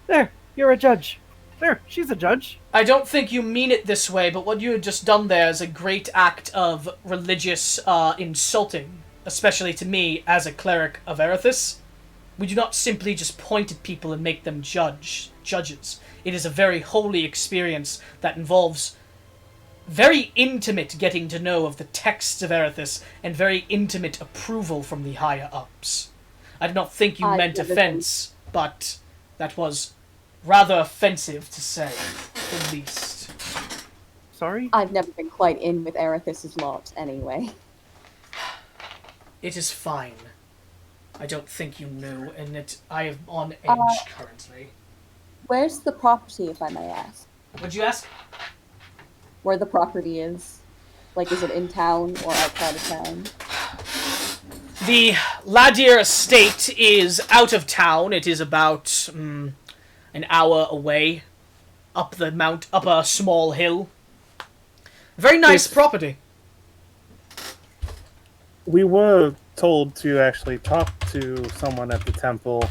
there, you're a judge. There, she's a judge. I don't think you mean it this way, but what you had just done there is a great act of religious insulting, especially to me as a cleric of Erithus. We do not simply just point at people and make them judges. It is a very holy experience that involves very intimate getting to know of the texts of Erithus and very intimate approval from the higher ups. I do not think you meant offense, but that was rather offensive to say, at least. Sorry? I've never been quite in with Erithus's lot, anyway. It is fine. I don't think you knew, and I am on edge currently. Where's the property, if I may ask? Would you ask? Where the property is? Like, is it in town or outside of town? The Ladier estate is out of town. It is about an hour away, up a small hill. Very nice property. We were told to actually talk to someone at the temple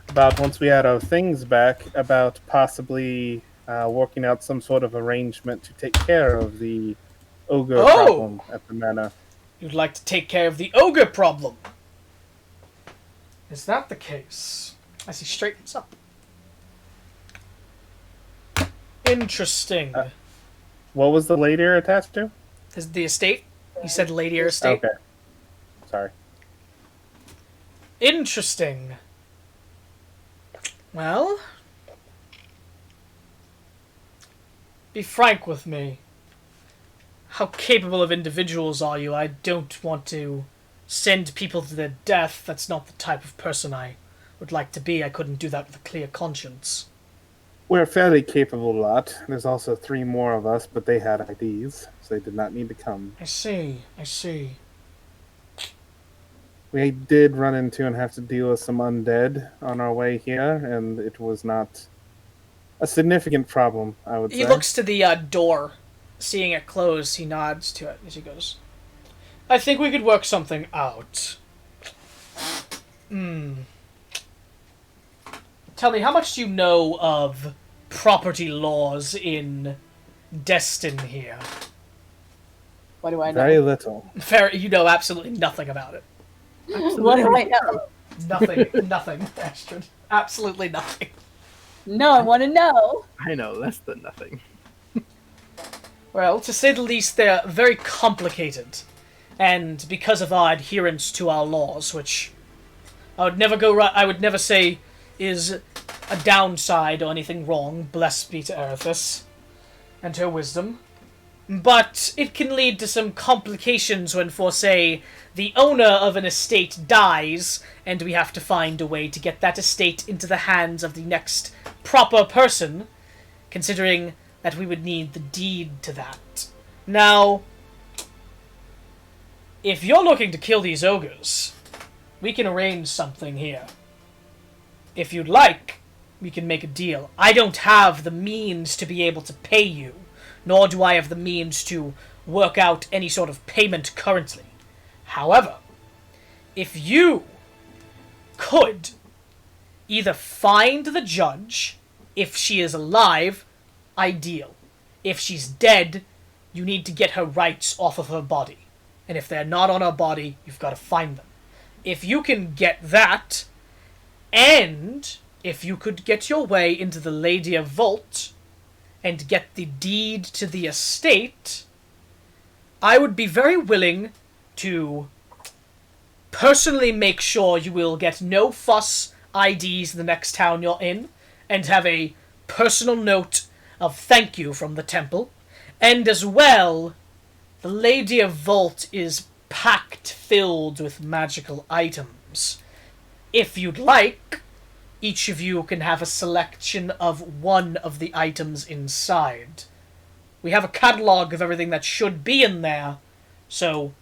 about, once we had our things back, about possibly working out some sort of arrangement to take care of the ogre problem at the manor. You'd like to take care of the ogre problem? Is that the case? As he straightens up. Interesting. What was the Ladier attached to? Is the estate? You said Ladier estate? Okay. Sorry. Interesting. Well, be frank with me. How capable of individuals are you? I don't want to send people to their death. That's not the type of person I would like to be. I couldn't do that with a clear conscience. We're a fairly capable lot. There's also 3 more of us, but they had IDs, so they did not need to come. I see. We did run into and have to deal with some undead on our way here, and it was not a significant problem, I would say. He looks to the door. Seeing it closed, he nods to it as he goes, I think we could work something out. Tell me, how much do you know of property laws in Destin here? What do I know? Very little. Fair, you know absolutely nothing about it. What do I know? Nothing, Astrid. Absolutely nothing. No, I want to know. I know, less than nothing. Well, to say the least, they're very complicated. And because of our adherence to our laws, which I would never say is a downside or anything wrong, blessed be to Erithus and her wisdom. But it can lead to some complications when, for say, the owner of an estate dies, and we have to find a way to get that estate into the hands of the next proper person, considering that we would need the deed to that. Now, if you're looking to kill these ogres, we can arrange something here. If you'd like, we can make a deal. I don't have the means to be able to pay you, nor do I have the means to work out any sort of payment currently. However, if you could either find the judge, if she is alive, ideal. If she's dead, you need to get her rights off of her body. And if they're not on her body, you've got to find them. If you can get that, and if you could get your way into the Ladia Vault and get the deed to the estate, I would be very willing to personally make sure you will get no fuss IDs in the next town you're in, and have a personal note of thank you from the temple. And as well, the Ladia Vault is packed filled with magical items. If you'd like, each of you can have a selection of one of the items inside. We have a catalog of everything that should be in there, so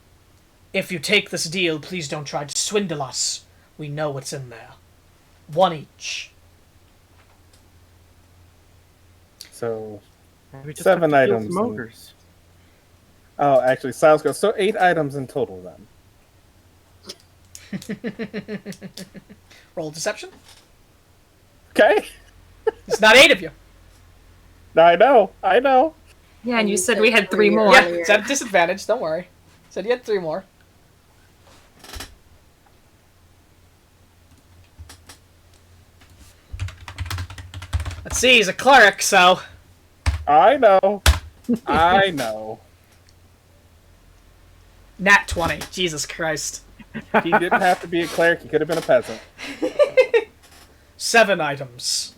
if you take this deal, please don't try to swindle us. We know what's in there. One each. So, We just 7 have to kill items. some ogres. Oh, actually, sounds good. So 8 items in total then. Roll deception. Okay. It's not 8 of you. I know. Yeah, and you said we had 3 more. Yeah, it's at a disadvantage, don't worry. Said you had 3 more. Let's see, he's a cleric, so... I know. I know. Nat 20. Jesus Christ. He didn't have to be a cleric, he could have been a peasant. 7 items.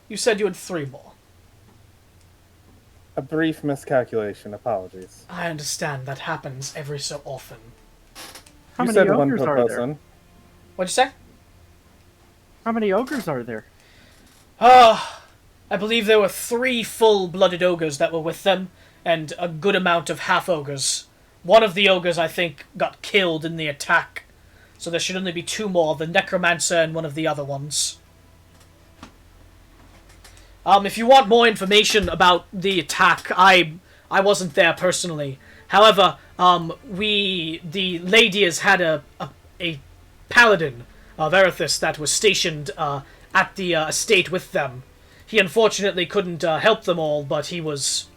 You said you had 3 more. A brief miscalculation, apologies. I understand, that happens every so often. How You many said one ogres per are there? person. What'd you say? How many ogres are there? I believe there were 3 full-blooded ogres that were with them, and a good amount of half-ogres. One of the ogres, I think, got killed in the attack, so there should only be 2 more, the necromancer and one of the other ones. If you want more information about the attack, I wasn't there personally. However, the ladies had a paladin of Erithus that was stationed at the estate with them. He unfortunately couldn't help them all, but he was,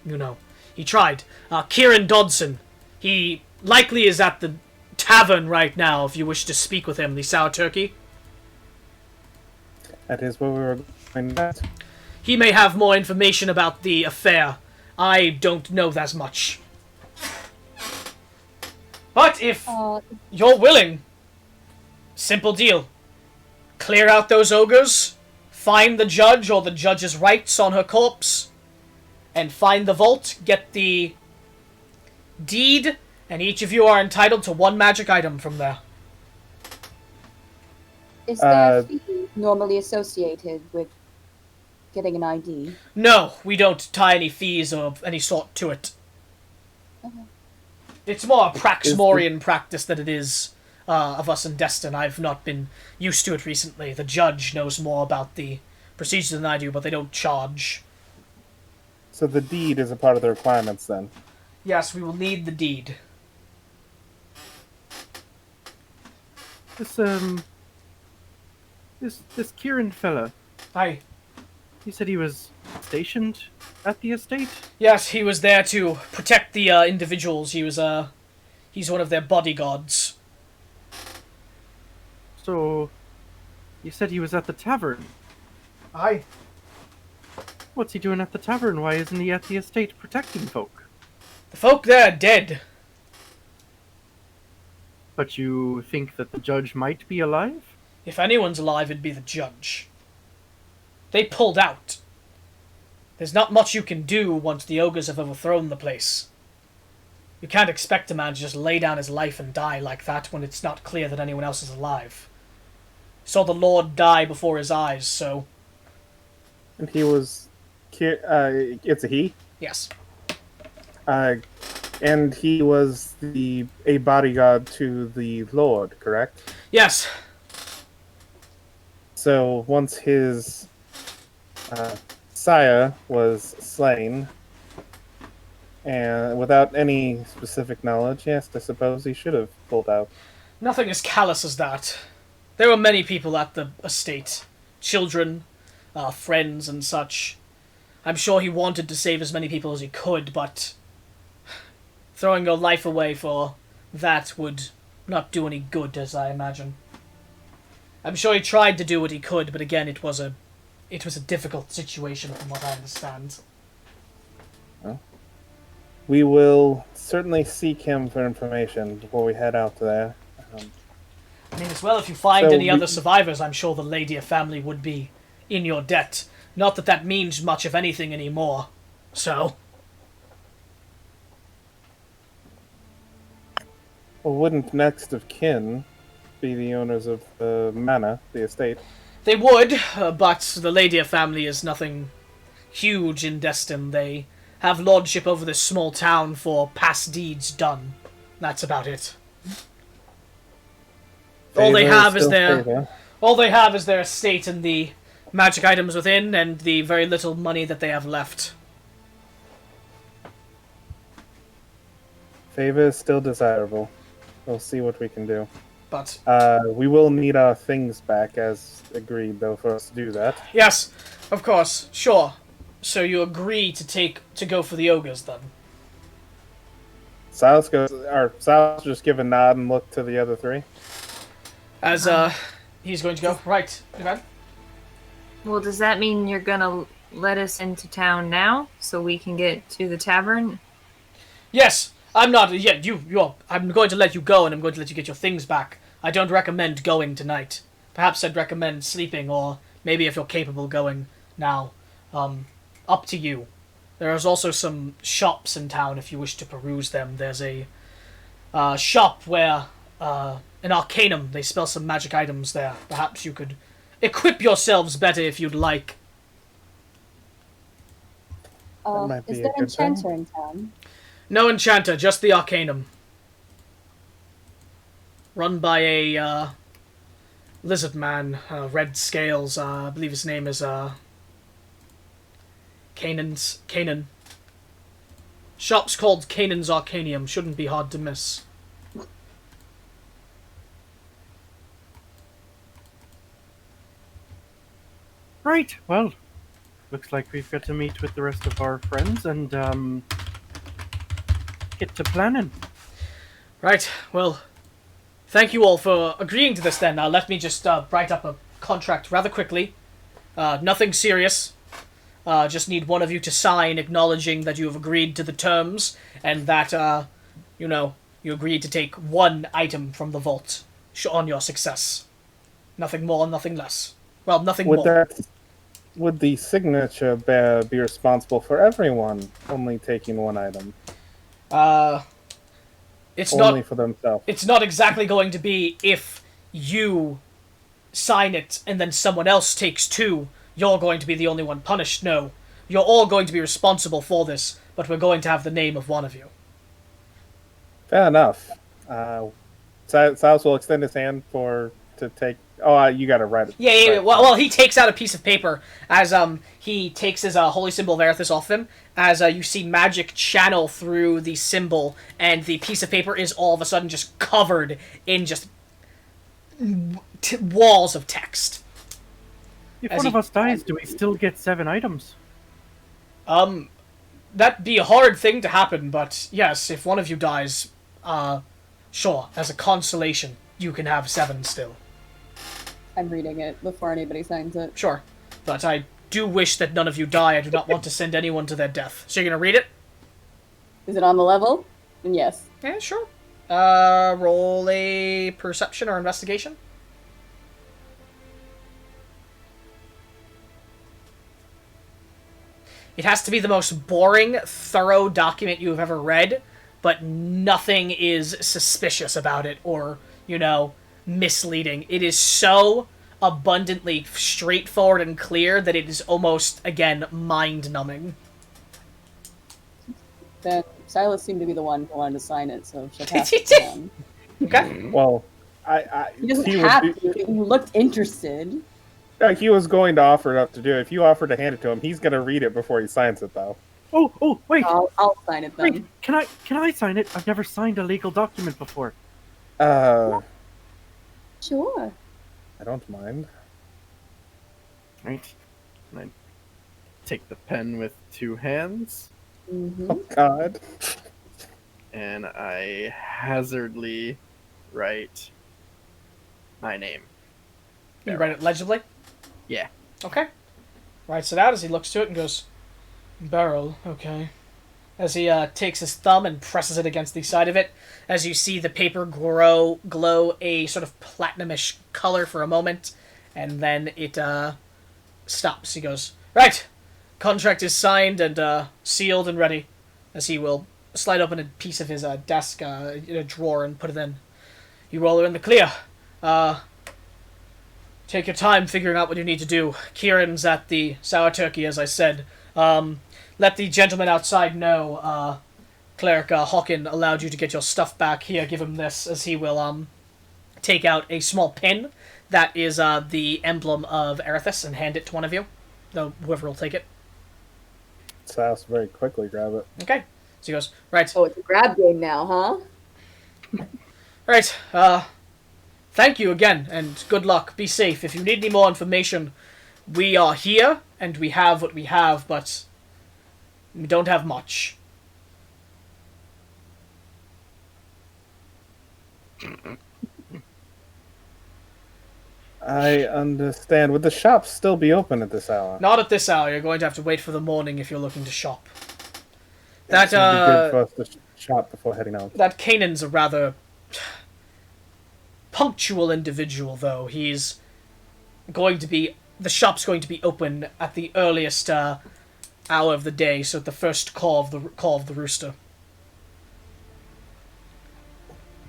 he tried. Kieran Dodson. He likely is at the tavern right now, if you wish to speak with him, the Sour Turkey. That is where we were going next. He may have more information about the affair. I don't know that much. But if you're willing, simple deal. Clear out those ogres, find the judge or the judge's rights on her corpse, and find the vault, get the deed, and each of you are entitled to 1 magic item from there. Is there a fee normally associated with getting an ID? No, we don't tie any fees of any sort to it. Okay. It's more a Praxmorian practice than it is of us in Destin. I've not been used to it recently. The judge knows more about the procedures than I do, but they don't charge. So the deed is a part of the requirements then? Yes, we will need the deed. This Kieran fella. Aye. He said he was stationed at the estate? Yes, he was there to protect the individuals. He's one of their bodyguards. So, you said he was at the tavern. Aye. What's he doing at the tavern? Why isn't he at the estate protecting folk? The folk there are dead. But you think that the judge might be alive? If anyone's alive, it'd be the judge. They pulled out. There's not much you can do once the ogres have overthrown the place. You can't expect a man to just lay down his life and die like that when it's not clear that anyone else is alive. Saw the Lord die before his eyes, so... And he was... it's a he? Yes. And he was a bodyguard to the Lord, correct? Yes. So once his sire was slain, and without any specific knowledge, yes, I suppose he should have pulled out. Nothing as callous as that. There were many people at the estate. Children, friends and such. I'm sure he wanted to save as many people as he could, but... throwing your life away for that would not do any good, as I imagine. I'm sure he tried to do what he could, but again, it was a difficult situation from what I understand. Well, we will certainly seek him for information before we head out there. I mean, as well, if you find any other survivors, I'm sure the Ladia family would be in your debt. Not that that means much of anything anymore. So... Well, wouldn't next of kin be the owners of the manor, the estate? They would, but the Ladia family is nothing huge in Destin. They have lordship over this small town for past deeds done. That's about it. All they have is their estate and the magic items within, and the very little money that they have left. Favor is still desirable. We'll see what we can do. But we will need our things back, as agreed, though, for us to do that. yes, of course, sure. So you agree to go for the ogres then? Silas just give a nod and look to the other three. As he's going to go right. Okay. Well, does that mean you're gonna let us into town now so we can get to the tavern? Yes, I'm not yet. I'm going to let you go, and I'm going to let you get your things back. I don't recommend going tonight. Perhaps I'd recommend sleeping, or maybe if you're capable, going now. Up to you. There is also some shops in town if you wish to peruse them. There's a shop where an arcanum. They sell some magic items there. Perhaps you could equip yourselves better if you'd like. Is there an enchanter in town? No enchanter, just the arcanum. Run by a lizard man, red scales. I believe his name is Kanan. Shop's called Kanan's Arcanium. Shouldn't be hard to miss. Right, well, looks like we've got to meet with the rest of our friends and get to planning. Right, well, thank you all for agreeing to this then. Now let me just write up a contract rather quickly. Nothing serious. Just need one of you to sign acknowledging that you have agreed to the terms and that, you agreed to take one item from the vault on your success. Nothing more, nothing less. Well, nothing more. Would the signature be responsible for everyone only taking one item? It's only not for themselves. It's not exactly going to be if you sign it and then someone else takes two, you're going to be the only one punished. No. You're all going to be responsible for this, but we're going to have the name of one of you. Fair enough. Silas will extend his hand to take... Oh, you gotta write it. Yeah. Right. Well, he takes out a piece of paper as he takes his holy symbol of Erithus off him. As you see magic channel through the symbol, and the piece of paper is all of a sudden just covered in just walls of text. If one of us dies, do we still get 7 items? That'd be a hard thing to happen, but yes, if one of you dies, sure, as a consolation, you can have 7 still. I'm reading it before anybody signs it. Sure. But I do wish that none of you die. I do not want to send anyone to their death. So you're gonna read it? Is it on the level? And yes. Yeah, sure. Roll a perception or investigation. It has to be the most boring, thorough document you have ever read, but nothing is suspicious about it or, misleading. It is so abundantly straightforward and clear that it is almost, again, mind-numbing. Then Silas seemed to be the one who wanted to sign it, so she'll pass it to him. Okay. Well, He doesn't have to. You looked interested. He was going to offer it up to do it. If you offer to hand it to him, he's going to read it before he signs it, though. Oh, wait. I'll sign it then. Wait, can I sign it? I've never signed a legal document before. Sure. I don't mind. Right. And I take the pen with two hands. Mm-hmm. Oh, God. And I hazardly write my name. You write it legibly? Yeah. Okay. Writes it out as he looks to it and goes, Beryl, okay. As he takes his thumb and presses it against the side of it, as you see the paper glow a sort of platinumish color for a moment, and then it stops. He goes, right, contract is signed and sealed and ready, as he will slide open a piece of his desk in a drawer and put it in. You roll her in the clear. Take your time figuring out what you need to do. Kieran's at the Sour Turkey, as I said. Let the gentleman outside know Cleric Hawken allowed you to get your stuff back. Here, give him this, as he will take out a small pin that is the emblem of Erithus and hand it to one of you. Though whoever will take it. Silas very quickly grab it. Okay. So he goes, right. Oh, it's a grab game now, huh? Right, thank you again, and good luck. Be safe. If you need any more information, we are here, and we have what we have, but we don't have much. I understand. Would the shop still be open at this hour? Not at this hour. You're going to have to wait for the morning if you're looking to shop. That, It would be good for us to shop before heading out. That Kanan's a rather punctual individual, though. He's going to be... The shop's going to be open at the earliest hour of the day, so at the first call of the rooster.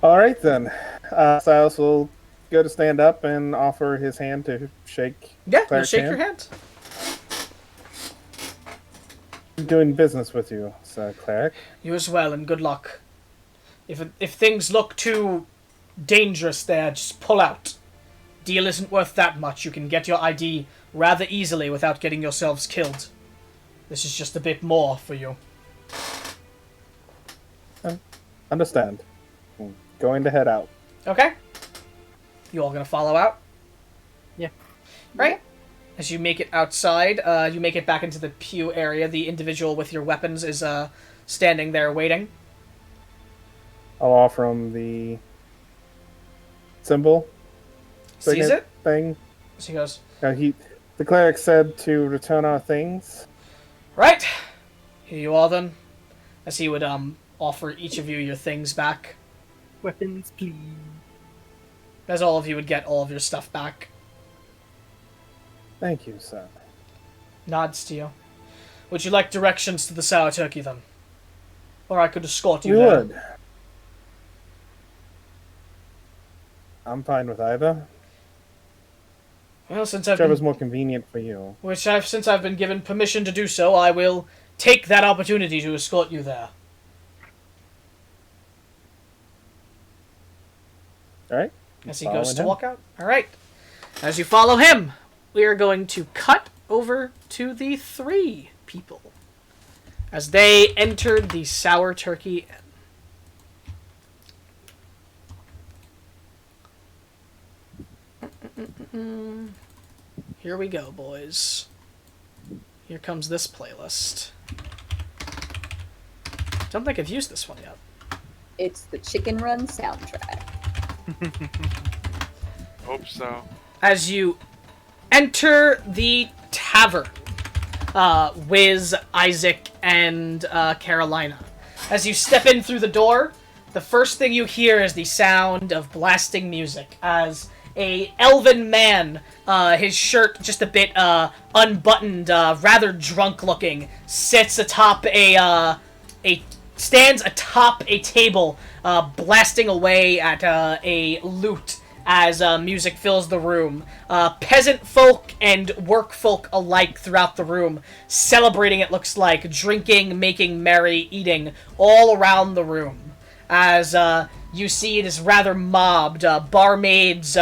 All right, then. Silas will go to stand up and offer his hand to shake. Yeah, Cleric's shake your hand. I'm doing business with you, Sir Cleric. You as well, and good luck. If things look too dangerous there, just pull out. Deal isn't worth that much. You can get your ID rather easily without getting yourselves killed. This is just a bit more for you. Understand. I'm going to head out. Okay. You all gonna follow out? Yeah. Right. As you make it outside, you make it back into the pew area. The individual with your weapons is standing there waiting. I'll offer him the symbol. Sees it? Thing. So he goes, the cleric said to return our things. right. Here you are then. As he would offer each of you your things back. Weapons, please. As all of you would get all of your stuff back. Thank you, sir. Nods to you. Would you like directions to the Sour Turkey then? Or I could escort you We there. would. I'm fine with either. Well, since I've Whichever's more convenient for you. since I've been given permission to do so, I will take that opportunity to escort you there. All right. As he goes to walk out. All right. As you follow him, we are going to cut over to the three people as they entered the Sour Turkey Inn. Here we go, boys. Here comes this playlist. Don't think I've used this one yet. It's the Chicken Run soundtrack. Hope so. As you enter the tavern, Wiz, Isaac, and Carolina. As you step in through the door, the first thing you hear is the sound of blasting music as a elven man, his shirt just a bit unbuttoned, rather drunk looking, sits atop stands atop a table, blasting away at a lute as music fills the room. Peasant folk and work folk alike throughout the room, celebrating, it looks like, drinking, making merry, eating, all around the room. As you see, it is rather mobbed, barmaids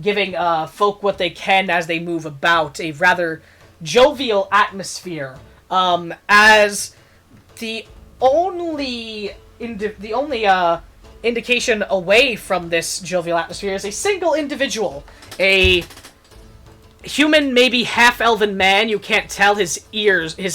giving folk what they can as they move about, a rather jovial atmosphere. As the only indication away from this jovial atmosphere is a single individual, a human, maybe half-elven man, you can't tell, his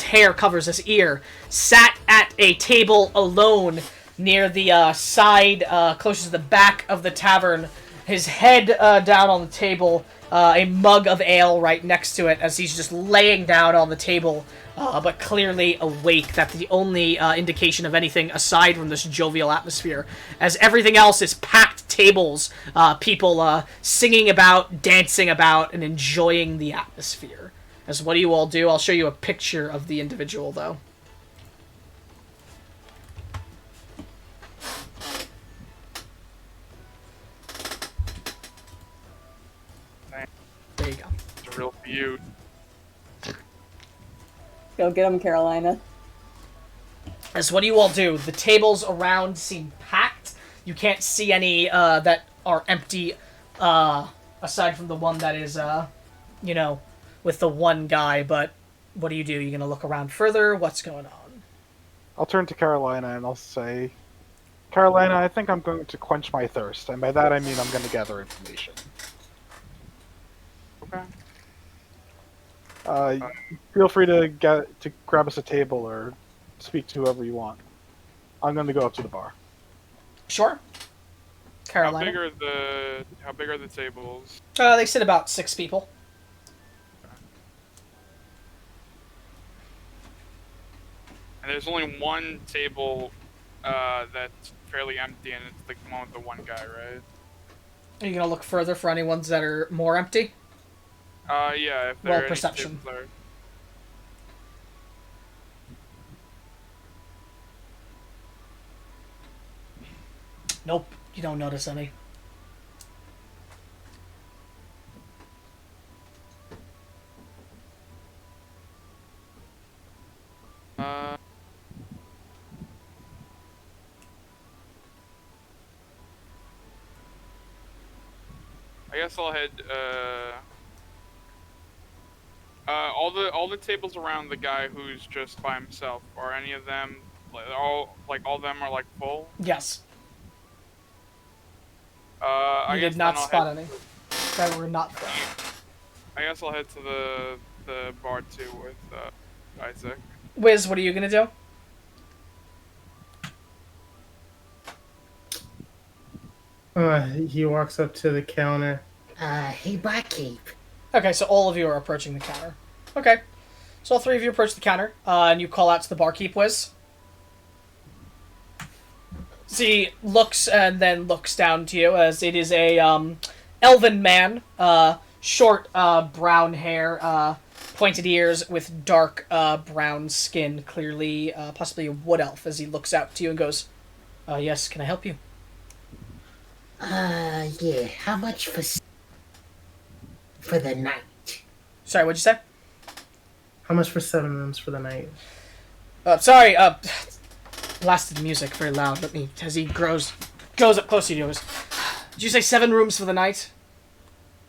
hair covers his ear, sat at a table alone near the side, closest to the back of the tavern, his head down on the table, a mug of ale right next to it as he's just laying down on the table, but clearly awake. That's the only indication of anything aside from this jovial atmosphere, as everything else is packed tables, people singing about, dancing about, and enjoying the atmosphere. As what do you all do? I'll show you a picture of the individual, though. There you go. It's a real beaut. Go get him, Carolina. As what do you all do? The tables around seem packed. You can't see any that are empty, aside from the one that is, with the one guy. But what do? You gonna look around further? What's going on? I'll turn to Carolina and I'll say, Carolina, I think I'm going to quench my thirst, and by that I mean I'm going to gather information. Okay. Feel free to grab us a table or speak to whoever you want. I'm going to go up to the bar. Sure. Carolina. How big are the tables? They sit about 6 people. And there's only one table that's fairly empty, and it's the one with the one guy, right? Are you gonna look further for any ones that are more empty? Yeah, if there are any perception. tables there. Nope, you don't notice any. I guess I'll head. All the tables around the guy who's just by himself. Are any of them all of them are like full? Yes. I You guess did not then I'll spot head- any that were not full. I guess I'll head to the bar too with Isaac. Wiz, what are you gonna do? He walks up to the counter. Hey, barkeep. Okay, so all of you are approaching the counter. Okay. So all 3 of you approach the counter, and you call out to the barkeep, Wiz. So he looks and then looks down to you, as it is a elven man, short brown hair, pointed ears, with dark brown skin, clearly possibly a wood elf, as he looks out to you and goes, yes, can I help you? Yeah. How much for the night? Sorry, what'd you say? How much for 7 rooms for the night? Sorry, blasted music very loud. Let me, as he goes up close to you, goes, did you say 7 rooms for the night?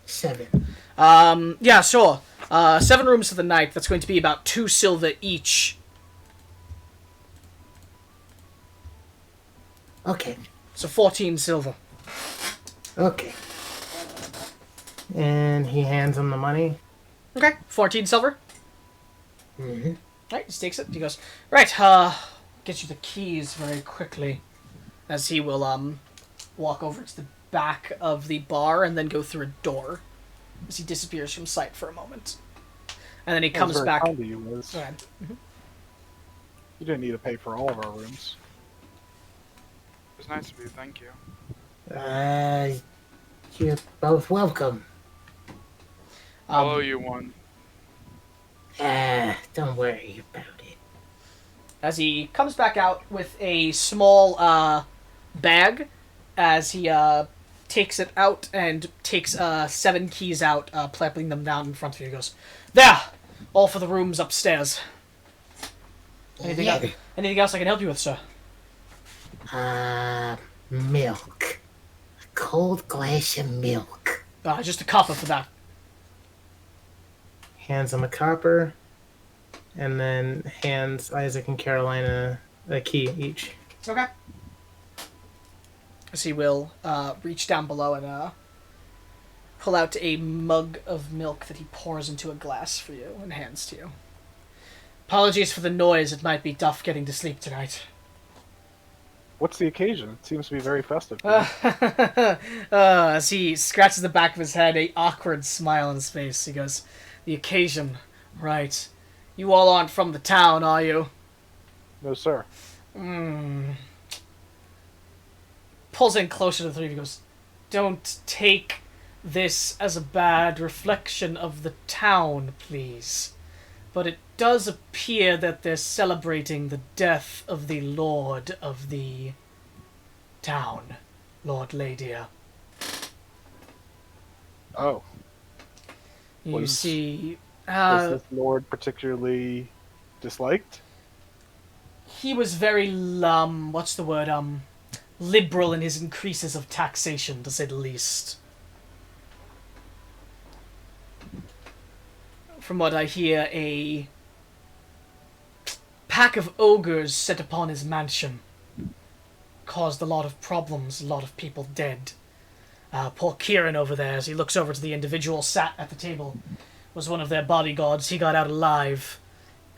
7. Yeah, sure. 7 rooms for the night. That's going to be about 2 silver each. Okay. So 14 silver. Okay. And he hands him the money. Okay, 14 silver. Mm-hmm. Right, he takes it. He goes, right, get you the keys very quickly. As he will, walk over to the back of the bar and then go through a door. As he disappears from sight for a moment. And then he comes Very back. kind of you, Liz. Go ahead. Mhm. You didn't need to pay for all of our rooms. It was nice of you, thank you. You're both welcome. I'll owe you one. Don't worry about it. As he comes back out with a small bag, as he takes it out and takes 7 keys out, plapping them down in front of you. He goes, "There! All for the rooms upstairs. Anything else I can help you with, sir?" Milk. A cold glass of milk. Just a copper for that. Hands him a copper, and then hands Isaac and Carolina a key each. Okay. As he will reach down below and pull out a mug of milk that he pours into a glass for you and hands to you. Apologies for the noise. It might be tough getting to sleep tonight. What's the occasion? It seems to be very festive. As he scratches the back of his head, a awkward smile on his face. He goes, "The occasion, right? You all aren't from the town, are you?" No, sir. Pulls in closer to the three of you. Goes, "Don't take this as a bad reflection of the town, please. But it does appear that they're celebrating the death of the lord of the town, Lord Ladia." Oh. You see, was this lord particularly disliked? he was very, liberal in his increases of taxation, to say the least. From what I hear, a pack of ogres set upon his mansion caused a lot of problems, a lot of people dead. Poor Kieran over there, as he looks over to the individual sat at the table, was one of their bodyguards. He got out alive.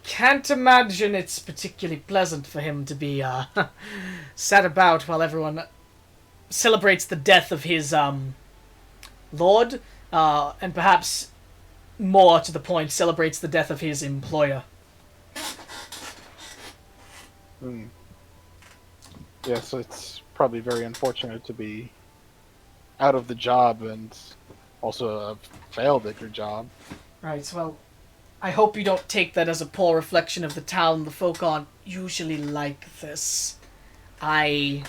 Can't imagine it's particularly pleasant for him to be sat about while everyone celebrates the death of his lord, and perhaps more to the point, celebrates the death of his employer. Yes, it's probably very unfortunate to be out of the job and also have failed at your job. Right, well, I hope you don't take that as a poor reflection of the town. The folk aren't usually like this. I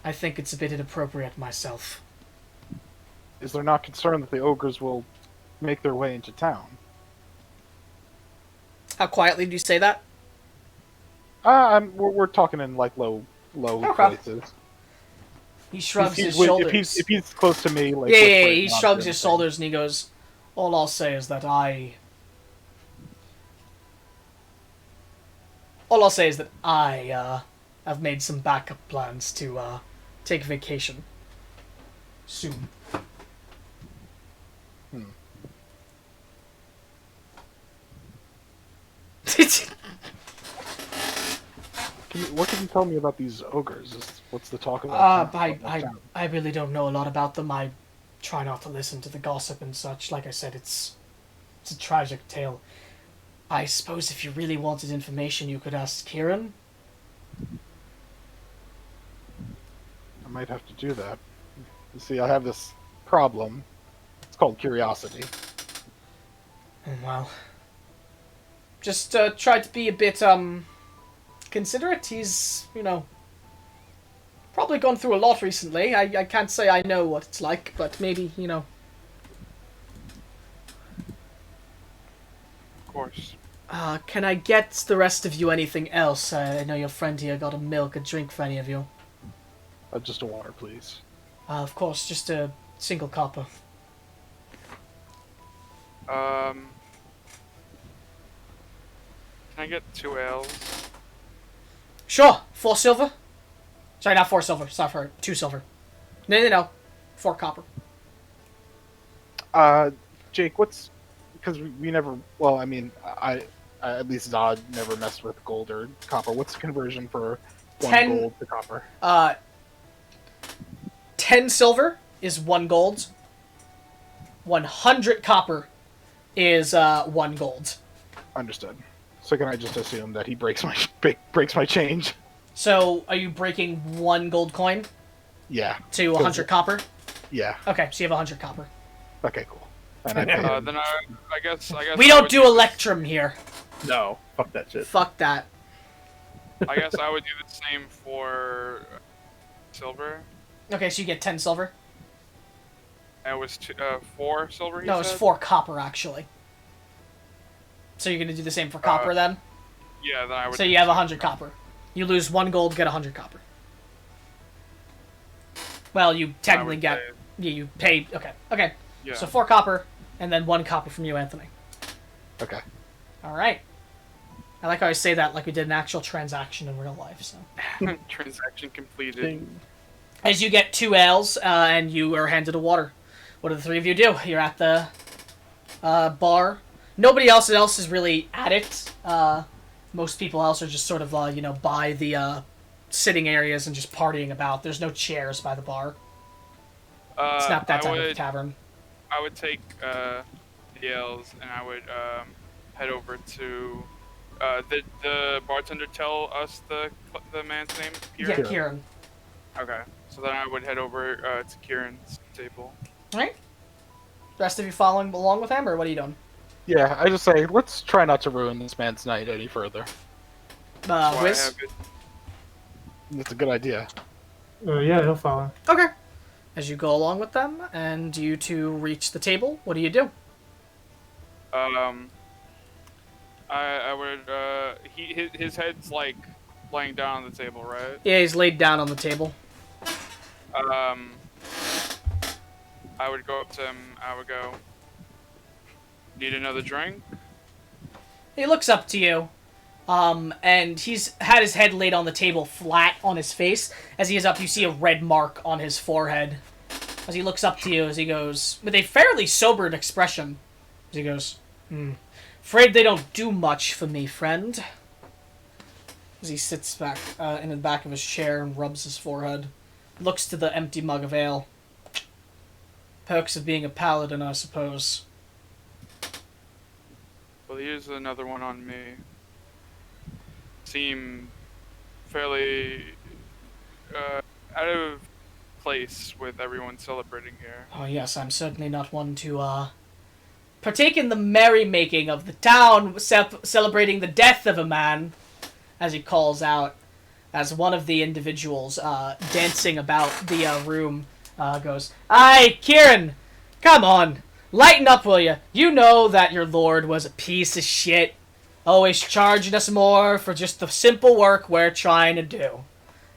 think it's a bit inappropriate myself. Is there not concern that the ogres will make their way into town? How quietly do you say that? We're talking in like low Okay. places. He shrugs his shoulders. If he's close to me, like Yeah, he shrugs his shoulders and he goes, "All I'll say is that I have made some backup plans to take vacation soon." What can you tell me about these ogres? What's the talk about? I really don't know a lot about them. I try not to listen to the gossip and such. Like I said, it's a tragic tale. I suppose if you really wanted information, you could ask Kieran. I might have to do that. You see, I have this problem. It's called curiosity. Well, just try to be a bit considerate. He's, probably gone through a lot recently. I can't say I know what it's like, but maybe, Of course. Can I get the rest of you anything else? I know your friend here got a drink for any of you. Just a water, please. Of course, just a single copper. Can I get 2 ales? Sure, 4 silver. Sorry, not 4 silver. Sorry, 2 silver. No. 4 copper. Jake, because we never, well, I mean, I at least Zod never messed with gold or copper. What's the conversion for 1 gold to copper? 10 silver is 1 gold. 100 copper is 1 gold. Understood. So can I just assume that he breaks my change? So, are you breaking 1 gold coin? Yeah. To 100 copper? Yeah. Okay, so you have 100 copper. Okay, cool. And I pay him. Then I guess We I don't would do Electrum here. No, fuck that shit. Fuck that. I guess I would do the same for silver. Okay, so you get 10 silver. And it was 4 silver. No, it's 4 copper actually. So you're gonna do the same for copper then? Yeah, then I would. So you have 100 copper. You lose 1 gold, get 100 copper. Well, you technically get. Yeah, you pay. Okay. Yeah. So 4 copper, and then 1 copper from you, Anthony. Okay. All right. I like how I say that like we did an actual transaction in real life. So. Transaction completed. As you get 2 ales, and you are handed a water. What do the 3 of you do? You're at the bar. Nobody else is really at it. Most people else are just sort of, by the sitting areas and just partying about. There's no chairs by the bar. It's not that type of tavern. I would take the ales and I would head over to. Did the bartender tell us the man's name? Kieran? Yeah, Kieran. Okay, so then I would head over to Kieran's table. All right. The rest of you following along with him, or what are you doing? Yeah, I just say, let's try not to ruin this man's night any further. Wiz? That's a good idea. Yeah, he'll follow. Okay. As you go along with them, and you two reach the table, what do you do? I would, his head's, like, laying down on the table, right? Yeah, he's laid down on the table. I would go up to him, I would go, need another drink? He looks up to you, and he's had his head laid on the table flat on his face. As he is up, you see a red mark on his forehead. As he looks up to you, as he goes, with a fairly sobered expression, as he goes, afraid they don't do much for me, friend. As he sits back in the back of his chair and rubs his forehead, looks to the empty mug of ale. Perks of being a paladin, I suppose. Well, here's another one on me. Seem fairly out of place with everyone celebrating here. Oh yes, I'm certainly not one to partake in the merrymaking of the town celebrating the death of a man, as he calls out, as one of the individuals dancing about the room goes, "Aye, Kieran, come on, lighten up, will you? You know that your lord was a piece of shit, always charging us more for just the simple work we're trying to do."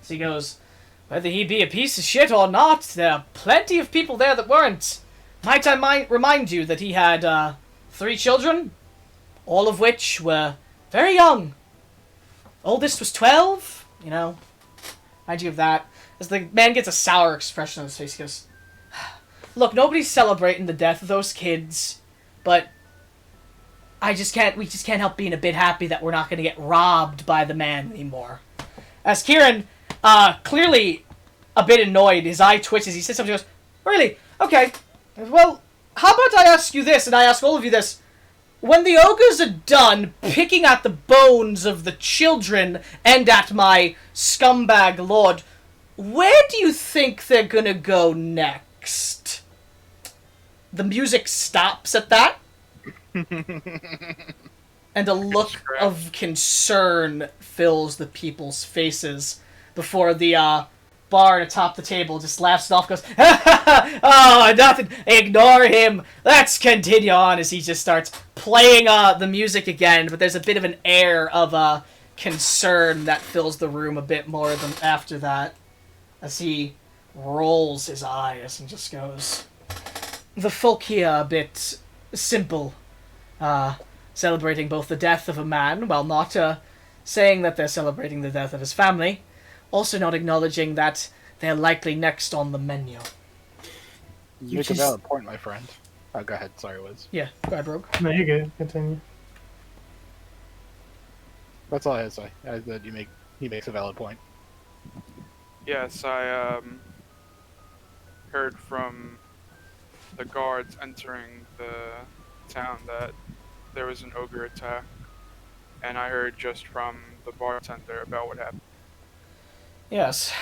So he goes, "Whether he be a piece of shit or not, there are plenty of people there that weren't. Might I remind you that he had 3 children, all of which were very young. Oldest was 12, Mind you of that." As the man gets a sour expression on his face, he goes, "Look, nobody's celebrating the death of those kids, but we just can't help being a bit happy that we're not going to get robbed by the man anymore." As Kieran, clearly a bit annoyed, his eye twitches, he says something, he goes, "Really? Okay. Well, how about I ask you this, and I ask all of you this. When the ogres are done picking at the bones of the children and at my scumbag lord, where do you think they're gonna go next?" The music stops at that. And a look of concern fills the people's faces before the bar atop the table just laughs it off, goes, "Oh, nothing, ignore him, let's continue on," as he just starts playing the music again, but there's a bit of an air of concern that fills the room a bit more than after that, as he rolls his eyes and just goes, "The folk here are a bit simple, celebrating both the death of a man, while not saying that they're celebrating the death of his family, also not acknowledging that they're likely next on the menu." You make a valid point, my friend. Oh, go ahead. Sorry, Wiz. Yeah, go ahead, Rogue. No, you're good. Continue. That's all I had to say. That he makes a valid point. Yes, I heard from the guards entering the town that there was an ogre attack, and I heard just from the bartender about what happened. Yes.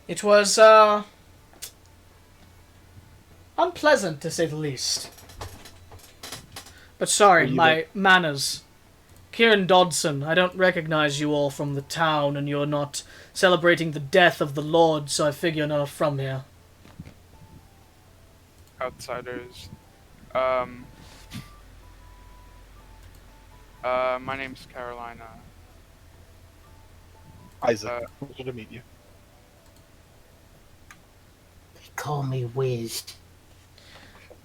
It was, Unpleasant, to say the least. But sorry, my manners. Kieran Dodson, I don't recognize you all from the town, and you're not celebrating the death of the Lord, so I figure you're not from here. Outsiders. My name's Carolina. Isaac, pleasure to meet you. They call me Wiz.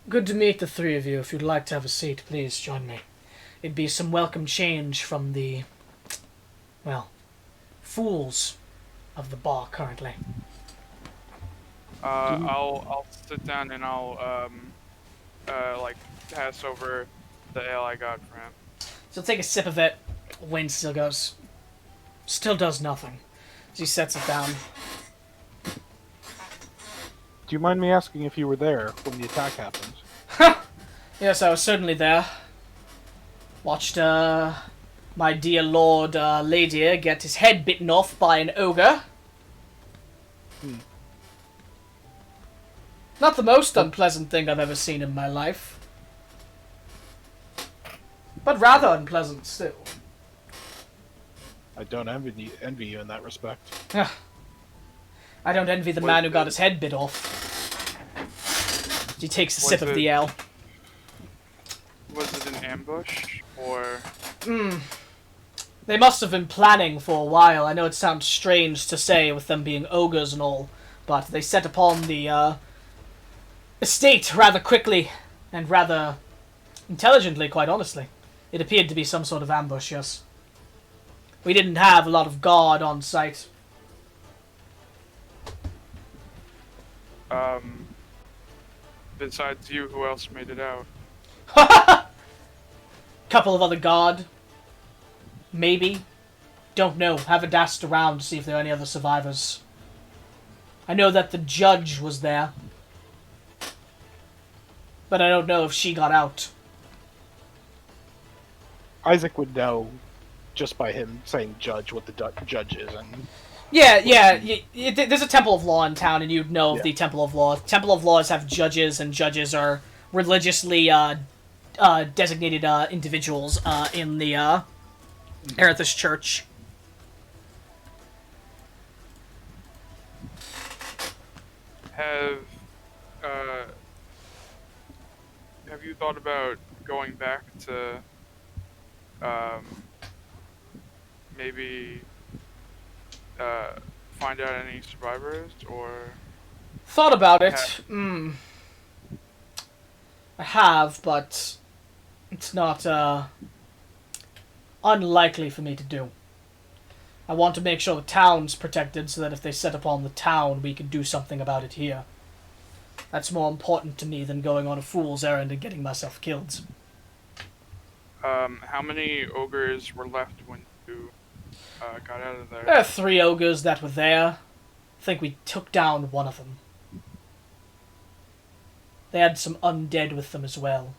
Good to meet the three of you. If you'd like to have a seat, please join me. It'd be some welcome change from the, well, fools of the bar currently. I'll sit down and I'll like pass over the ale I got for him. So take a sip of it. Wayne still goes, still does nothing. As he sets it down. Do you mind me asking if you were there when the attack happened? Yes, I was certainly there. Watched my dear Lord Ladir get his head bitten off by an ogre. Not the most unpleasant thing I've ever seen in my life. But rather unpleasant still. I don't envy you in that respect. I don't envy the man who got his head bit off. He takes a sip of the ale. Was it an ambush, or...? They must have been planning for a while. I know it sounds strange to say with them being ogres and all, but they set upon the estate rather quickly and rather intelligently, quite honestly. It appeared to be some sort of ambush, yes. We didn't have a lot of guard on site. Besides you, who else made it out? Couple of other guard. Maybe. Don't know. Haven't asked around to see if there are any other survivors. I know that the judge was there. But I don't know if she got out. Isaac would know just by him saying judge what the judge is. And Yeah. There's a Temple of Law in town, and you'd know of the Temple of Law. Temple of Laws have judges, and judges are religiously designated individuals in the Erithus Church. Have you thought about going back to maybe find out any survivors, or thought about it? I have, but it's not unlikely for me to do. I want to make sure the town's protected so that if they set upon the town, we can do something about it here. That's more important to me than going on a fool's errand and getting myself killed. How many ogres were left when you got out of there? There are 3 ogres that were there. I think we took down one of them. They had some undead with them as well.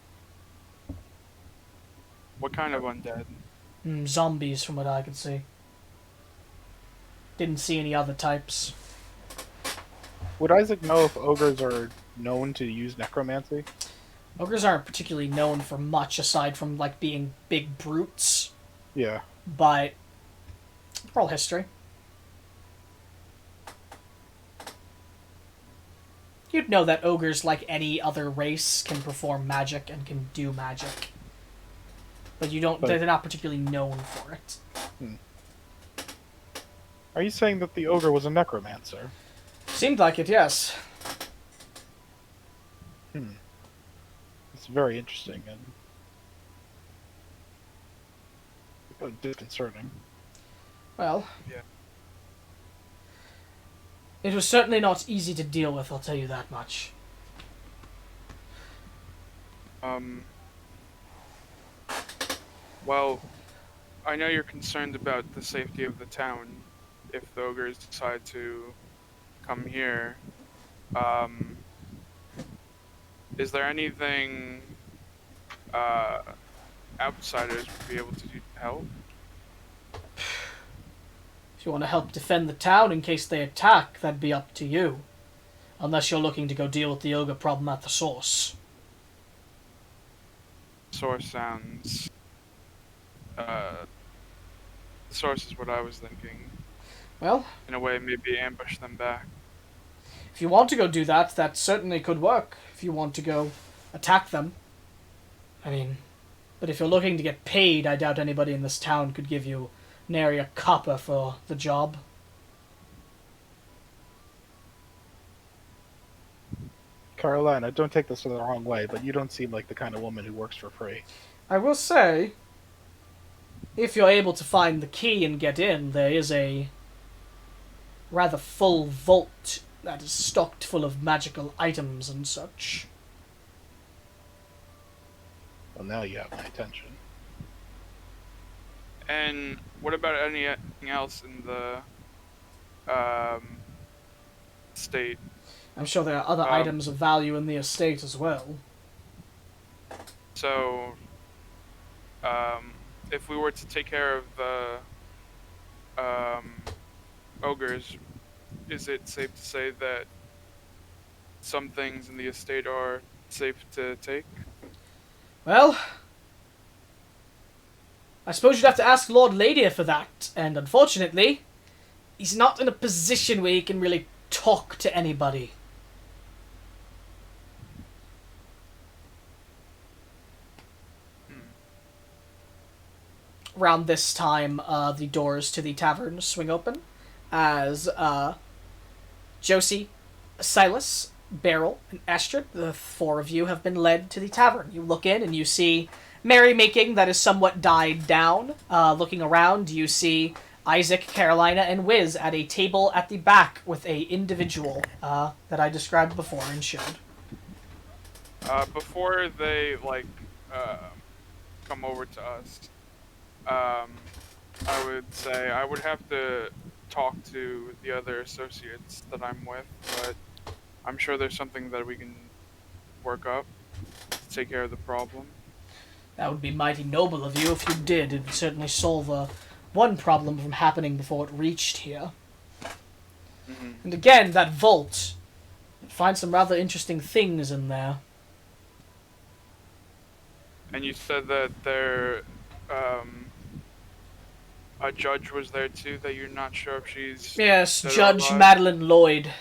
What kind of undead? Zombies, from what I could see. Didn't see any other types. would Isaac know if ogres are known to use necromancy? Ogres aren't particularly known for much aside from like being big brutes. Yeah. But roll history. You'd know that ogres, like any other race, can perform magic and can do magic. But you don't. They're not particularly known for it. Are you saying that the ogre was a necromancer? Seemed like it, yes. It's very interesting and disconcerting. Well, yeah. It was certainly not easy to deal with, I'll tell you that much. Well, I know you're concerned about the safety of the town if the ogres decide to come here. Is there anything outsiders would be able to do to help? If you want to help defend the town in case they attack, that'd be up to you. Unless you're looking to go deal with the ogre problem at the source. Source sounds... source is what I was thinking. Well, in a way, maybe ambush them back. if you want to go do that, that certainly could work. If you want to go attack them. I mean, but if you're looking to get paid, I doubt anybody in this town could give you nary a copper for the job. Carolina, don't take this the wrong way, but you don't seem like the kind of woman who works for free. I will say, if you're able to find the key and get in, there is a rather full vault that is stocked full of magical items and such. Well, now you have my attention. And what about anything else in the state? I'm sure there are other items of value in the estate as well. So, if we were to take care of the ogres, is it safe to say that some things in the estate are safe to take? Well, I suppose you'd have to ask Lord Ladia for that, and unfortunately, he's not in a position where he can really talk to anybody. Around this time, the doors to the tavern swing open as Josie, Silas, Beryl, and Astrid, the four of you, have been led to the tavern. You look in and you see merrymaking that has somewhat died down. Looking around, you see Isaac, Carolina, and Wiz at a table at the back with a individual that I described before and showed. Before they, come over to us, I would say I would have to talk to the other associates that I'm with, but I'm sure there's something that we can work up to take care of the problem. That would be mighty noble of you if you did. It would certainly solve one problem from happening before it reached here. Mm-hmm. And again, that vault. You'd find some rather interesting things in there. And you said that there, a judge was there too, that you're not sure if she's... Yes, dead or Judge alive? Madeline Lloyd.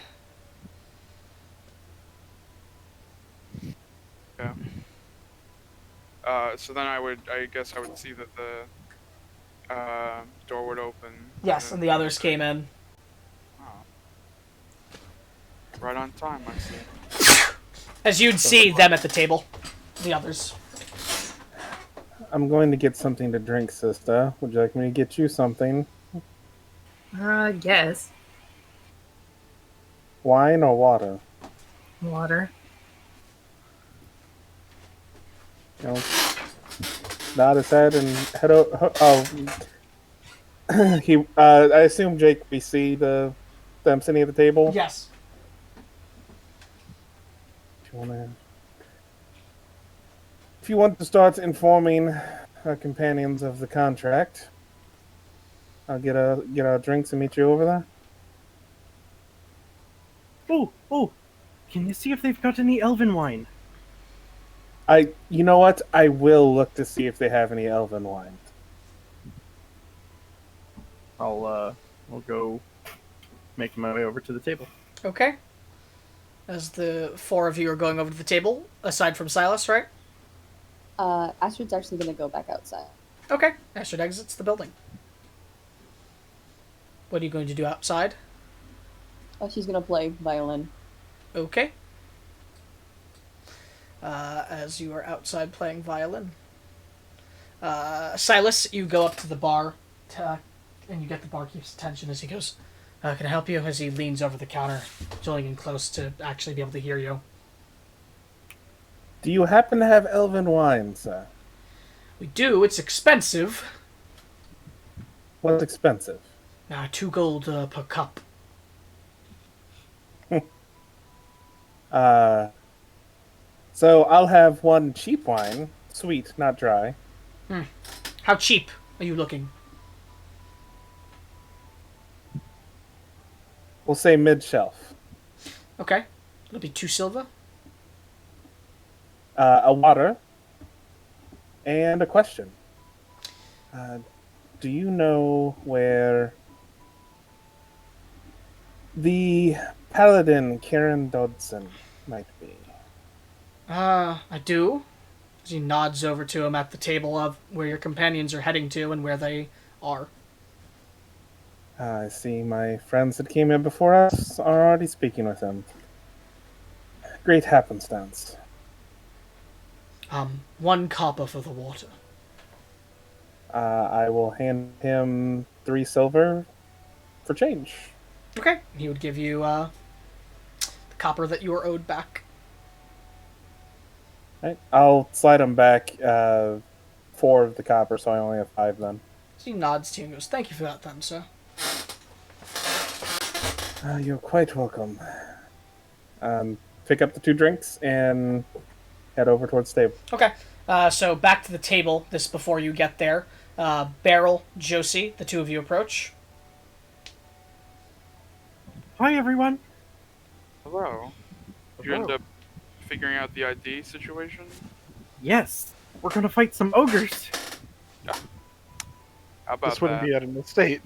Yeah. So then I guess I would see that the door would open. Yes, and the others came in. Oh. Right on time, I see. As you'd see them at the table. The others. I'm going to get something to drink, sister. Would you like me to get you something? Yes. Wine or water? Water. You know, nod his head and head over. I assume Jake, we see them sitting at the table. Yes. If you want to start informing our companions of the contract, I'll get our drinks and meet you over there. Oh! Can you see if they've got any elven wine? You know what? I will look to see if they have any elven wine. I'll go make my way over to the table. Okay. As the four of you are going over to the table, aside from Silas, right? Astrid's actually going to go back outside. Okay. Astrid exits the building. What are you going to do outside? Oh, she's going to play violin. Okay. As you are outside playing violin. Silas, you go up to the bar, and you get the barkeep's attention as he goes, can I help you? As he leans over the counter, pulling in close to actually be able to hear you. Do you happen to have elven wine, sir? We do. It's expensive. What's expensive? 2 gold per cup. So I'll have one cheap wine, sweet, not dry. How cheap are you looking? We'll say mid-shelf. Okay. It'll be 2 silver. A water. And a question. Do you know where the paladin Karen Dodson might be? I do. He nods over to him at the table of where your companions are heading to and where they are. I see my friends that came in before us are already speaking with him. Great happenstance. 1 copper for the water. I will hand him 3 silver for change. Okay. He would give you the copper that you are owed back. Right. I'll slide him back 4 of the copper, so I only have 5 then. So he nods to you and goes, "Thank you for that then, sir." You're quite welcome. Pick up the 2 drinks and head over towards the table. Okay. So back to the table, this before you get there. Beryl, Josie, the 2 of you approach. Hi, everyone. Hello. Did you end up figuring out the ID situation? Yes, we're gonna fight some ogres. How about This wouldn't that? be at an estate,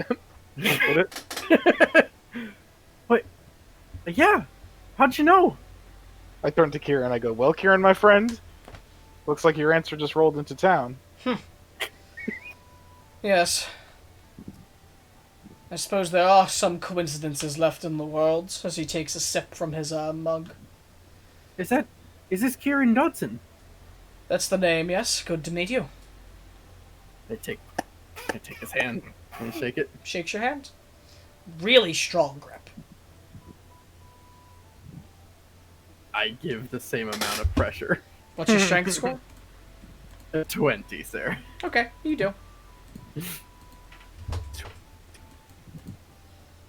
would it? What? Yeah. How'd you know? I turn to Kieran and I go, "Well, Kieran, my friend, looks like your answer just rolled into town." Yes. I suppose there are some coincidences left in the world, as he takes a sip from his mug. Is this Kieran Dodson? That's the name, yes. Good to meet you. I take his hand and shake it. Shakes your hand. Really strong grip. I give the same amount of pressure. What's your strength score? 20, sir. Okay, you do.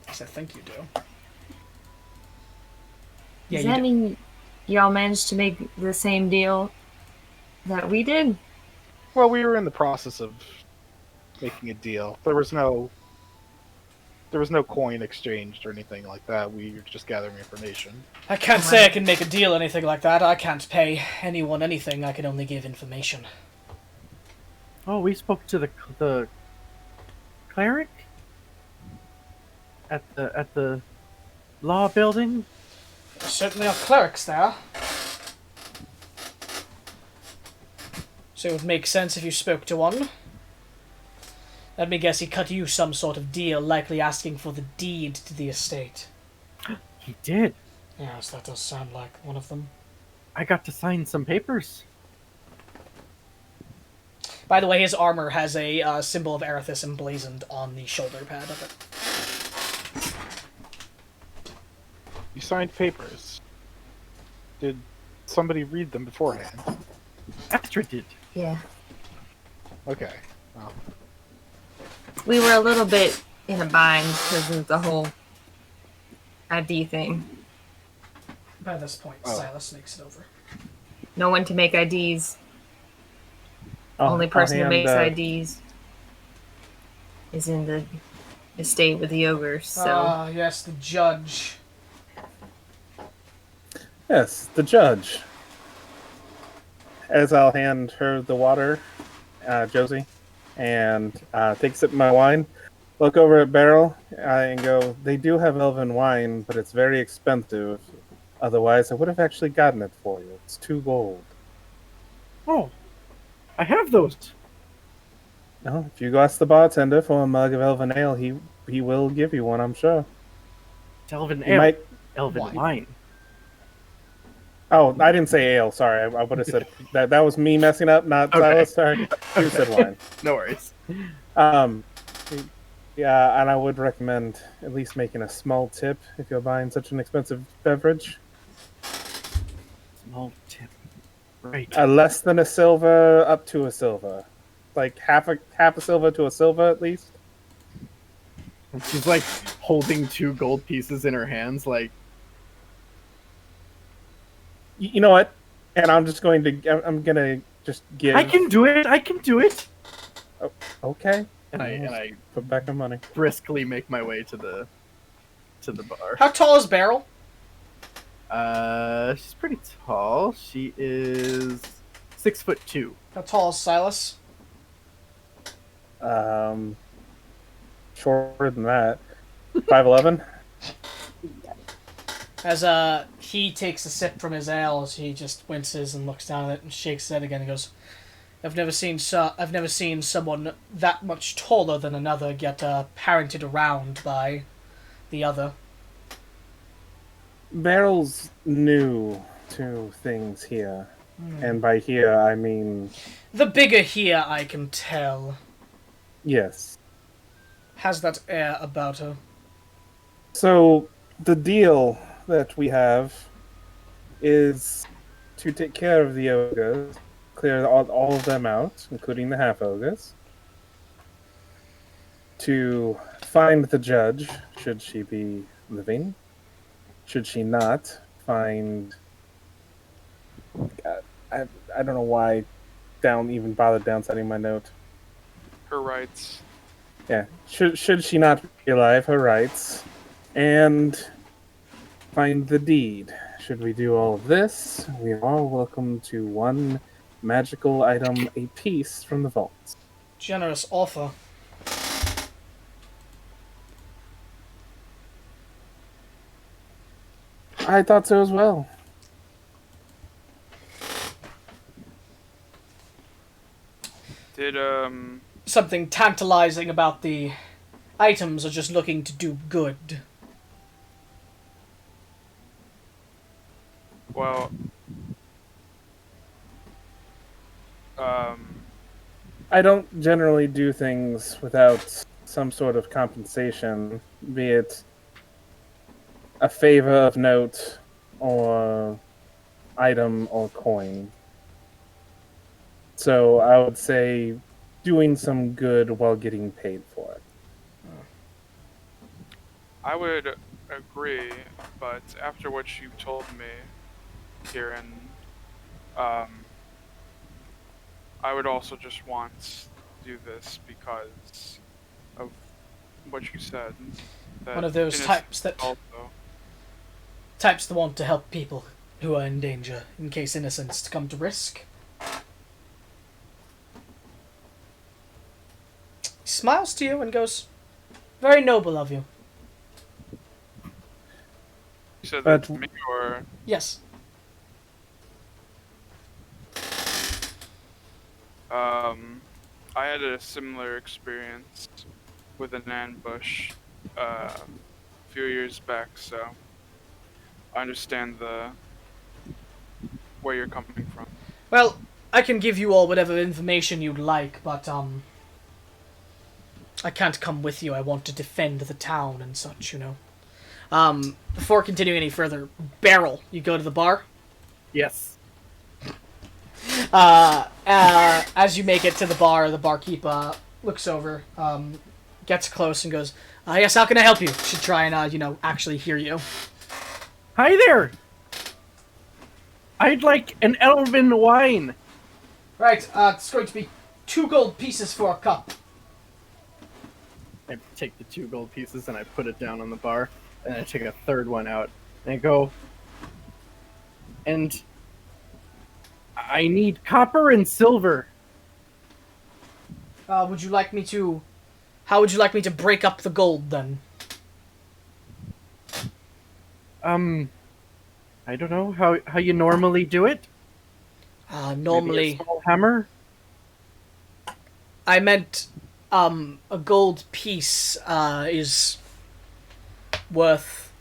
I think you do. Yeah, Does you that do. mean y'all managed to make the same deal that we did? Well, we were in the process of making a deal. There was no coin exchanged or anything like that. We were just gathering information. I can't say I can make a deal, anything like that. I can't pay anyone anything. I can only give information. Oh, we spoke to the cleric at the law building. There certainly are clerics there. So it would make sense if you spoke to one. Let me guess, he cut you some sort of deal, likely asking for the deed to the estate. He did. Yes, that does sound like one of them. I got to sign some papers. By the way, his armor has a symbol of Erithus emblazoned on the shoulder pad of it. You signed papers. Did somebody read them beforehand? Astra did. Yeah. Okay. Well, We were a little bit in a bind because of the whole ID thing. By this point, Silas makes it over. No one to make IDs. I'll Only person who hand, makes IDs is in the estate with the ogres. So Ah, yes, the judge. Yes, the judge. As I'll hand her the water, Josie, and take a sip of my wine, look over at Beryl and go, "They do have elven wine, but it's very expensive. Otherwise, I would have actually gotten it for you. It's 2 gold. Oh, I have those. No, if you go ask the bartender for a mug of elven ale, he will give you one, I'm sure. It's elven He ale. might... Elven Wine. wine. Oh, I didn't say ale. Sorry, I would have said that. That was me messing up, not Silas. Sorry, you said wine. No worries. Yeah, and I would recommend at least making a small tip if you're buying such an expensive beverage. Small tip. Right. Less than a silver, up to a silver, like half a silver to a silver at least. And she's like holding 2 gold pieces in her hands, like. You know what? And I'm gonna just give. I can do it. I can do it. Oh, okay. And I put back the money. briskly make my way to the bar. How tall is Beryl? She's pretty tall. She is 6'2". How tall is Silas? Shorter than that. 5'11". As he takes a sip from his ale, he just winces and looks down at it and shakes his head again and goes, I've never seen someone that much taller than another get parented around by the other. Barrel's new to things here. And by here, I mean... The bigger here, I can tell. Yes. Has that air about her. So, the deal that we have is to take care of the ogres, clear all of them out, including the half-ogres, to find the judge, should she be living, should she not, find... I don't know why even bother downsetting my note. Her rights. Yeah, should she not be alive, her rights, and find the deed. Should we do all of this, we are all welcome to one magical item apiece from the vaults. Generous offer. I thought so as well. Did, Something tantalizing about the items are just looking to do good. Well, I don't generally do things without some sort of compensation, be it a favor of note or item or coin. So I would say doing some good while getting paid for it. I would agree, but after what you told me, Kieran, I would also just want to do this because of what you said. That One of those types that want to help people who are in danger in case innocents come to risk. He smiles to you and goes, very noble of you. You said that to me, or... Yes. I had a similar experience with an ambush a few years back, so I understand where you're coming from. Well, I can give you all whatever information you'd like, but I can't come with you. I want to defend the town and such, you know. Before continuing any further, Barrel, you go to the bar? Yes. As you make it to the barkeep looks over, gets close and goes, yes, how can I help you? Should try and, actually hear you. Hi there! I'd like an elven wine. Right, it's going to be 2 gold pieces for a cup. I take the 2 gold pieces and I put it down on the bar, and I take a third one out, and I go, and I need copper and silver. How would you like me to break up the gold, then? I don't know how you normally do it. Normally... Maybe a small hammer? I meant, a gold piece, is worth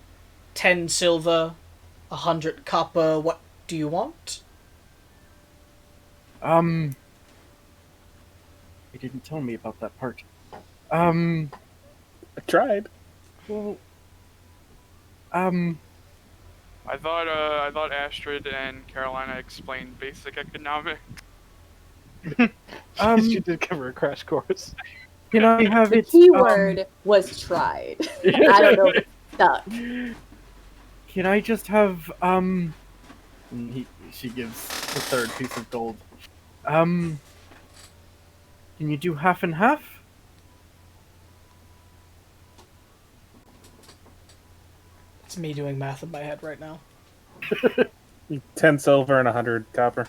10 silver, 100 copper. What do you want? You didn't tell me about that part. I tried. Well, I thought Astrid and Carolina explained basic economics. She did cover a crash course. Can I have The it? key word was tried. I don't know if it's stuck. Can I just have and she gives the third piece of gold. Can you do half and half? It's me doing math in my head right now. 10 silver and 100 copper.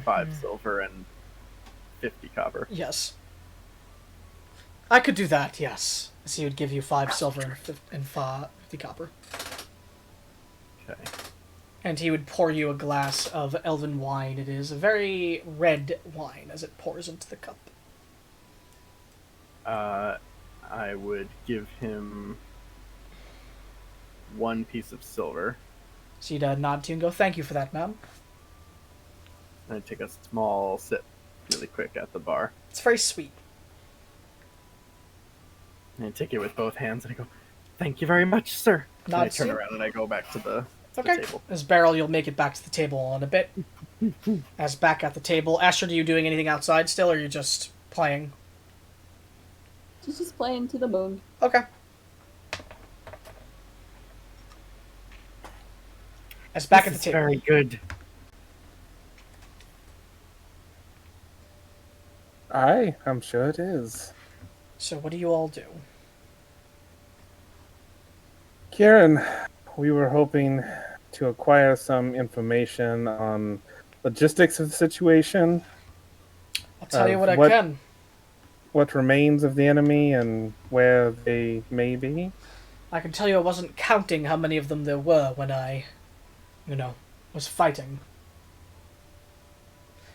5 silver and 50 copper. Yes. I could do that, yes. So he would give you 5 silver and 50 copper. Okay. And he would pour you a glass of elven wine. It is a very red wine as it pours into the cup. I would give him 1 piece of silver. So you'd nod to you and go, "Thank you for that, ma'am." And I'd take a small sip really quick at the bar. It's very sweet. And I take it with both hands and I go, "Thank you very much, sir." And I Nods turn to you. around and I go back to the Okay. table. As Beryl, you'll make it back to the table in a bit. As back at the table, Astrid, are you doing anything outside still, or are you just playing? She's just playing to the moon. Okay. As back at the table. Very good. Aye, I'm sure it is. So what do you all do? Kieran, we were hoping to acquire some information on logistics of the situation. I'll tell you what I can. What remains of the enemy and where they may be. I can tell you I wasn't counting how many of them there were when I, was fighting.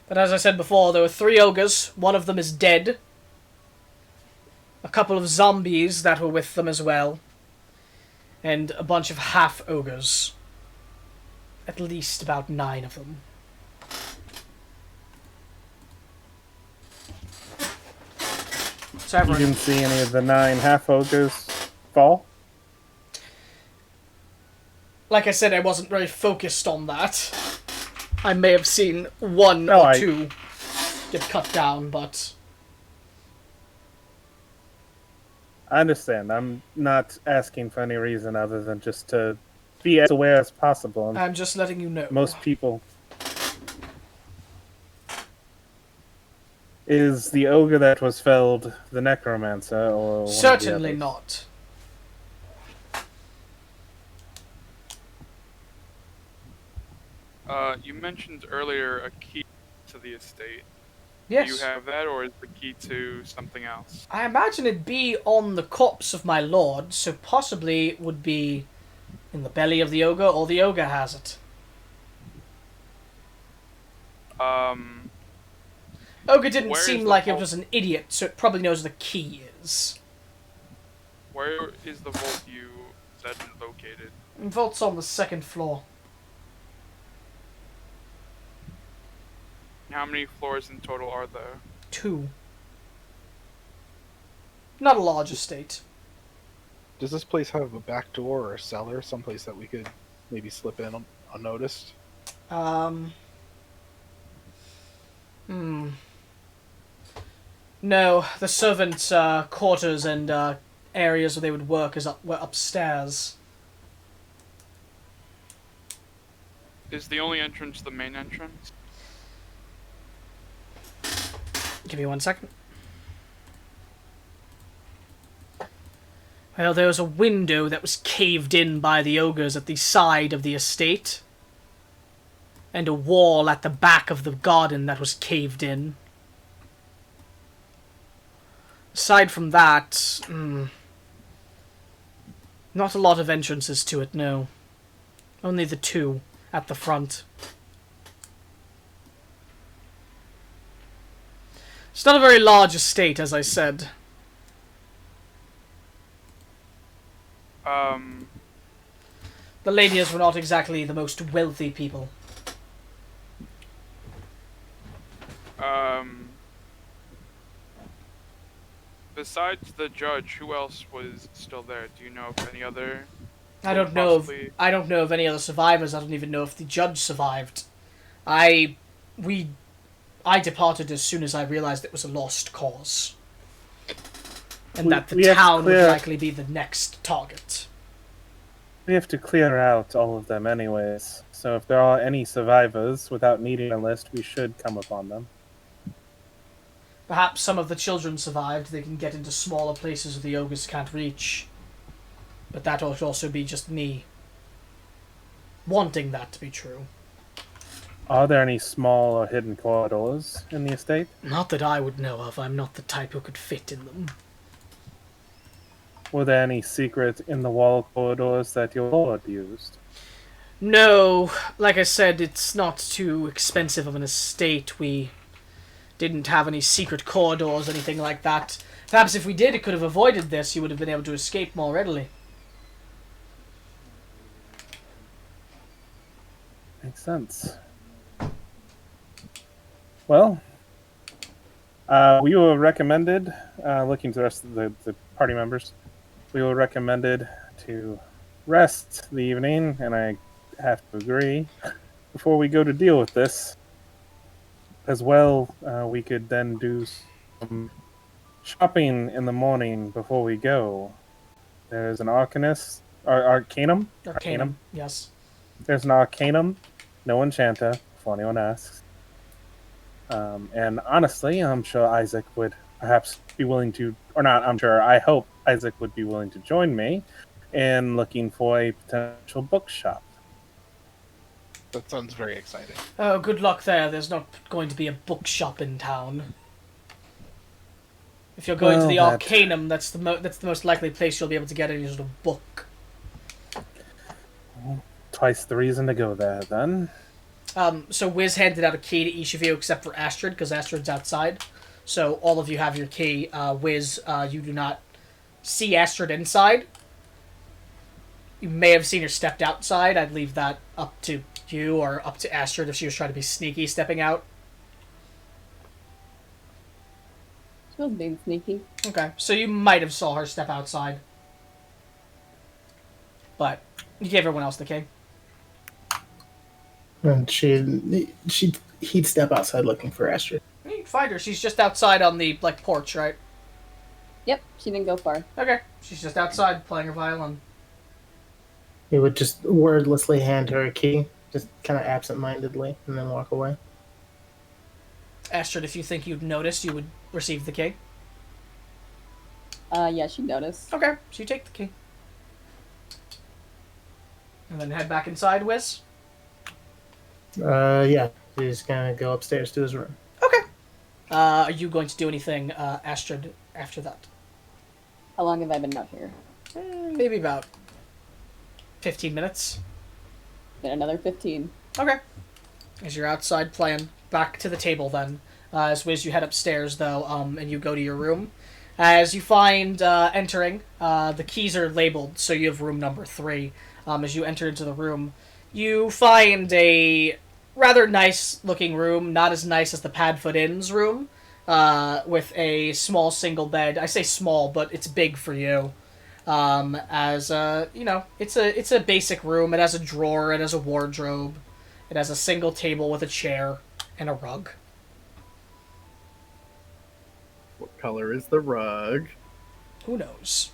But as I said before, there were 3 ogres. One of them is dead. A couple of zombies that were with them as well. And a bunch of half-ogres. At least about 9 of them. So You everyone, didn't see any of the 9 half-ogres fall? like I said, I wasn't very focused on that. I may have seen 1 No, or 2 get cut down, but... I understand. I'm not asking for any reason other than just to be as aware as possible. I'm just letting you know. Most people... Is the ogre that was felled the necromancer, or one Certainly of the not. You mentioned earlier a key to the estate. Yes. Do you have that, or is the key to something else? I imagine it'd be on the corpse of my lord, so possibly it would be in the belly of the ogre, or the ogre has it. Ogre didn't Where seem is the like it vault? was an idiot, so it probably knows the key is. Where is the vault you said located? And vault's on the 2nd floor. How many floors in total are there? 2. Not a large estate. Does this place have a back door or a cellar, someplace that we could maybe slip in unnoticed? No, the servants' quarters and areas where they would work were upstairs. Is the only entrance the main entrance? Give me 1 second. Well, there was a window that was caved in by the ogres at the side of the estate. And a wall at the back of the garden that was caved in. Aside from that, not a lot of entrances to it, no. Only the 2 at the front. It's not a very large estate, as I said. The ladies were not exactly the most wealthy people. Besides the judge, who else was still there? Do you know of any other? I don't know of any other survivors. I don't even know if the judge survived. I departed as soon as I realized it was a lost cause. And that the town would likely be the next target. We have to clear out all of them anyways. So if there are any survivors, without needing a list, we should come upon them. Perhaps some of the children survived. They can get into smaller places where the ogres can't reach. But that would also be just me. wanting that to be true. Are there any small or hidden corridors in the estate? Not that I would know of. I'm not the type who could fit in them. Were there any secret in the wall corridors that your lord used? No, like I said, it's not too expensive of an estate. We didn't have any secret corridors, anything like that. Perhaps if we did, it could have avoided this. You would have been able to escape more readily. Makes sense. Well, we were recommended, looking to the rest of the party members, we were recommended to rest the evening, and I have to agree, before we go to deal with this. As well, we could then do some shopping in the morning before we go. There's an arcanum. Yes. There's an arcanum, no enchanta, before anyone asks. And honestly, I'm sure Isaac would perhaps be willing to, or not, I'm sure, I hope Isaac would be willing to join me in looking for a potential bookshop. That sounds very exciting. Oh, good luck there. There's not going to be a bookshop in town. If you're going to the Arcanum, that's the most likely place you'll be able to get any sort of book. Twice the reason to go there, then. So Wiz handed out a key to each of you except for Astrid, because Astrid's outside. So all of you have your key. Wiz, you do not see Astrid inside. You may have seen her stepped outside. I'd leave that up to you or up to Astrid if she was trying to be sneaky stepping out. She was being sneaky. Okay, so you might have saw her step outside. But you gave everyone else the key. And he'd step outside looking for Astrid. You can find her. She's just outside on the porch, right? Yep, she didn't go far. Okay, she's just outside playing her violin. He would just wordlessly hand her a key, just kind of absent-mindedly, and then walk away. Astrid, if you think you'd notice, you would receive the key. Yeah, she noticed. Okay, so you take the key. And then head back inside, Wiz? Yeah. He's gonna go upstairs to his room. Okay. Are you going to do anything, Astrid, after that? How long have I been out here? Maybe about 15 minutes. Then another 15. Okay. As you're outside playing, back to the table then. As Wiz, you head upstairs, though, and you go to your room. As you find, entering, the keys are labeled, so you have room number 3. As you enter into the room, you find a rather nice-looking room, not as nice as the Padfoot Inn's room, with a small single bed. I say small, but it's big for you. It's a basic room. It has a drawer, it has a wardrobe, it has a single table with a chair and a rug. What color is the rug? Who knows?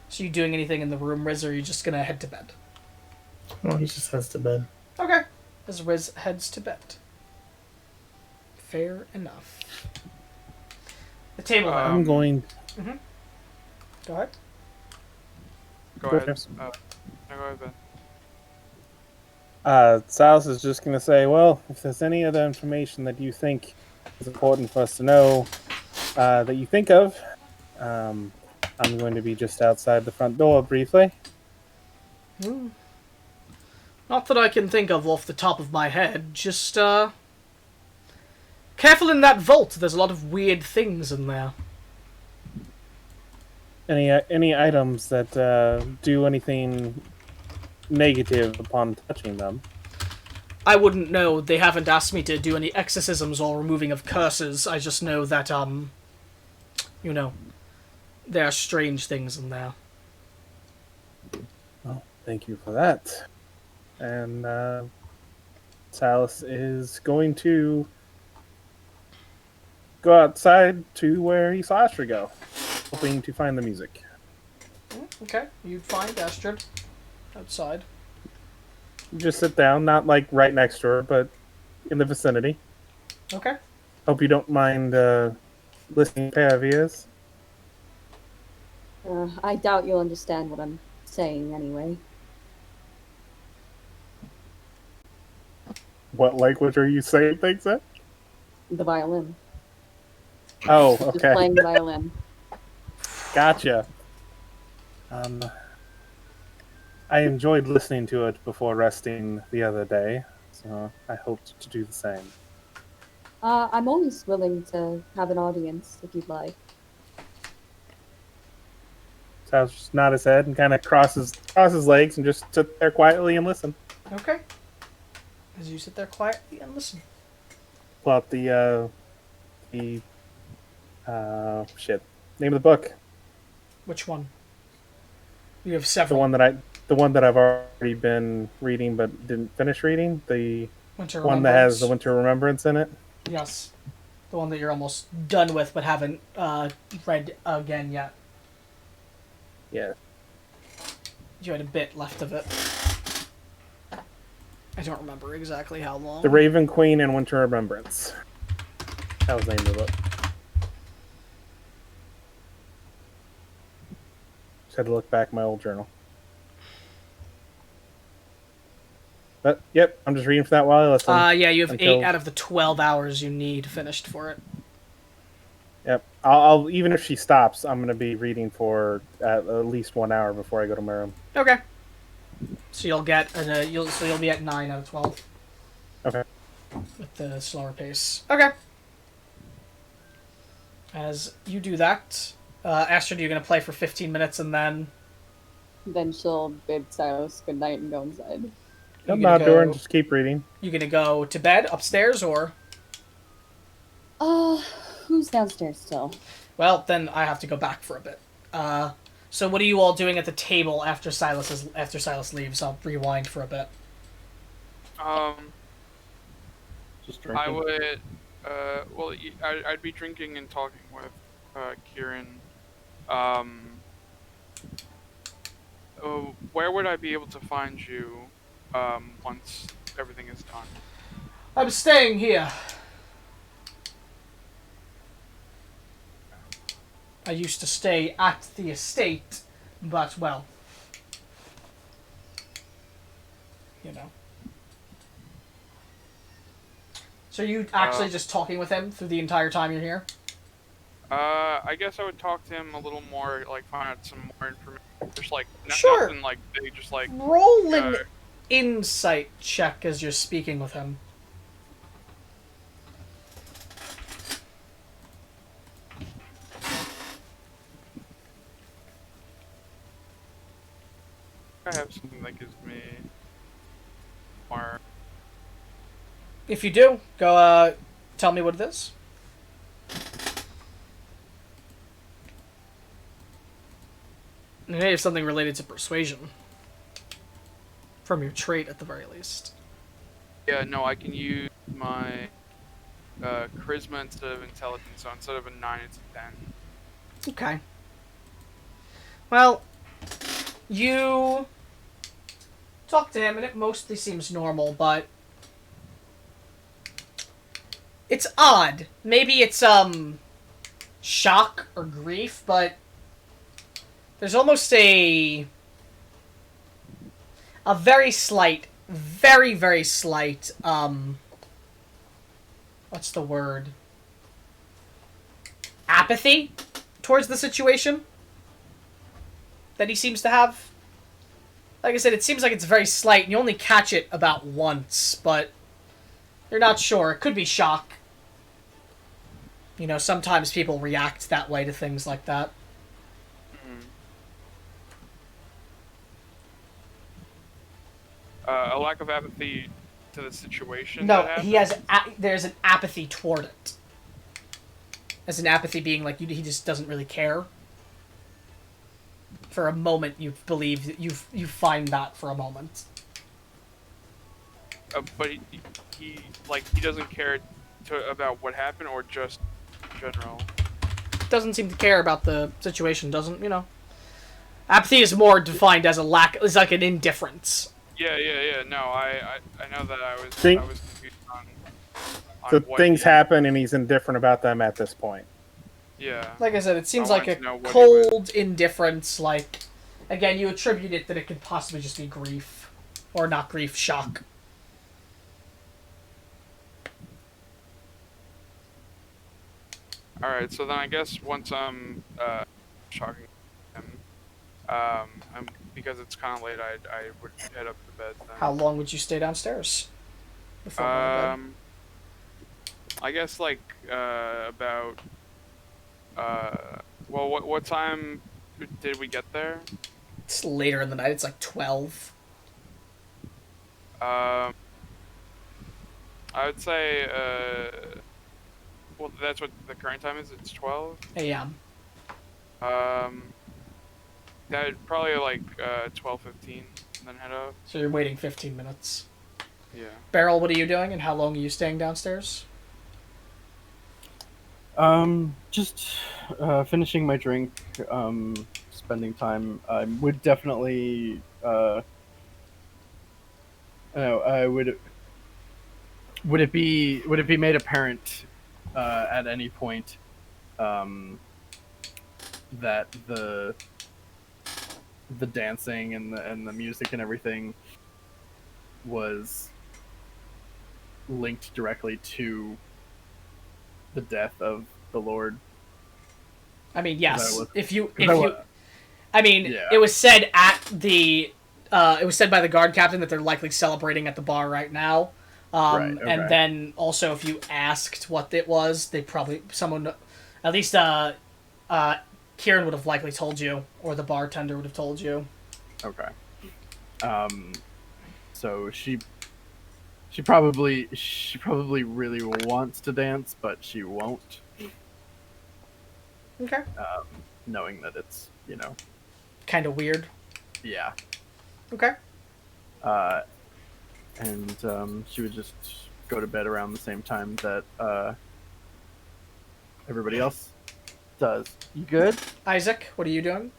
So you doing anything in the room, Riz, or are you just gonna head to bed? Well, he just heads to bed. Okay. As Riz heads to bed. Fair enough. The table. I'm going. Mm-hmm. Go ahead. Go ahead. No, go ahead, Ben. Silas is just going to say, well, if there's any other information that you think is important for us to know that you think of, I'm going to be just outside the front door briefly. Not that I can think of off the top of my head. Just, careful in that vault. There's a lot of weird things in there. Any items that do anything negative upon touching them? I wouldn't know. They haven't asked me to do any exorcisms or removing of curses. I just know that, there are strange things in there. Well, thank you for that. And Silas is going to go outside to where he saw Astrid go, hoping to find the music. Okay, you find Astrid outside. Just sit down, not like right next to her, but in the vicinity. Okay. Hope you don't mind listening to pair of ears. I doubt you'll understand what I'm saying anyway. What language are you saying things in? The violin. Oh, Just okay. playing the violin. Gotcha. I enjoyed listening to it before resting the other day, so I hoped to do the same. I'm always willing to have an audience if you'd like. So I just nod his head and kind of cross his legs and just sit there quietly and listen. Okay. As you sit there quietly and listen. Pull out shit. Name of the book. Which one? You have The several. one that I've already been reading but didn't finish reading. The Winter one that has the Winter Remembrance in it. Yes. The one that you're almost done with but haven't read again yet. Yeah. You had a bit left of it. I don't remember exactly how long. The Raven Queen and Winter Remembrance. That was the name of the book. Just had to look back at my old journal. But, yep, I'm just reading for that while I listen. Yeah, you have 8 out of the 12 hours you need finished for it. Yep. I'll even if she stops, I'm going to be reading for at least 1 hour before I go to my room. Okay. So you'll get you'll be at 9 out of 12. Okay. With the slower pace. Okay. As you do that, Astrid, you're going to play for 15 minutes and then... Then she'll bid Silas good night and go inside. I'll nod to her and just keep reading. You going to go to bed upstairs or... Who's downstairs still? Well, then I have to go back for a bit. So what are you all doing at the table after Silas leaves? I'll rewind for a bit. Just drinking. I would, I'd be drinking and talking with Kieran. Where would I be able to find you once everything is done? I'm staying here. I used to stay at the estate, but, well, you know. So are you actually just talking with him through the entire time you're here? I guess I would talk to him a little more, like find out some more information. Just like Sure. nothing like big, just like roll an insight check as you're speaking with him. I have something that gives me more. If you do, go tell me what it is. You may have something related to persuasion. From your trait, at the very least. Yeah, no, I can use my charisma instead of intelligence, so instead of a 9, it's a 10. Okay. Well, you talk to him, and it mostly seems normal, but it's odd. Maybe it's, shock or grief, but there's almost a very slight, very, very slight, what's the word? Apathy towards the situation that he seems to have. Like I said, it seems like it's very slight, and you only catch it about once, but you're not sure. It could be shock. You know, sometimes people react that way to things like that. A lack of apathy to the situation. No, he has. There's an apathy toward it. As an apathy being like he just doesn't really care. For a moment, you believe you find that for a moment. But he doesn't care about what happened, or just in general. Doesn't seem to care about the situation. Doesn't, you know? Apathy is more defined as is like an indifference. Yeah. No, I know that I was confused on so what things happen and he's indifferent about them at this point. Yeah. Like I said, it seems like a cold cold indifference. Like, again, you attribute it that it could possibly just be grief, or not grief, shock. All right. So then I guess once I'm talking to him, because it's kind of late, I would head up to bed then. How long would you stay downstairs before going to bed? I guess like about well, what time did we get there? It's later in the night. It's like 12. I would say well, that's what the current time is. It's 12 a.m. That'd probably like 12:15, and then head out. So you're waiting 15 minutes. Yeah. Beryl, what are you doing, and how long are you staying downstairs? Just finishing my drink, spending time. I would definitely, I would. Would it be made apparent at any point that the dancing and the music and everything was linked directly to the death of the Lord? I mean, yes. Yeah. It was said it was said by the guard captain that they're likely celebrating at the bar right now. Right, okay. And then also, if you asked what it was, they probably at least Kieran would have likely told you, or the bartender would have told you. Okay. So she probably really wants to dance, but she won't. Okay. Knowing that it's, kind of weird. Yeah. Okay. And she would just go to bed around the same time that everybody else does. You good? Isaac, what are you doing?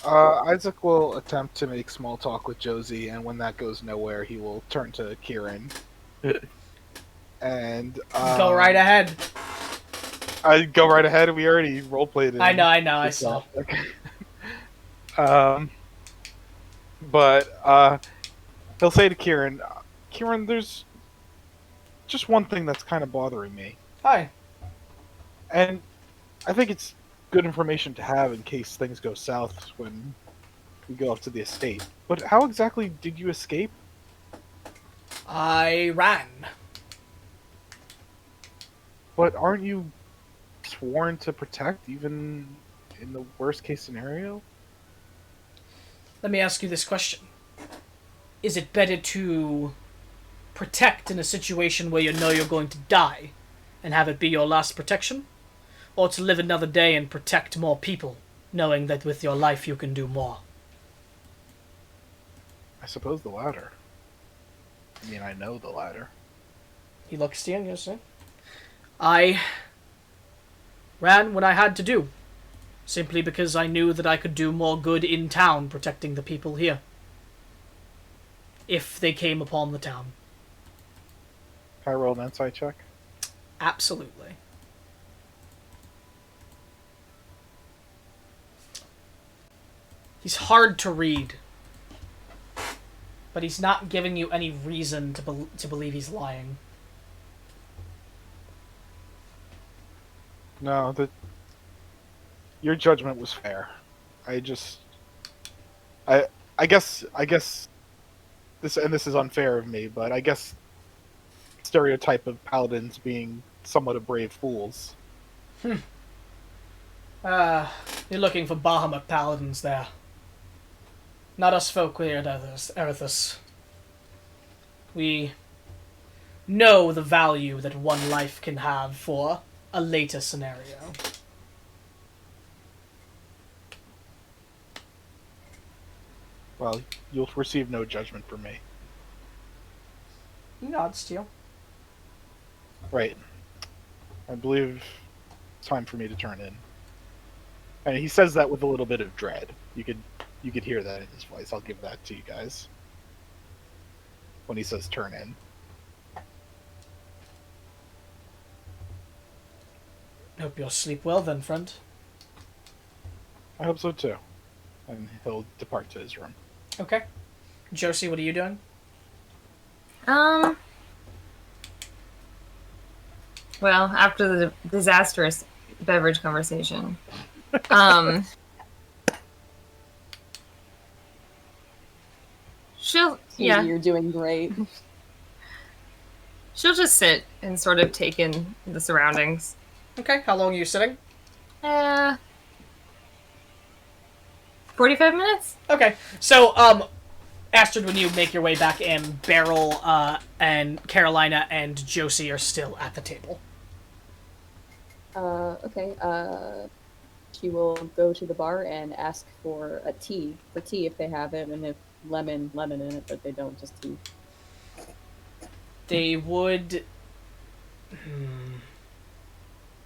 Isaac will attempt to make small talk with Josie, and when that goes nowhere, he will turn to Kieran. And go right ahead. I go right ahead. We already roleplayed it. I know. I saw. Okay. But he'll say to Kieran, Kieran, there's just one thing that's kind of bothering me. Hi. And I think it's good information to have in case things go south when we go up to the estate. But how exactly did you escape? I ran. But aren't you sworn to protect even in the worst case scenario? Let me ask you this question. Is it better to protect in a situation where you know you're going to die and have it be your last protection? Or to live another day and protect more people, knowing that with your life you can do more? I suppose the latter. I mean, I know the latter. He looks to you and you say, I ran when I had to do, simply because I knew that I could do more good in town protecting the people here, if they came upon the town. Can I roll an insight check? Absolutely. He's hard to read, but he's not giving you any reason to believe he's lying. No, your judgment was fair. I guess this is unfair of me, but I guess stereotype of paladins being somewhat of brave fools. You're looking for Bahamut paladins there. Not us folk here at Erithus. We know the value that one life can have for a later scenario. Well, you'll receive no judgment from me. He nods to you. Right. I believe it's time for me to turn in. And he says that with a little bit of dread. You could hear that in his voice. I'll give that to you guys. When he says turn in. Hope you'll sleep well then, friend. I hope so too. And he'll depart to his room. Okay. Josie, what are you doing? Well, after the disastrous beverage conversation. Yeah. You're doing great. She'll just sit and sort of take in the surroundings. Okay, how long are you sitting? 45 minutes? Okay, so, Astrid, when you make your way back in, Beryl, and Carolina and Josie are still at the table. Okay, she will go to the bar and ask for tea if they have it, and if lemon in it, but they don't, just tea. They would...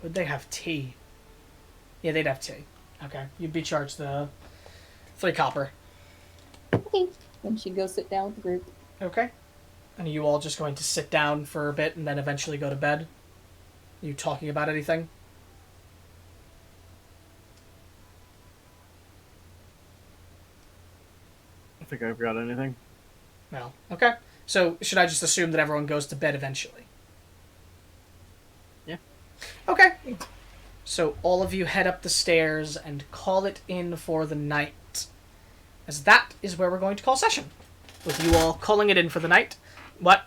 Would they have tea? Yeah, they'd have tea. Okay, you'd be charged the 3 copper. Okay. Then she goes sit down with the group. Okay. And are you all just going to sit down for a bit and then eventually go to bed? Are you talking about anything? I don't think I've got anything. No. Okay. So, should I just assume that everyone goes to bed eventually? Yeah. Okay. So, all of you head up the stairs and call it in for the night. As that is where we're going to call session. With you all calling it in for the night. What?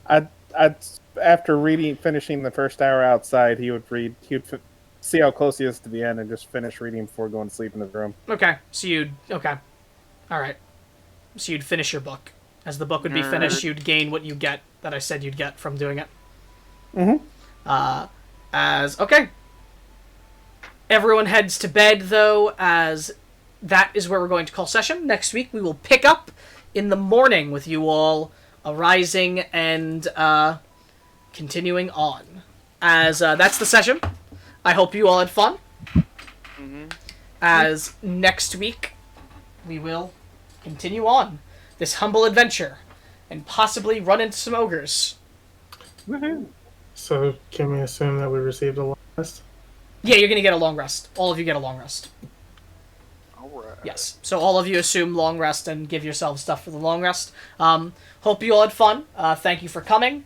After finishing the first hour outside, he would see how close he is to the end and just finish reading before going to sleep in his room. Okay. Okay. Alright. So you'd finish your book. As the book would be finished, you'd gain what you get that I said you'd get from doing it. Okay. Everyone heads to bed, though, as that is where we're going to call session. Next week, we will pick up in the morning with you all arising and continuing on. As that's the session. I hope you all had fun. As next week, we will continue on this humble adventure and possibly run into some ogres. Woohoo! So, can we assume that we received a long rest? Yeah, you're going to get a long rest. All of you get a long rest. Alright. Yes. So all of you assume long rest and give yourselves stuff for the long rest. Hope you all had fun. Thank you for coming.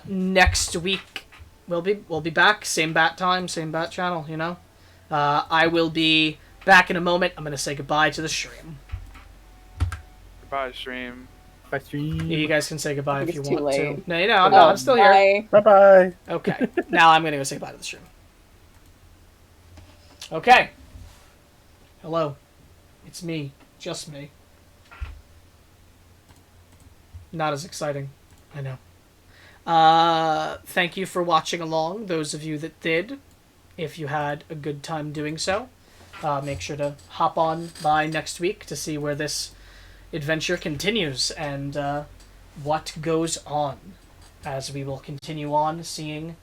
Next week we'll be back. Same bat time, same bat channel, you know. I will be back in a moment. I'm going to say goodbye to the stream. Goodbye, stream. Bye, stream. You guys can say goodbye if you too want late. to. No, I'm still here. Bye. Bye-bye. Okay. Now I'm going to go say goodbye to the stream. Okay. Hello. It's me. Just me. Not as exciting. I know. Thank you for watching along, those of you that did. If you had a good time doing so, make sure to hop on by next week to see where this adventure continues and what goes on, as we will continue on seeing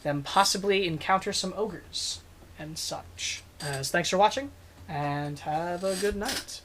them possibly encounter some ogres and such. Thanks for watching, and have a good night.